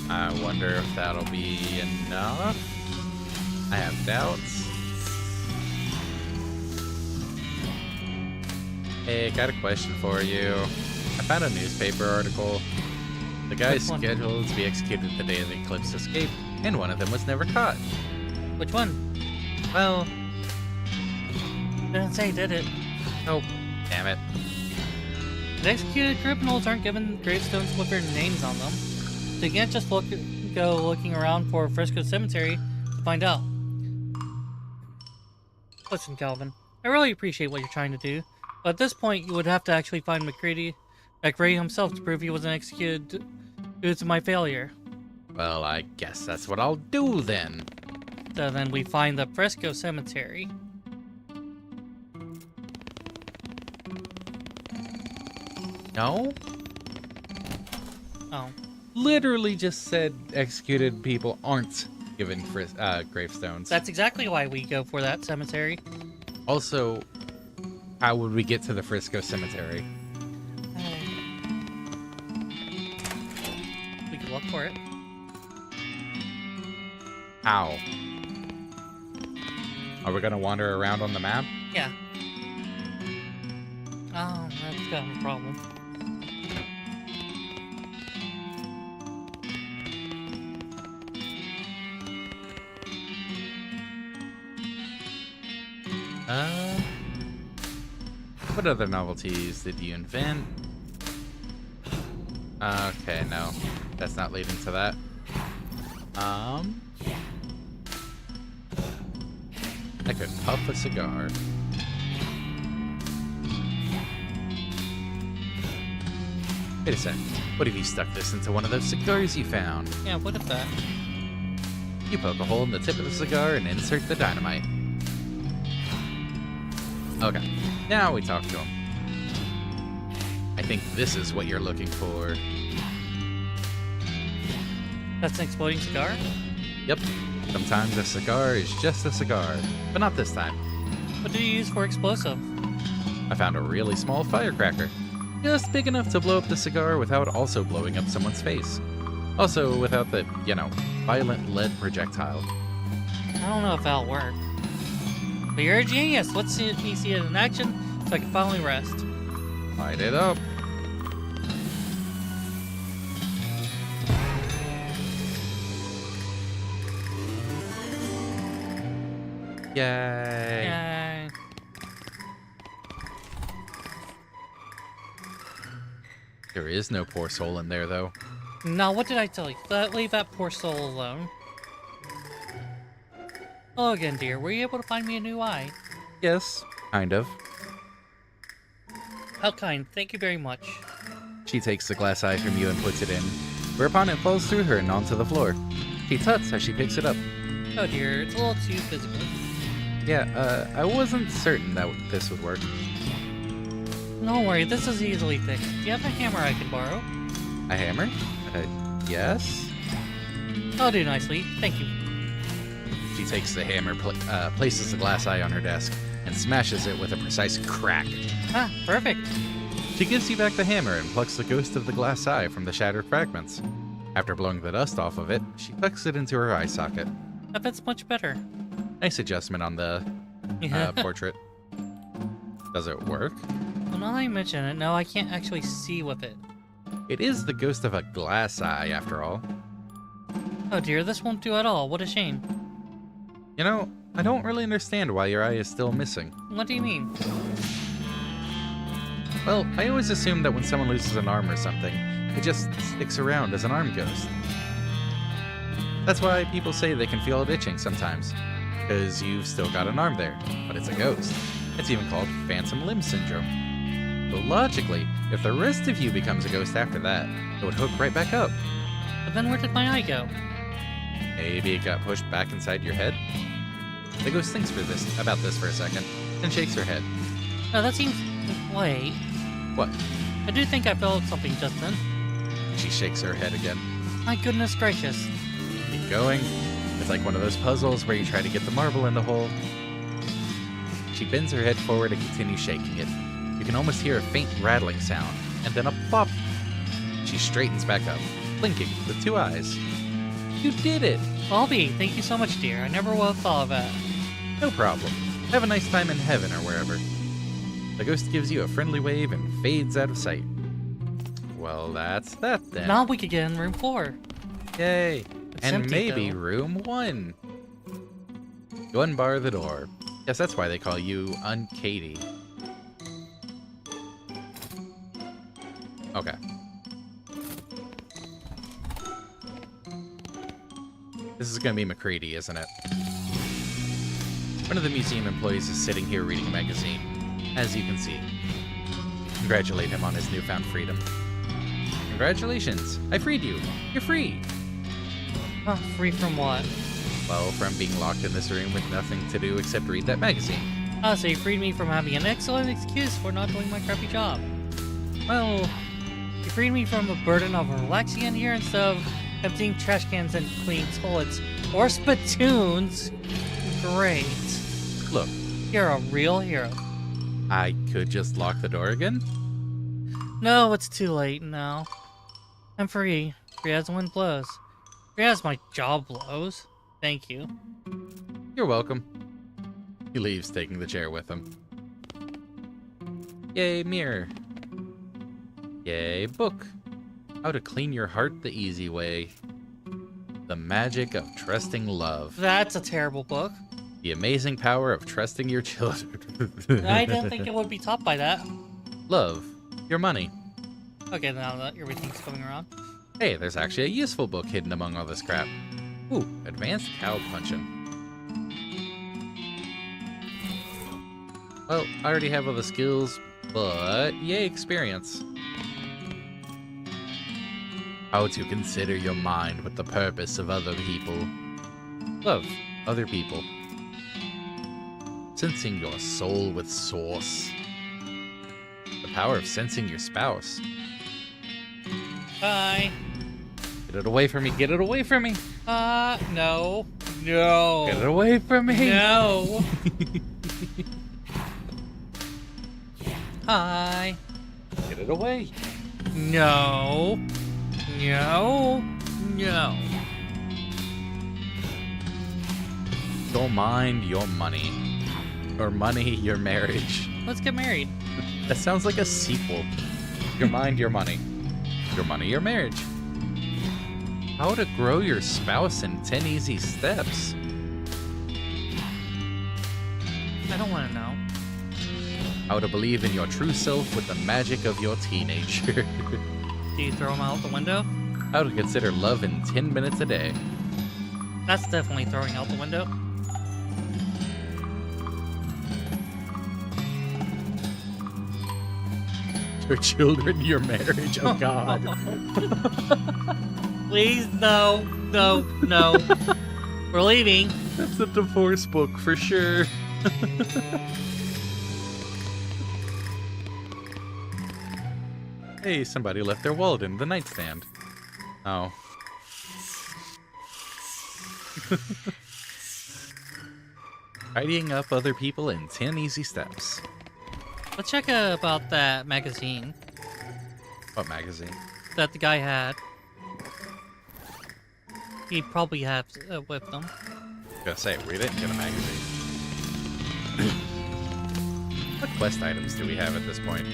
I wonder if that'll be enough. I have doubts. Hey, got a question for you. I found a newspaper article. The guy's Which one? scheduled to be executed the day of the eclipse escaped, and one of them was never caught. Which one? Well, Didn't say, did it? oh, damn it. The executed criminals aren't given gravestones with their names on them. So you can't just go looking around for Frisco Cemetery to find out. Listen, Calvin, I really appreciate what you're trying to do, but at this point you would have to actually find McCready himself to prove he wasn't executed due to my failure. Well, I guess that's what I'll do then. So then we find the Frisco Cemetery. No? Oh. Literally just said executed people aren't given gravestones. That's exactly why we go for that cemetery. Also, how would we get to the Frisco Cemetery? We can look for it. How? Are we gonna wander around on the map? Yeah. Oh, that's He's got a problem. What other novelties did you invent? Okay, no. That's not leading to that. I could puff a cigar. Wait a sec. What if you stuck this into one of those cigars you found? Yeah, what if that? You poke a hole in the tip of the cigar and insert the dynamite. Okay, now we talk to him. I think this is what you're looking for. That's an exploding cigar? Yep, sometimes a cigar is just a cigar, but not this time. What do you use for explosive? I found a really small firecracker. Just big enough to blow up the cigar without also blowing up someone's face. Also, without the, violent lead projectile. I don't know if that'll work. But you're a genius. Let's see me see it in action so I can finally rest. Light it up. Yay. Yay. There is no poor soul in there, though. Now, what did I tell you? Leave that poor soul alone. Hello again, dear. Were you able to find me a new eye? Yes, kind of. How kind. Thank you very much. She takes the glass eye from you and puts it in, whereupon it falls through her and onto the floor. She tuts as she picks it up. Oh dear, it's a little too physical. Yeah, I wasn't certain that this would work. Don't worry, this is easily fixed. Do you have a hammer I can borrow? A hammer? Yes? I'll do nicely. Thank you. She takes the hammer, places the glass eye on her desk, and smashes it with a precise crack. Ah, perfect. She gives you back the hammer and plucks the ghost of the glass eye from the shattered fragments. After blowing the dust off of it, she tucks it into her eye socket. That fits much better. Nice adjustment on the portrait. Does it work? Well, now that I mention it, no, I can't actually see with it. It is the ghost of a glass eye, after all. Oh dear, this won't do at all. What a shame. You know, I don't really understand why your eye is still missing. What do you mean? Well, I always assume that when someone loses an arm or something, it just sticks around as an arm ghost. That's why people say they can feel it itching sometimes, because you've still got an arm there, but it's a ghost. It's even called phantom limb syndrome. So logically, if the rest of you becomes a ghost after that, it would hook right back up. But then where did my eye go? Maybe it got pushed back inside your head? The ghost thinks about this for a second, then shakes her head. No, that seems... Wait. What? I do think I felt something just then. She shakes her head again. My goodness gracious. Keep going. It's like one of those puzzles where you try to get the marble in the hole. She bends her head forward and continues shaking it. You can almost hear a faint rattling sound, and then a plop. She straightens back up, blinking with two eyes. You did it! Bobby, thank you so much, dear. I never would have thought of that. No problem. Have a nice time in heaven or wherever. The ghost gives you a friendly wave and fades out of sight. Well, that's that then. Now we could get in room 4. Yay! It's And empty, maybe though. room 1. You unbar the door. Guess that's why they call you Unkatie. Okay. This is gonna be McCready, isn't it? One of the museum employees is sitting here reading a magazine, as you can see. Congratulate him on his newfound freedom. Congratulations! I freed you! You're free! Huh, free from what? Well, from being locked in this room with nothing to do except read that magazine. Ah, so you freed me from having an excellent excuse for not doing my crappy job. Well, You freed me from the burden of relaxing in here instead of emptying trash cans and cleaning toilets or spittoons. Great. look, You're a real hero. I could just lock the door again? No, it's too late now. I'm free. Free as the wind blows. Free as my jaw blows. Thank you. You're welcome. He leaves, taking the chair with him. Yay, mirror. Yay, book. How to clean your heart the easy way. The magic of trusting love. That's a terrible book. The amazing power of trusting your children. I didn't think it would be topped by that. Love. Your money. Okay, now that everything's coming around. Hey, there's actually a useful book hidden among all this crap. Ooh, advanced cow punching. Well, I already have all the skills, but yay, experience. How to consider your mind with the purpose of other people. Love other people. Sensing your soul with source. The power of sensing your spouse. Bye. Get it away from me, get it away from me! No. No. Get it away from me! No. Hi. Get it away! No. No. No. Don't mind your money. Or money, your marriage. Let's get married. That sounds like a sequel. Your mind, your money. Your money, your marriage. How to grow your spouse in 10 easy steps. I don't want to know. How to believe in your true self with the magic of your teenager. Do you throw him out the window? How to consider love in 10 minutes a day. That's definitely throwing out the window. Your children, your marriage, oh god. Please, no. No. No. We're leaving. That's a divorce book for sure. Hey, somebody left their wallet in the nightstand. Oh. Tidying up other people in 10 easy steps. Let's check about that magazine What magazine? that the guy had. He probably had with them. Gonna say, we didn't get a magazine. What quest items do we have at this point?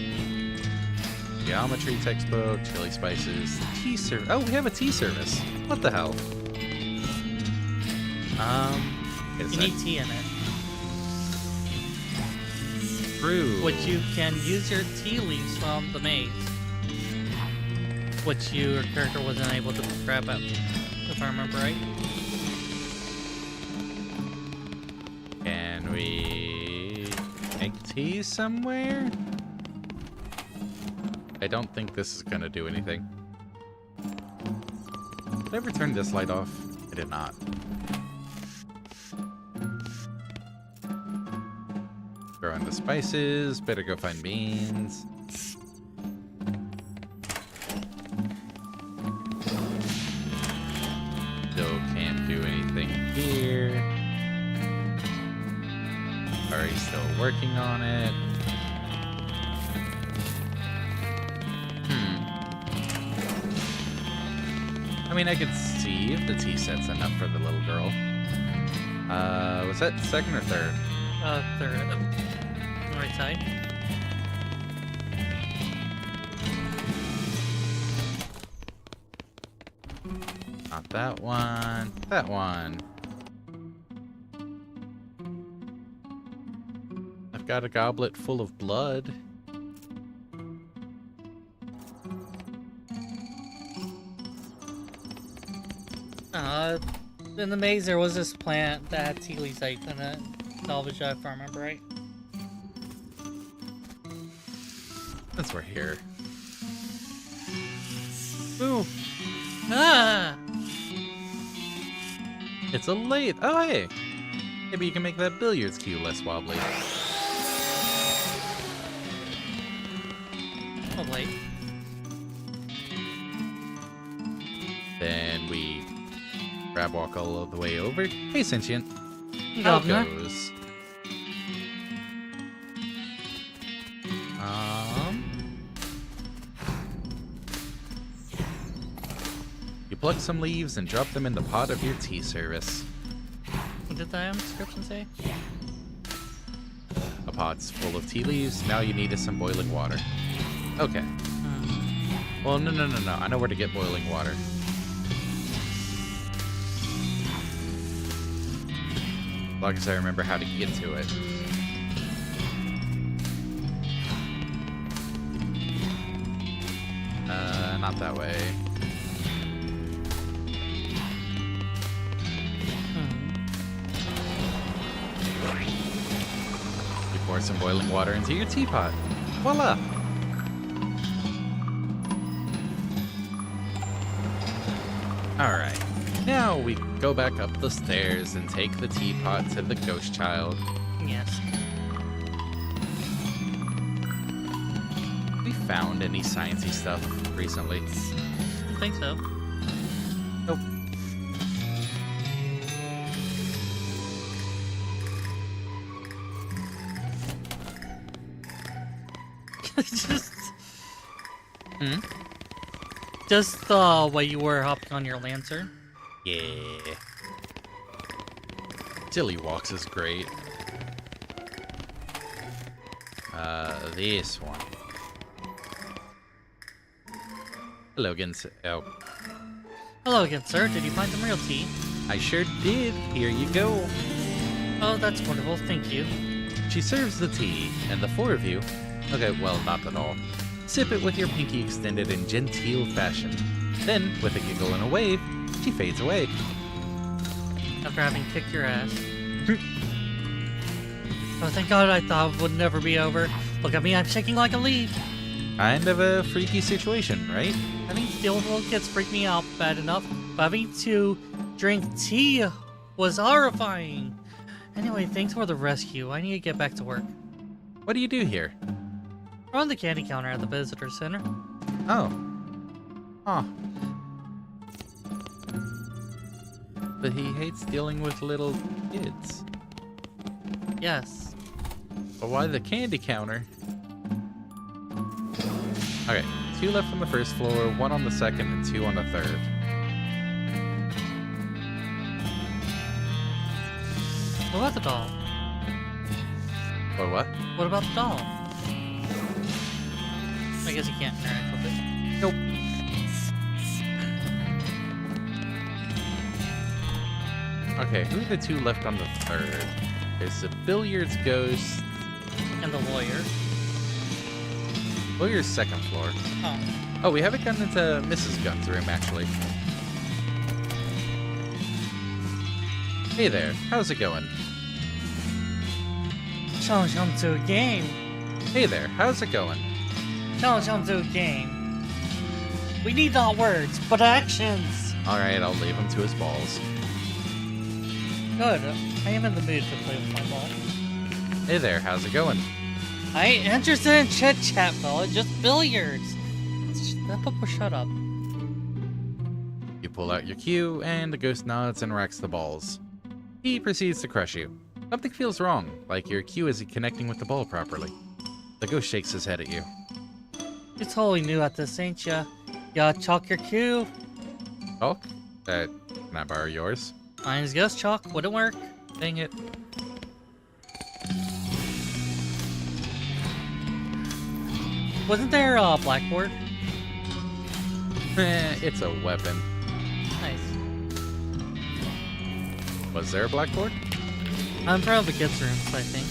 Geometry textbook, chili spices, tea service. Oh, we have a tea service. What the hell? Wait a You sec. need tea in it. True. Which you can use your tea leaves from the maze. Which your character wasn't able to grab up, if I remember right. Can we make tea somewhere? I don't think this is gonna do anything. Did I ever turn this light off? I did not. Throw in the spices. Better go find beans. Still can't do anything here. Are still working on it? I mean, I could see if the tea set's enough for the little girl. Was that second or third? Third. Right side. Not that one. That one. I've got a goblet full of blood. In the maze there was this plant that had tea leaves that you couldn't salvage, if I remember right. Since we're here. Ooh. Ah! It's a lathe. Oh, hey. Maybe you can make that billiards cue less wobbly. Oh, wait. Then we grab walk all the way over. Hey, sentient. How Governor. goes? You pluck some leaves and drop them in the pot of your tea service. What did the description say? A pot's full of tea leaves. Now you need is some boiling water. Okay. Well, no. I know where to get boiling water. As long as I remember how to get to it. Not that way. You pour some boiling water into your teapot. Voila! Alright, now we go back up the stairs and take the teapot to the ghost child. Yes. We found any sciencey stuff recently? I think so. Nope. Just the way you were hopping on your lantern. Yeah. Tilly walks is great. This one. Hello again, oh. Hello again, sir. Did you find some real tea? I sure did. Here you go. Oh, that's wonderful. Thank you. She serves the tea, and the four of you, okay, well, not at all, sip it with your pinky extended in genteel fashion. Then, with a giggle and a wave, she fades away. After having kicked your ass. Oh, thank God, I thought it would never be over. Look at me, I'm shaking like a leaf. Kind of a freaky situation, right? Having to deal with little kids freaked me out bad enough, but having to drink tea was horrifying. Anyway, thanks for the rescue. I need to get back to work. What do you do here? We're on the candy counter at the visitor center. Oh. Huh. But he hates dealing with little kids. Yes. But why the candy counter? Okay, 2 left on the first floor, 1 on the second, and 2 on the third. What about the doll? What? What about the doll? I guess you can't interact with it. Nope. Okay, who are the 2 left on the third? There's the billiards ghost. And the lawyer. Lawyer's second floor. Oh. Oh, we haven't gotten into Mrs. Gunn's room, actually. Hey there, how's it going? Challenge him to a game. Hey there, how's it going? Challenge him to a game. We need not words, but actions. Alright, I'll leave him to his balls. Good. I am in the mood to play with my ball. Hey there, how's it going? I ain't interested in chit chat, fella. Just billiards. Shut up. You pull out your cue, and the ghost nods and racks the balls. He proceeds to crush you. Something feels wrong, like your cue isn't connecting with the ball properly. The ghost shakes his head at you. You're totally new at this, ain't ya? Ya chalk your cue? Chalk? Can I borrow yours? Mine's ghost chalk. Wouldn't work. Dang it. Wasn't there a blackboard? It's a weapon. Nice. Was there a blackboard? I'm proud of the kids' rooms, I think.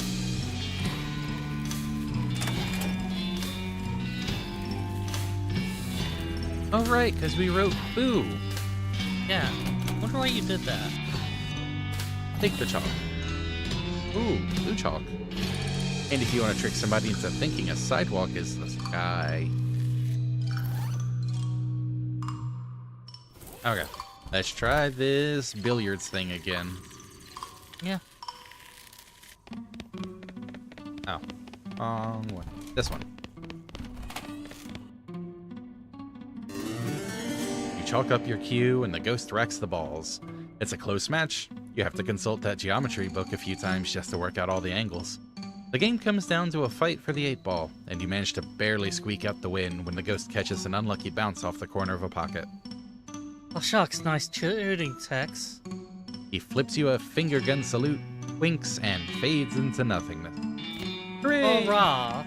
Oh right, because we wrote boo. Yeah. Wonder why you did that. Take the chalk. Ooh, blue chalk. And if you want to trick somebody into thinking a sidewalk is the sky. Okay, let's try this billiards thing again. Yeah. Oh, wrong one. This one. You chalk up your cue and the ghost racks the balls. It's a close match. You have to consult that geometry book a few times just to work out all the angles. The game comes down to a fight for the 8-ball, and you manage to barely squeak out the win when the ghost catches an unlucky bounce off the corner of a pocket. Oh shucks, nice shooting, Tex. He flips you a finger gun salute, winks, and fades into nothingness. Hooray! Hurrah!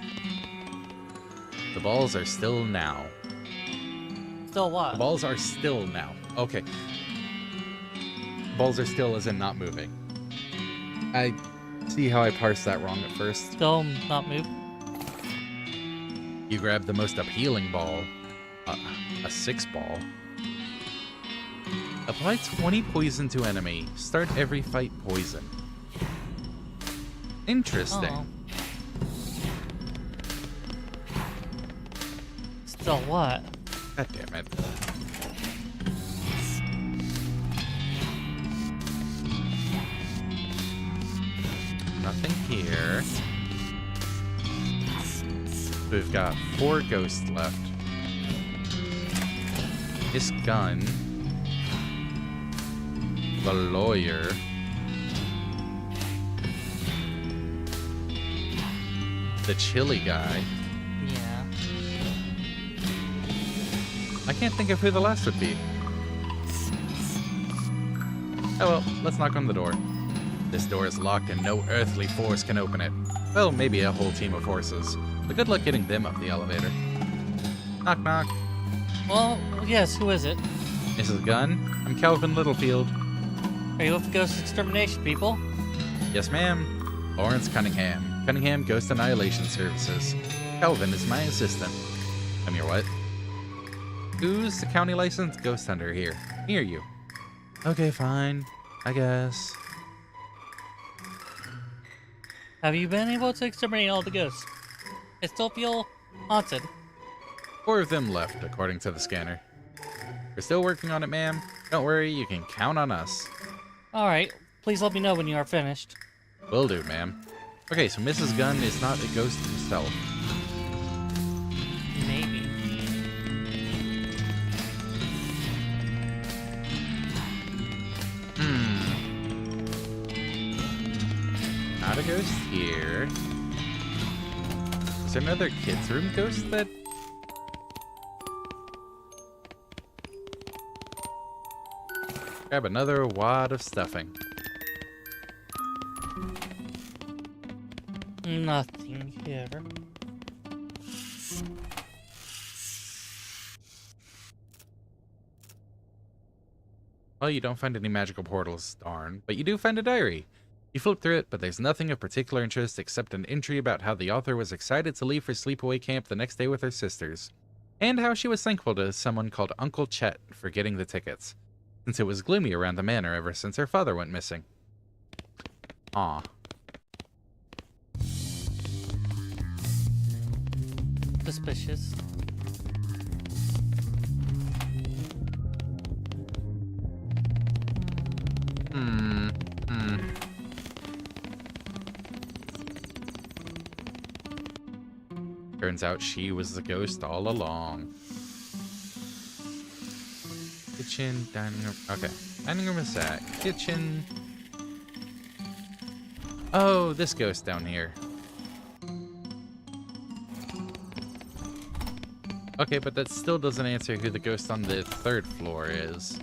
The balls are still now. Still what? The balls are still now. Okay. Balls are still as in not moving. I see how I parsed that wrong at first. Still not move. You grab the most appealing ball, a 6 ball. Apply 20 poison to enemy. Start every fight poison. Interesting. Oh. Still what? God damn it. Nothing here. We've got 4 ghosts left. This gun. The lawyer. The chili guy. Yeah. I can't think of who the last would be. Oh well, let's knock on the door. This door is locked and no earthly force can open it. Well, maybe a whole team of horses. But good luck getting them up the elevator. Knock knock. Well, yes, who is it? Mrs. Gunn, I'm Calvin Littlefield. Are you with Ghost Extermination, people? Yes, ma'am. Lawrence Cunningham. Cunningham Ghost Annihilation Services. Calvin is my assistant. I'm your what? Who's the county licensed ghost hunter here? Me or you? Okay, fine. I guess. Have you been able to exterminate all the ghosts? I still feel haunted. 4 of them left, according to the scanner. We're still working on it, ma'am. Don't worry, you can count on us. Alright, please let me know when you are finished. Will do, ma'am. Okay, so Mrs. Gunn is not a ghost himself. Maybe. Not a ghost here. Is there another kids' room ghost that... Grab another wad of stuffing. Nothing here. Well, you don't find any magical portals, darn. But you do find a diary. You flip through it, but there's nothing of particular interest except an entry about how the author was excited to leave for sleepaway camp the next day with her sisters. And how she was thankful to someone called Uncle Chet for getting the tickets, since it was gloomy around the manor ever since her father went missing. Aw. Suspicious. Turns out she was the ghost all along. Kitchen, dining room. Okay. Dining room is that. Kitchen. Oh, this ghost down here. Okay, but that still doesn't answer who the ghost on the 3rd floor is.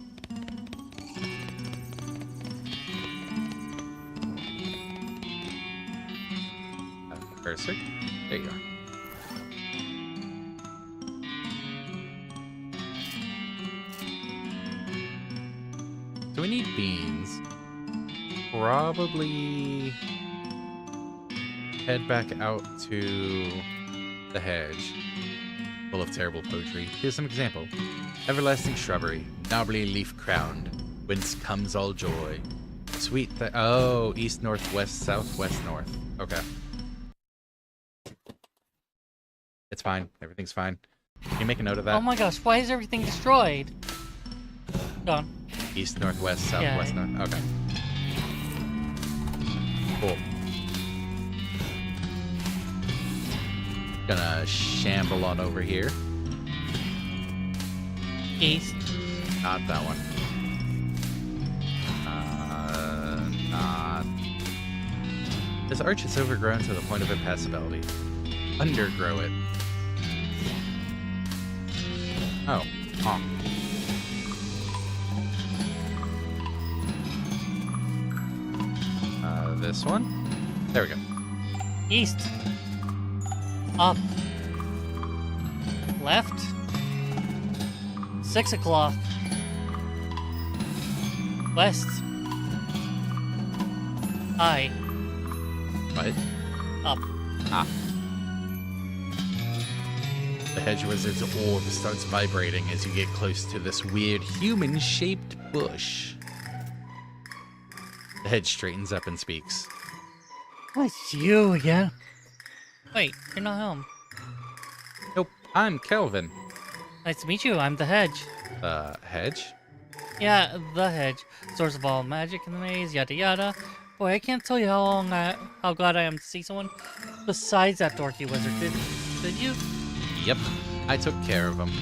Cursor? There you are. So we need beans. Probably head back out to the hedge. Full of terrible poetry. Here's some example. Everlasting shrubbery, nobly leaf crowned, whence comes all joy. Sweet oh, east, northwest, southwest, north. Okay. It's fine. Everything's fine. Can you make a note of that? Oh my gosh, why is everything destroyed? Gone. East, northwest, southwest, Yeah. north. Okay. Cool. Gonna shamble on over here. East. Not that one. Not. This arch is overgrown to the point of impassability. Undergrow it. Oh. Huh. This one? There we go. East. Up. Left. 6 o'clock. West. High. What? Up. Ah. The hedge wizard's orb starts vibrating as you get close to this weird human-shaped bush. The hedge straightens up and speaks. Oh, it's you again. Wait, you're not home. Nope, I'm Kelvin. Nice to meet you. I'm the hedge. Hedge? Yeah, the hedge. Source of all magic in the maze, yada yada. Boy, I can't tell you how glad I am to see someone besides that dorky wizard. Did you? Yep, I took care of him.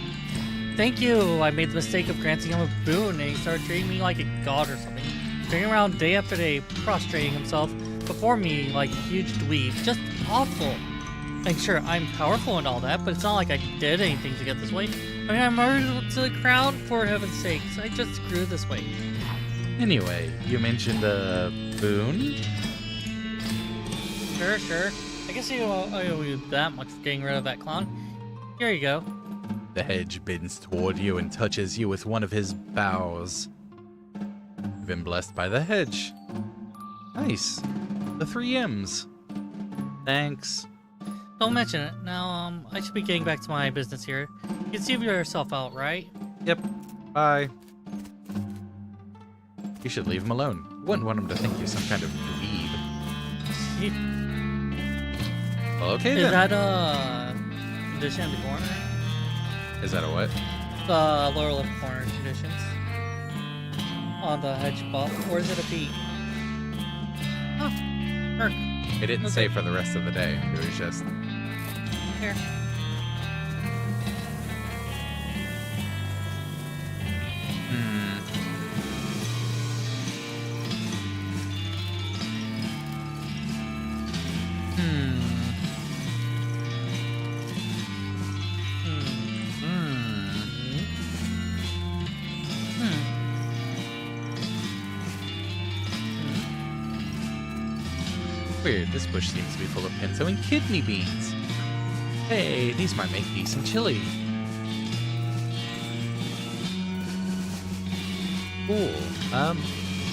Thank you. I made the mistake of granting him a boon, and he started treating me like a god or something. Turning around day after day, prostrating himself before me like a huge dweeb. Just awful. And sure, I'm powerful and all that, but it's not like I did anything to get this way. I mean, I murdered to the crowd, for heaven's sakes. I just grew this way. Anyway, you mentioned a boon? Sure. I guess I owe you that much for getting rid of that clown. Here you go. The hedge bends toward you and touches you with one of his boughs. You've been blessed by the hedge. Nice. The 3 M's. Thanks. Don't mention it. Now, I should be getting back to my business here. You can see for yourself out, right? Yep. Bye. You should leave him alone. You wouldn't want him to think you're some kind of dweeb. Well, okay Is then. that, condition in the corner? Is that a what? The lower left corner conditions. On the hedge ball. Or is it a B? Oh, perk. It didn't Okay. say for the rest of the day. It was just... Here. Hmm. Hmm. Weird, this bush seems to be full of pinto and kidney beans. Hey, these might make decent chili. Cool.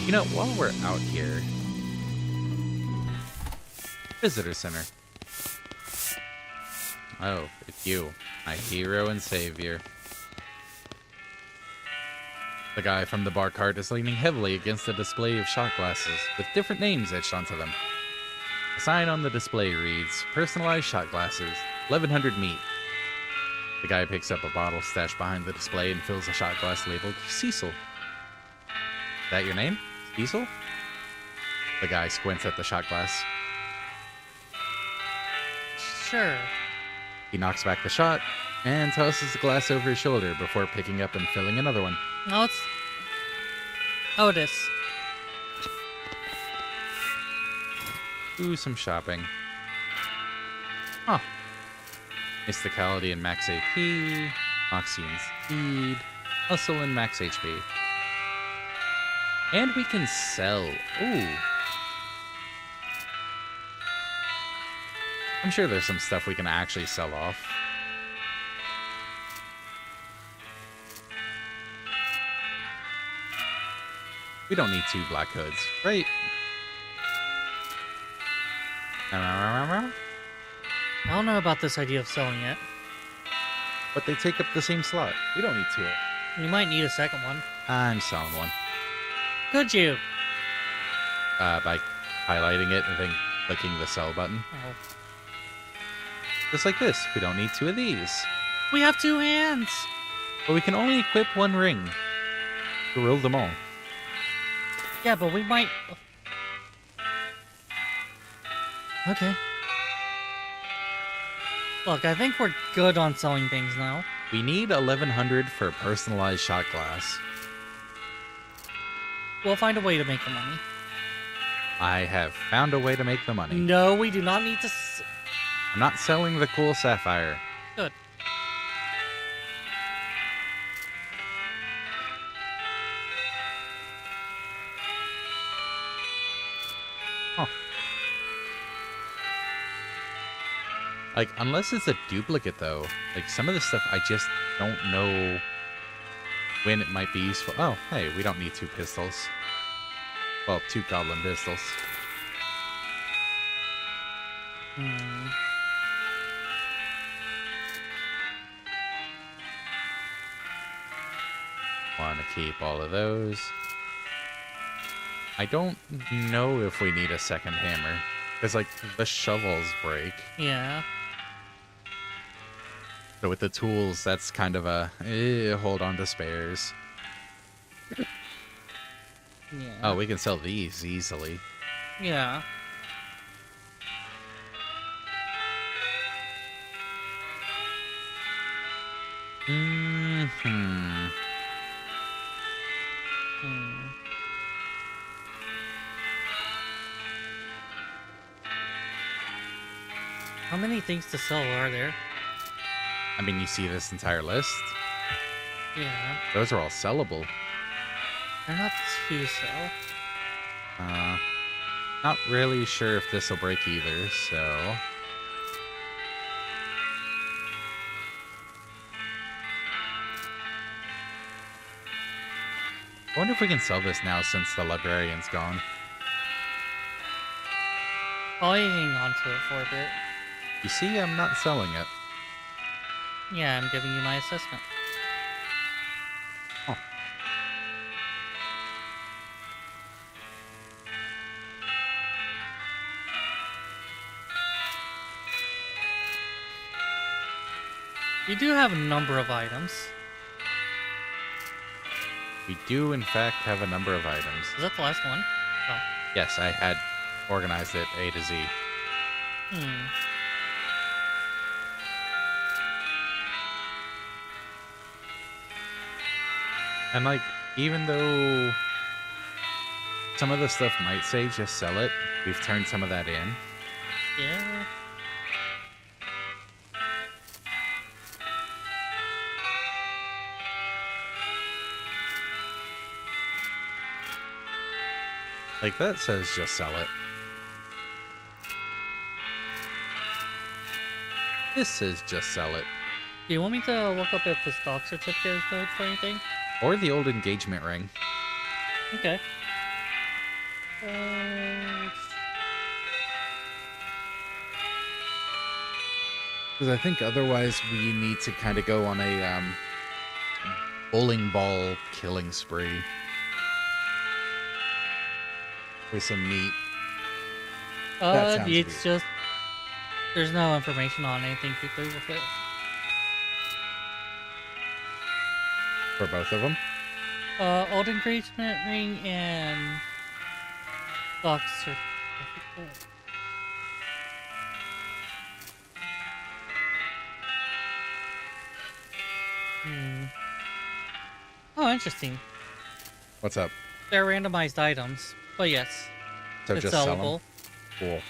You know, while we're out here... Visitor Center. Oh, it's you, my hero and savior. The guy from the bar cart is leaning heavily against a display of shot glasses with different names etched onto them. The sign on the display reads, Personalized Shot Glasses, 1100 meat. The guy picks up a bottle stashed behind the display and fills a shot glass labeled Cecil. Is that your name? Cecil? The guy squints at the shot glass. Sure. He knocks back the shot and tosses the glass over his shoulder before picking up and filling another one. No, it's Otis. Do some shopping. Huh. Mysticality and max AP. Moxie and speed. Hustle and max HP. And we can sell. Ooh. I'm sure there's some stuff we can actually sell off. We don't need 2 black hoods, right? I don't know about this idea of selling it. But they take up the same slot. We don't need 2. You might need a second one. I'm selling one. Could you? By highlighting it and then clicking the sell button. Oh. Just like this. We don't need 2 of these. We have 2 hands. But we can only equip 1 ring. To rule them all. Yeah, but we might... Okay. Look, I think we're good on selling things now. We need 1100 for a personalized shot glass. We'll find a way to make the money. I have found a way to make the money. No, we do not need to... I'm not selling the cool sapphire. Good. Huh. Like, unless it's a duplicate, though. Like, some of the stuff I just don't know when it might be useful. Oh, hey, we don't need 2 pistols. Well, 2 goblin pistols. Hmm. Want to keep all of those. I don't know if we need a second hammer. Because, like, the shovels break. Yeah. So with the tools, that's kind of a, hold on to spares. Yeah. Oh, we can sell these easily. Yeah. Hmm. Hmm. How many things to sell are there? I mean, you see this entire list? Yeah. Those are all sellable. They're not too sell. Not really sure if this will break either, so... I wonder if we can sell this now since the librarian's gone. I'll hang on to it for a bit. You see, I'm not selling it. Yeah, I'm giving you my assessment. Oh. You do have a number of items. We do, in fact, have a number of items. Is that the last one? Oh. Yes, I had organized it A to Z. Hmm. And, like, even though some of the stuff might say just sell it, we've turned some of that in. Yeah. Like, that says just sell it. This says just sell it. Do you want me to look up if the stock certificate is good for anything? Or the old engagement ring. Okay. Because I think otherwise we need to kind of go on a bowling ball killing spree. With some meat. That sounds it's weird. just there's no information on anything to do with it. For both of them. Old engagement ring and stock certificate. Hmm. Oh, interesting. What's up? They're randomized items, but yes, So it's just sell 'em? sellable. Cool.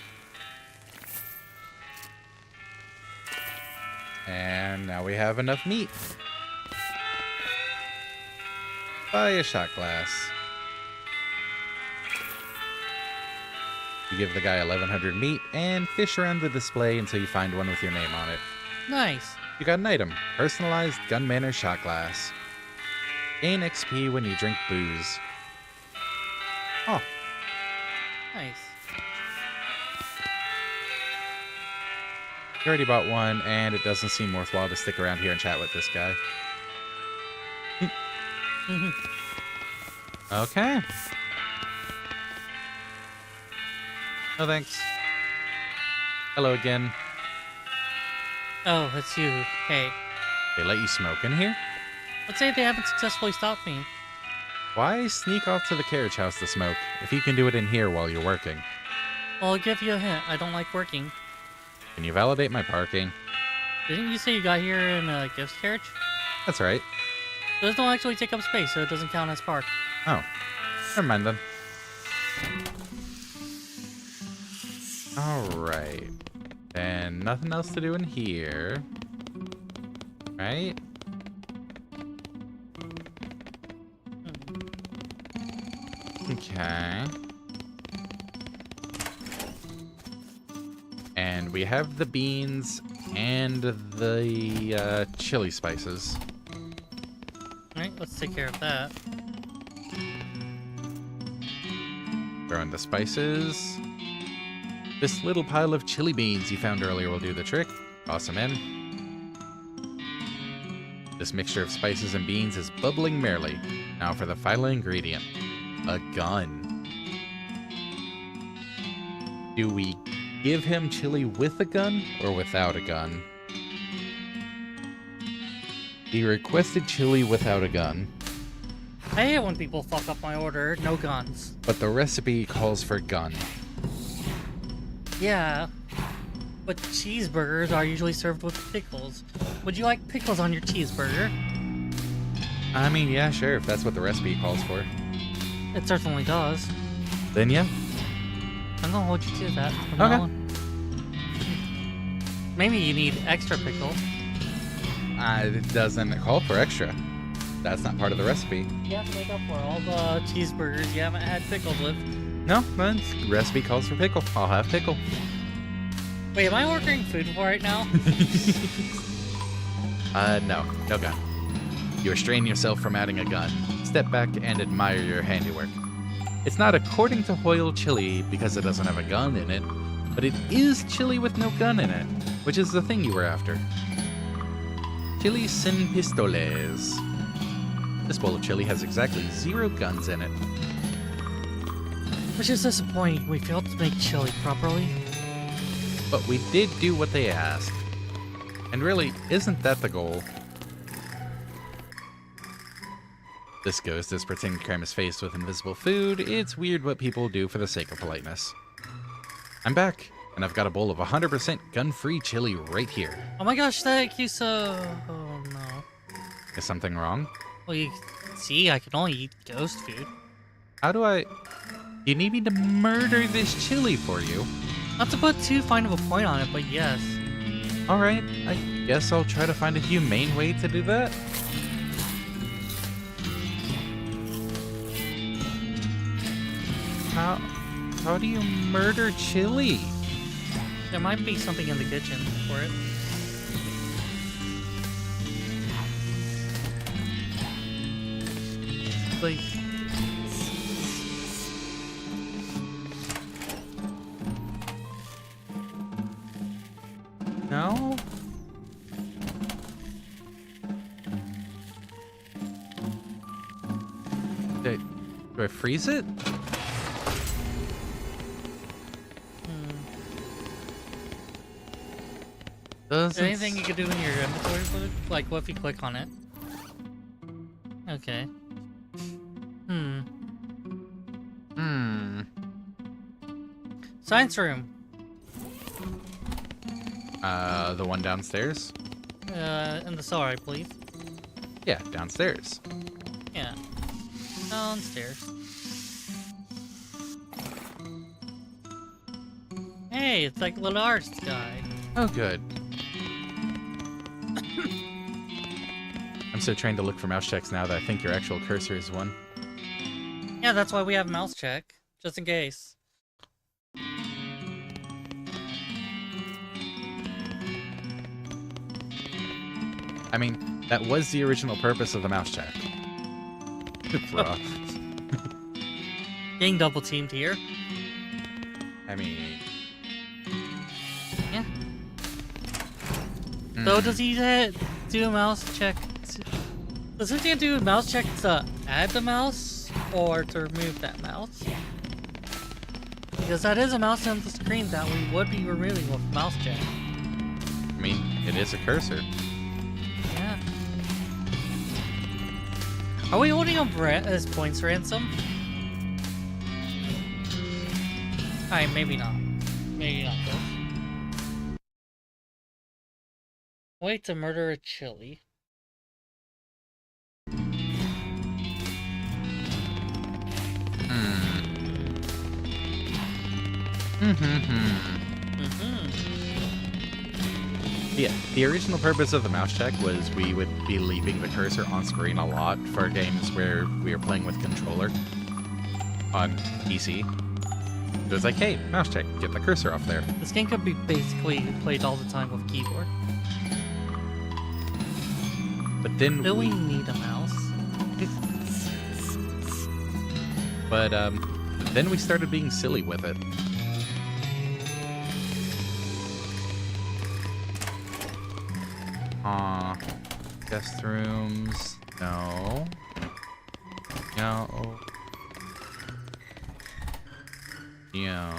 And now we have enough meat. Buy a shot glass. You give the guy 1100 meat and fish around the display until you find one with your name on it. Nice. You got an item. Personalized gunman shot glass. Gain XP when you drink booze. Oh, Nice. you already bought one, and it doesn't seem worthwhile to stick around here and chat with this guy. Okay. No thanks. Hello again. Oh, it's you. Hey. They let you smoke in here? Let's say they haven't successfully stopped me. Why sneak off to the carriage house to smoke if you can do it in here while you're working? Well, I'll give you a hint. I don't like working. Can you validate my parking? Didn't you say you got here in a gift carriage? That's right. Those don't actually take up space, so it doesn't count as park. Oh, never mind then. Alright. And nothing else to do in here. Right? Okay. And we have the beans and the chili spices. Alright, let's take care of that. Throw in the spices. This little pile of chili beans you found earlier will do the trick. Toss them in. This mixture of spices and beans is bubbling merrily. Now for the final ingredient. A gun. Do we give him chili with a gun or without a gun? He requested chili without a gun. I hate when people fuck up my order. No guns. But the recipe calls for gun. Yeah, but cheeseburgers are usually served with pickles. Would you like pickles on your cheeseburger? I mean, yeah, sure, if that's what the recipe calls for. It certainly does. Then yeah. I'm gonna hold you to that. From Okay. now on. Maybe you need extra pickle. It doesn't call for extra. That's not part of the recipe. You have to make up for all the cheeseburgers you haven't had pickles with. No, the recipe calls for pickle. I'll have pickle. Wait, am I ordering food right now? No gun. You restrain yourself from adding a gun. Step back and admire your handiwork. It's not according to Hoyle chili because it doesn't have a gun in it, but it is chili with no gun in it, which is the thing you were after. Chili sin pistoles. This bowl of chili has exactly 0 guns in it. Which is disappointing. We failed to make chili properly. But we did do what they asked. And really, isn't that the goal? This ghost is pretending to cram his face with invisible food. It's weird what people do for the sake of politeness. I'm back, and I've got a bowl of 100% gun-free chili right here. Oh my gosh, thank you so... Oh no. Is something wrong? Well, you see, I can only eat ghost food. How do I... You need me to murder this chili for you? Not to put too fine of a point on it, but yes. Alright, I guess I'll try to find a humane way to do that. How do you murder chili? There might be something in the kitchen for it. Like... No? Do I freeze it? Is there anything you could do in your inventory for it? Like, what if you click on it? Okay. Science room. The one downstairs? In the cellar, please. Yeah, downstairs. Yeah. Downstairs. Hey, it's like a little artist guy. Oh, good. I'm so trained to look for mouse checks now that I think your actual cursor is one. Yeah, that's why we have mouse check. Just in case. I mean, that was the original purpose of the mouse check. Bruh. Getting double teamed here. I mean... Yeah. So does he do a mouse check? Does he do a mouse check to add the mouse or to remove that mouse? Because that is a mouse on the screen that we would be removing with mouse check. I mean, it is a cursor. Yeah. Are we holding up as points ransom? Alright, maybe not. Maybe not though. Wait to murder a chili. Yeah, the original purpose of the mouse check was we would be leaving the cursor on screen a lot for games where we were playing with controller on PC. It was like, hey, mouse check, get the cursor off there. This game could be basically played all the time with keyboard. But then Do we need a mouse? But then we started being silly with it. Guest rooms. No. No. No.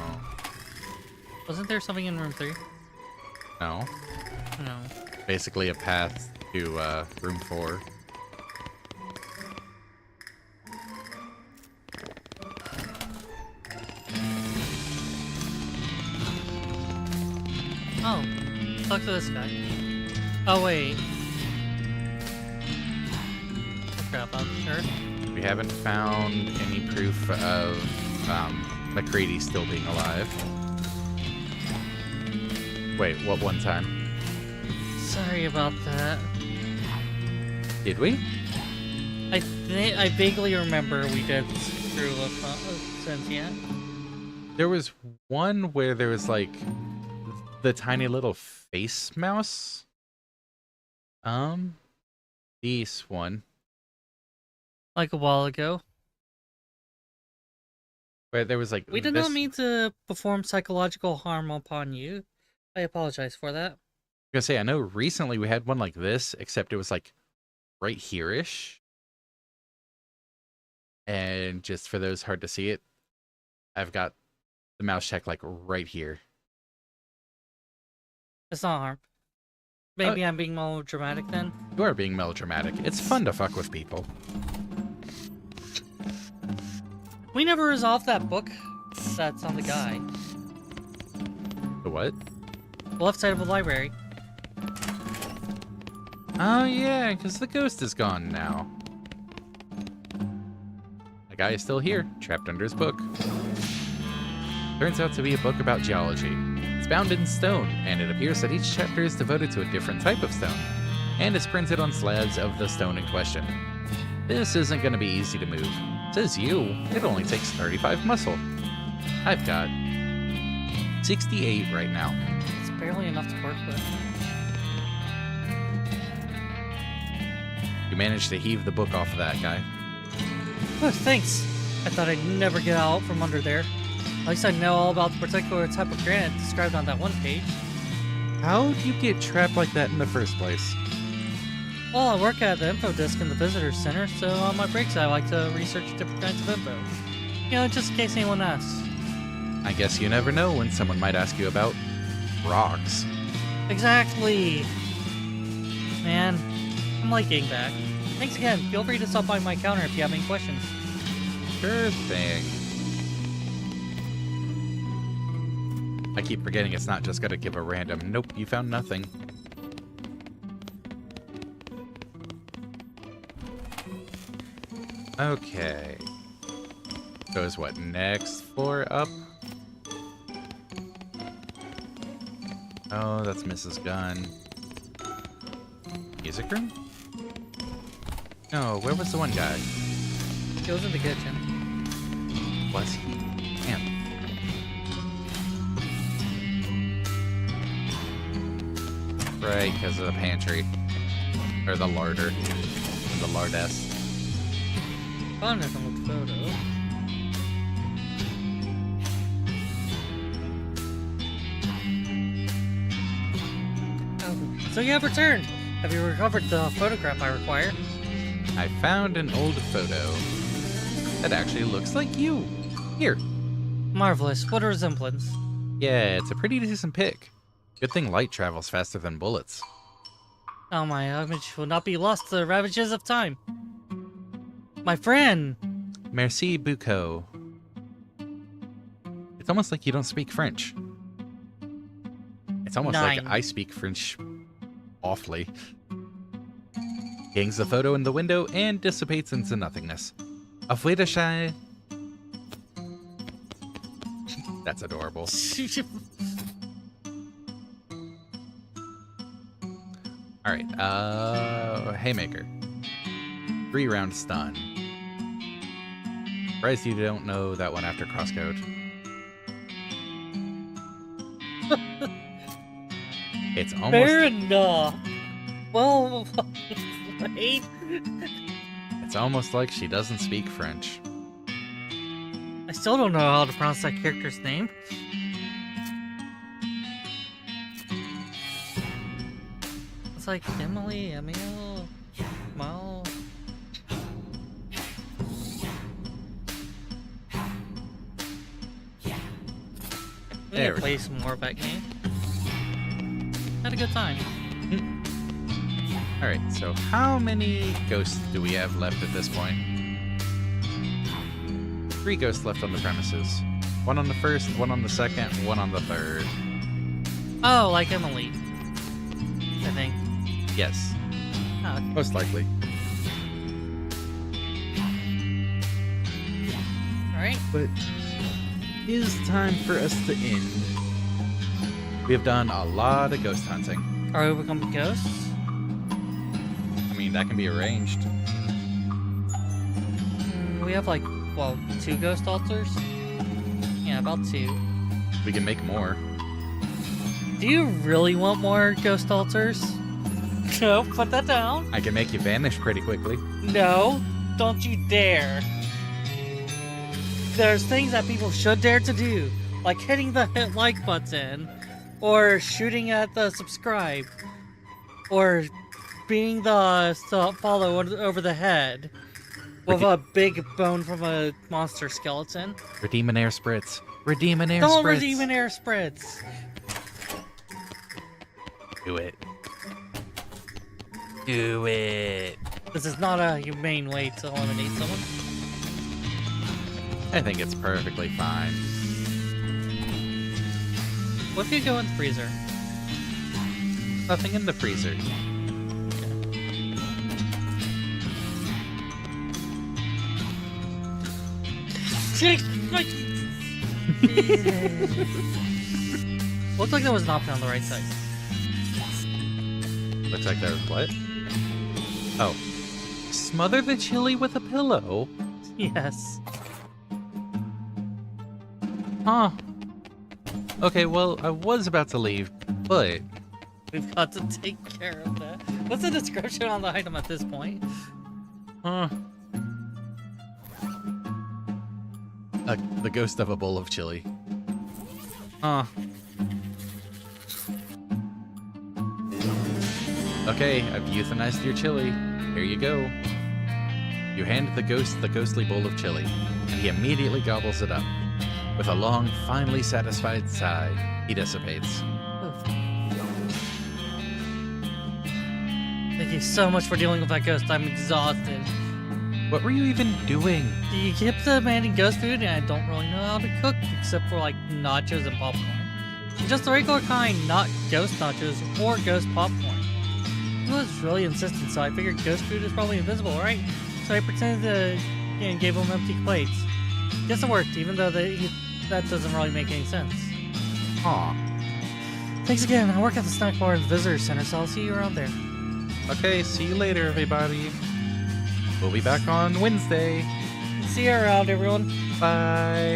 Wasn't there something in room 3? No. No. Basically a path to room 4. Oh, talk to this guy. Oh, wait. Oh, crap, I'm sure. We haven't found any proof of McCready still being alive. Wait, what one time? Sorry about that. Did we? I vaguely remember we did screw up Sentient. There was one where there was like the tiny little face mouse. This one. Like a while ago. Where there was like We did not mean to perform psychological harm upon you. I apologize for that. I was gonna say, I know recently we had one like this, except it was like right here-ish. And just for those hard to see it, I've got the mouse check like right here. It's not harm. Maybe I'm being melodramatic then. You are being melodramatic. It's fun to fuck with people. We never resolved that book that's on the guy. The what? The left side of the library. Oh yeah, because the ghost is gone now. The guy is still here, trapped under his book. Turns out to be a book about geology. It's bound in stone, and it appears that each chapter is devoted to a different type of stone, and is printed on slabs of the stone in question. This isn't going to be easy to move. Says you, it only takes 35 muscle. I've got 68 right now. It's barely enough to work with. You managed to heave the book off of that guy. Oh, thanks. I thought I'd never get out from under there. At least I know all about the particular type of granite described on that one page. How'd you get trapped like that in the first place? Well, I work at the info desk in the visitor center, so on my breaks I like to research different kinds of info. You know, just in case anyone asks. I guess you never know when someone might ask you about rocks. Exactly! Man, I'm like getting back. Thanks again. Feel free to stop by my counter if you have any questions. Sure thing. I keep forgetting it's not just gonna give a random, nope, you found nothing. Okay. Goes what, next floor up? Oh, that's Mrs. Gunn. Music room? No, where was the one guy? He was in the kitchen. Was he? Damn. Right, because of the pantry. Or the larder. The lardess. Found it on the photo. Oh, so you have returned. Have you recovered the photograph I require? I found an old photo that actually looks like you. Here. Marvelous. What a resemblance. Yeah, it's a pretty decent pic. Good thing light travels faster than bullets. Now my image will not be lost to the ravages of time. My friend! Merci beaucoup. It's almost like you don't speak French. It's almost like I speak French awfully. Hangs the photo in the window and dissipates into nothingness. Auf Wiedersehen. That's adorable. Alright, Haymaker. 3-round stun. Surprised you don't know that one after crosscode. It's almost... Fair enough. Well, wait. It's almost like she doesn't speak French. I still don't know how to pronounce that character's name. It's like Emily, Emil, Mal. We need There to we play some more of that game. Had a good time. Alright, so how many ghosts do we have left at this point? 3 ghosts left on the premises. 1 on the first, 1 on the second, 1 on the third. Oh, like Emily. I think. Yes, Oh, okay. most likely. Alright. But it is time for us to end. We have done a lot of ghost hunting. Are we becoming ghosts? I mean, that can be arranged. We have like, well, 2 ghost altars? Yeah, about 2. We can make more. Do you really want more ghost altars? No, put that down. I can make you vanish pretty quickly. No, don't you dare. There's things that people should dare to do, like hitting the hit like button, or shooting at the subscribe, or beating the follow over the head with a big bone from a monster skeleton. Redeem an air spritz. Redeem an air Don't spritz. redeem an air spritz. Do it. Do it. This is not a humane way to eliminate someone. I think it's perfectly fine. What if you go in the freezer? Nothing in the freezer. Looks like there was an option on the right side. Looks like there's what? Oh. Smother the chili with a pillow? Yes. Huh. Okay, well, I was about to leave, but... We've got to take care of that. What's the description on the item at this point? The ghost of a bowl of chili. Okay, I've euthanized your chili. Here you go. You hand the ghost the ghostly bowl of chili, and he immediately gobbles it up. With a long, finally satisfied sigh, he dissipates. Thank you so much for dealing with that ghost. I'm exhausted. What were you even doing? You keep demanding ghost food, and I don't really know how to cook except for like nachos and popcorn. Just the regular kind, not ghost nachos or ghost popcorn. He was really insistent, so I figured ghost food is probably invisible, right? So I pretended to and gave him empty plates. Guess it worked, even though that doesn't really make any sense. Aw. Thanks again. I work at the snack bar at the visitor center, so I'll see you around there. Okay, see you later, everybody. We'll be back on Wednesday. See you around, everyone. Bye.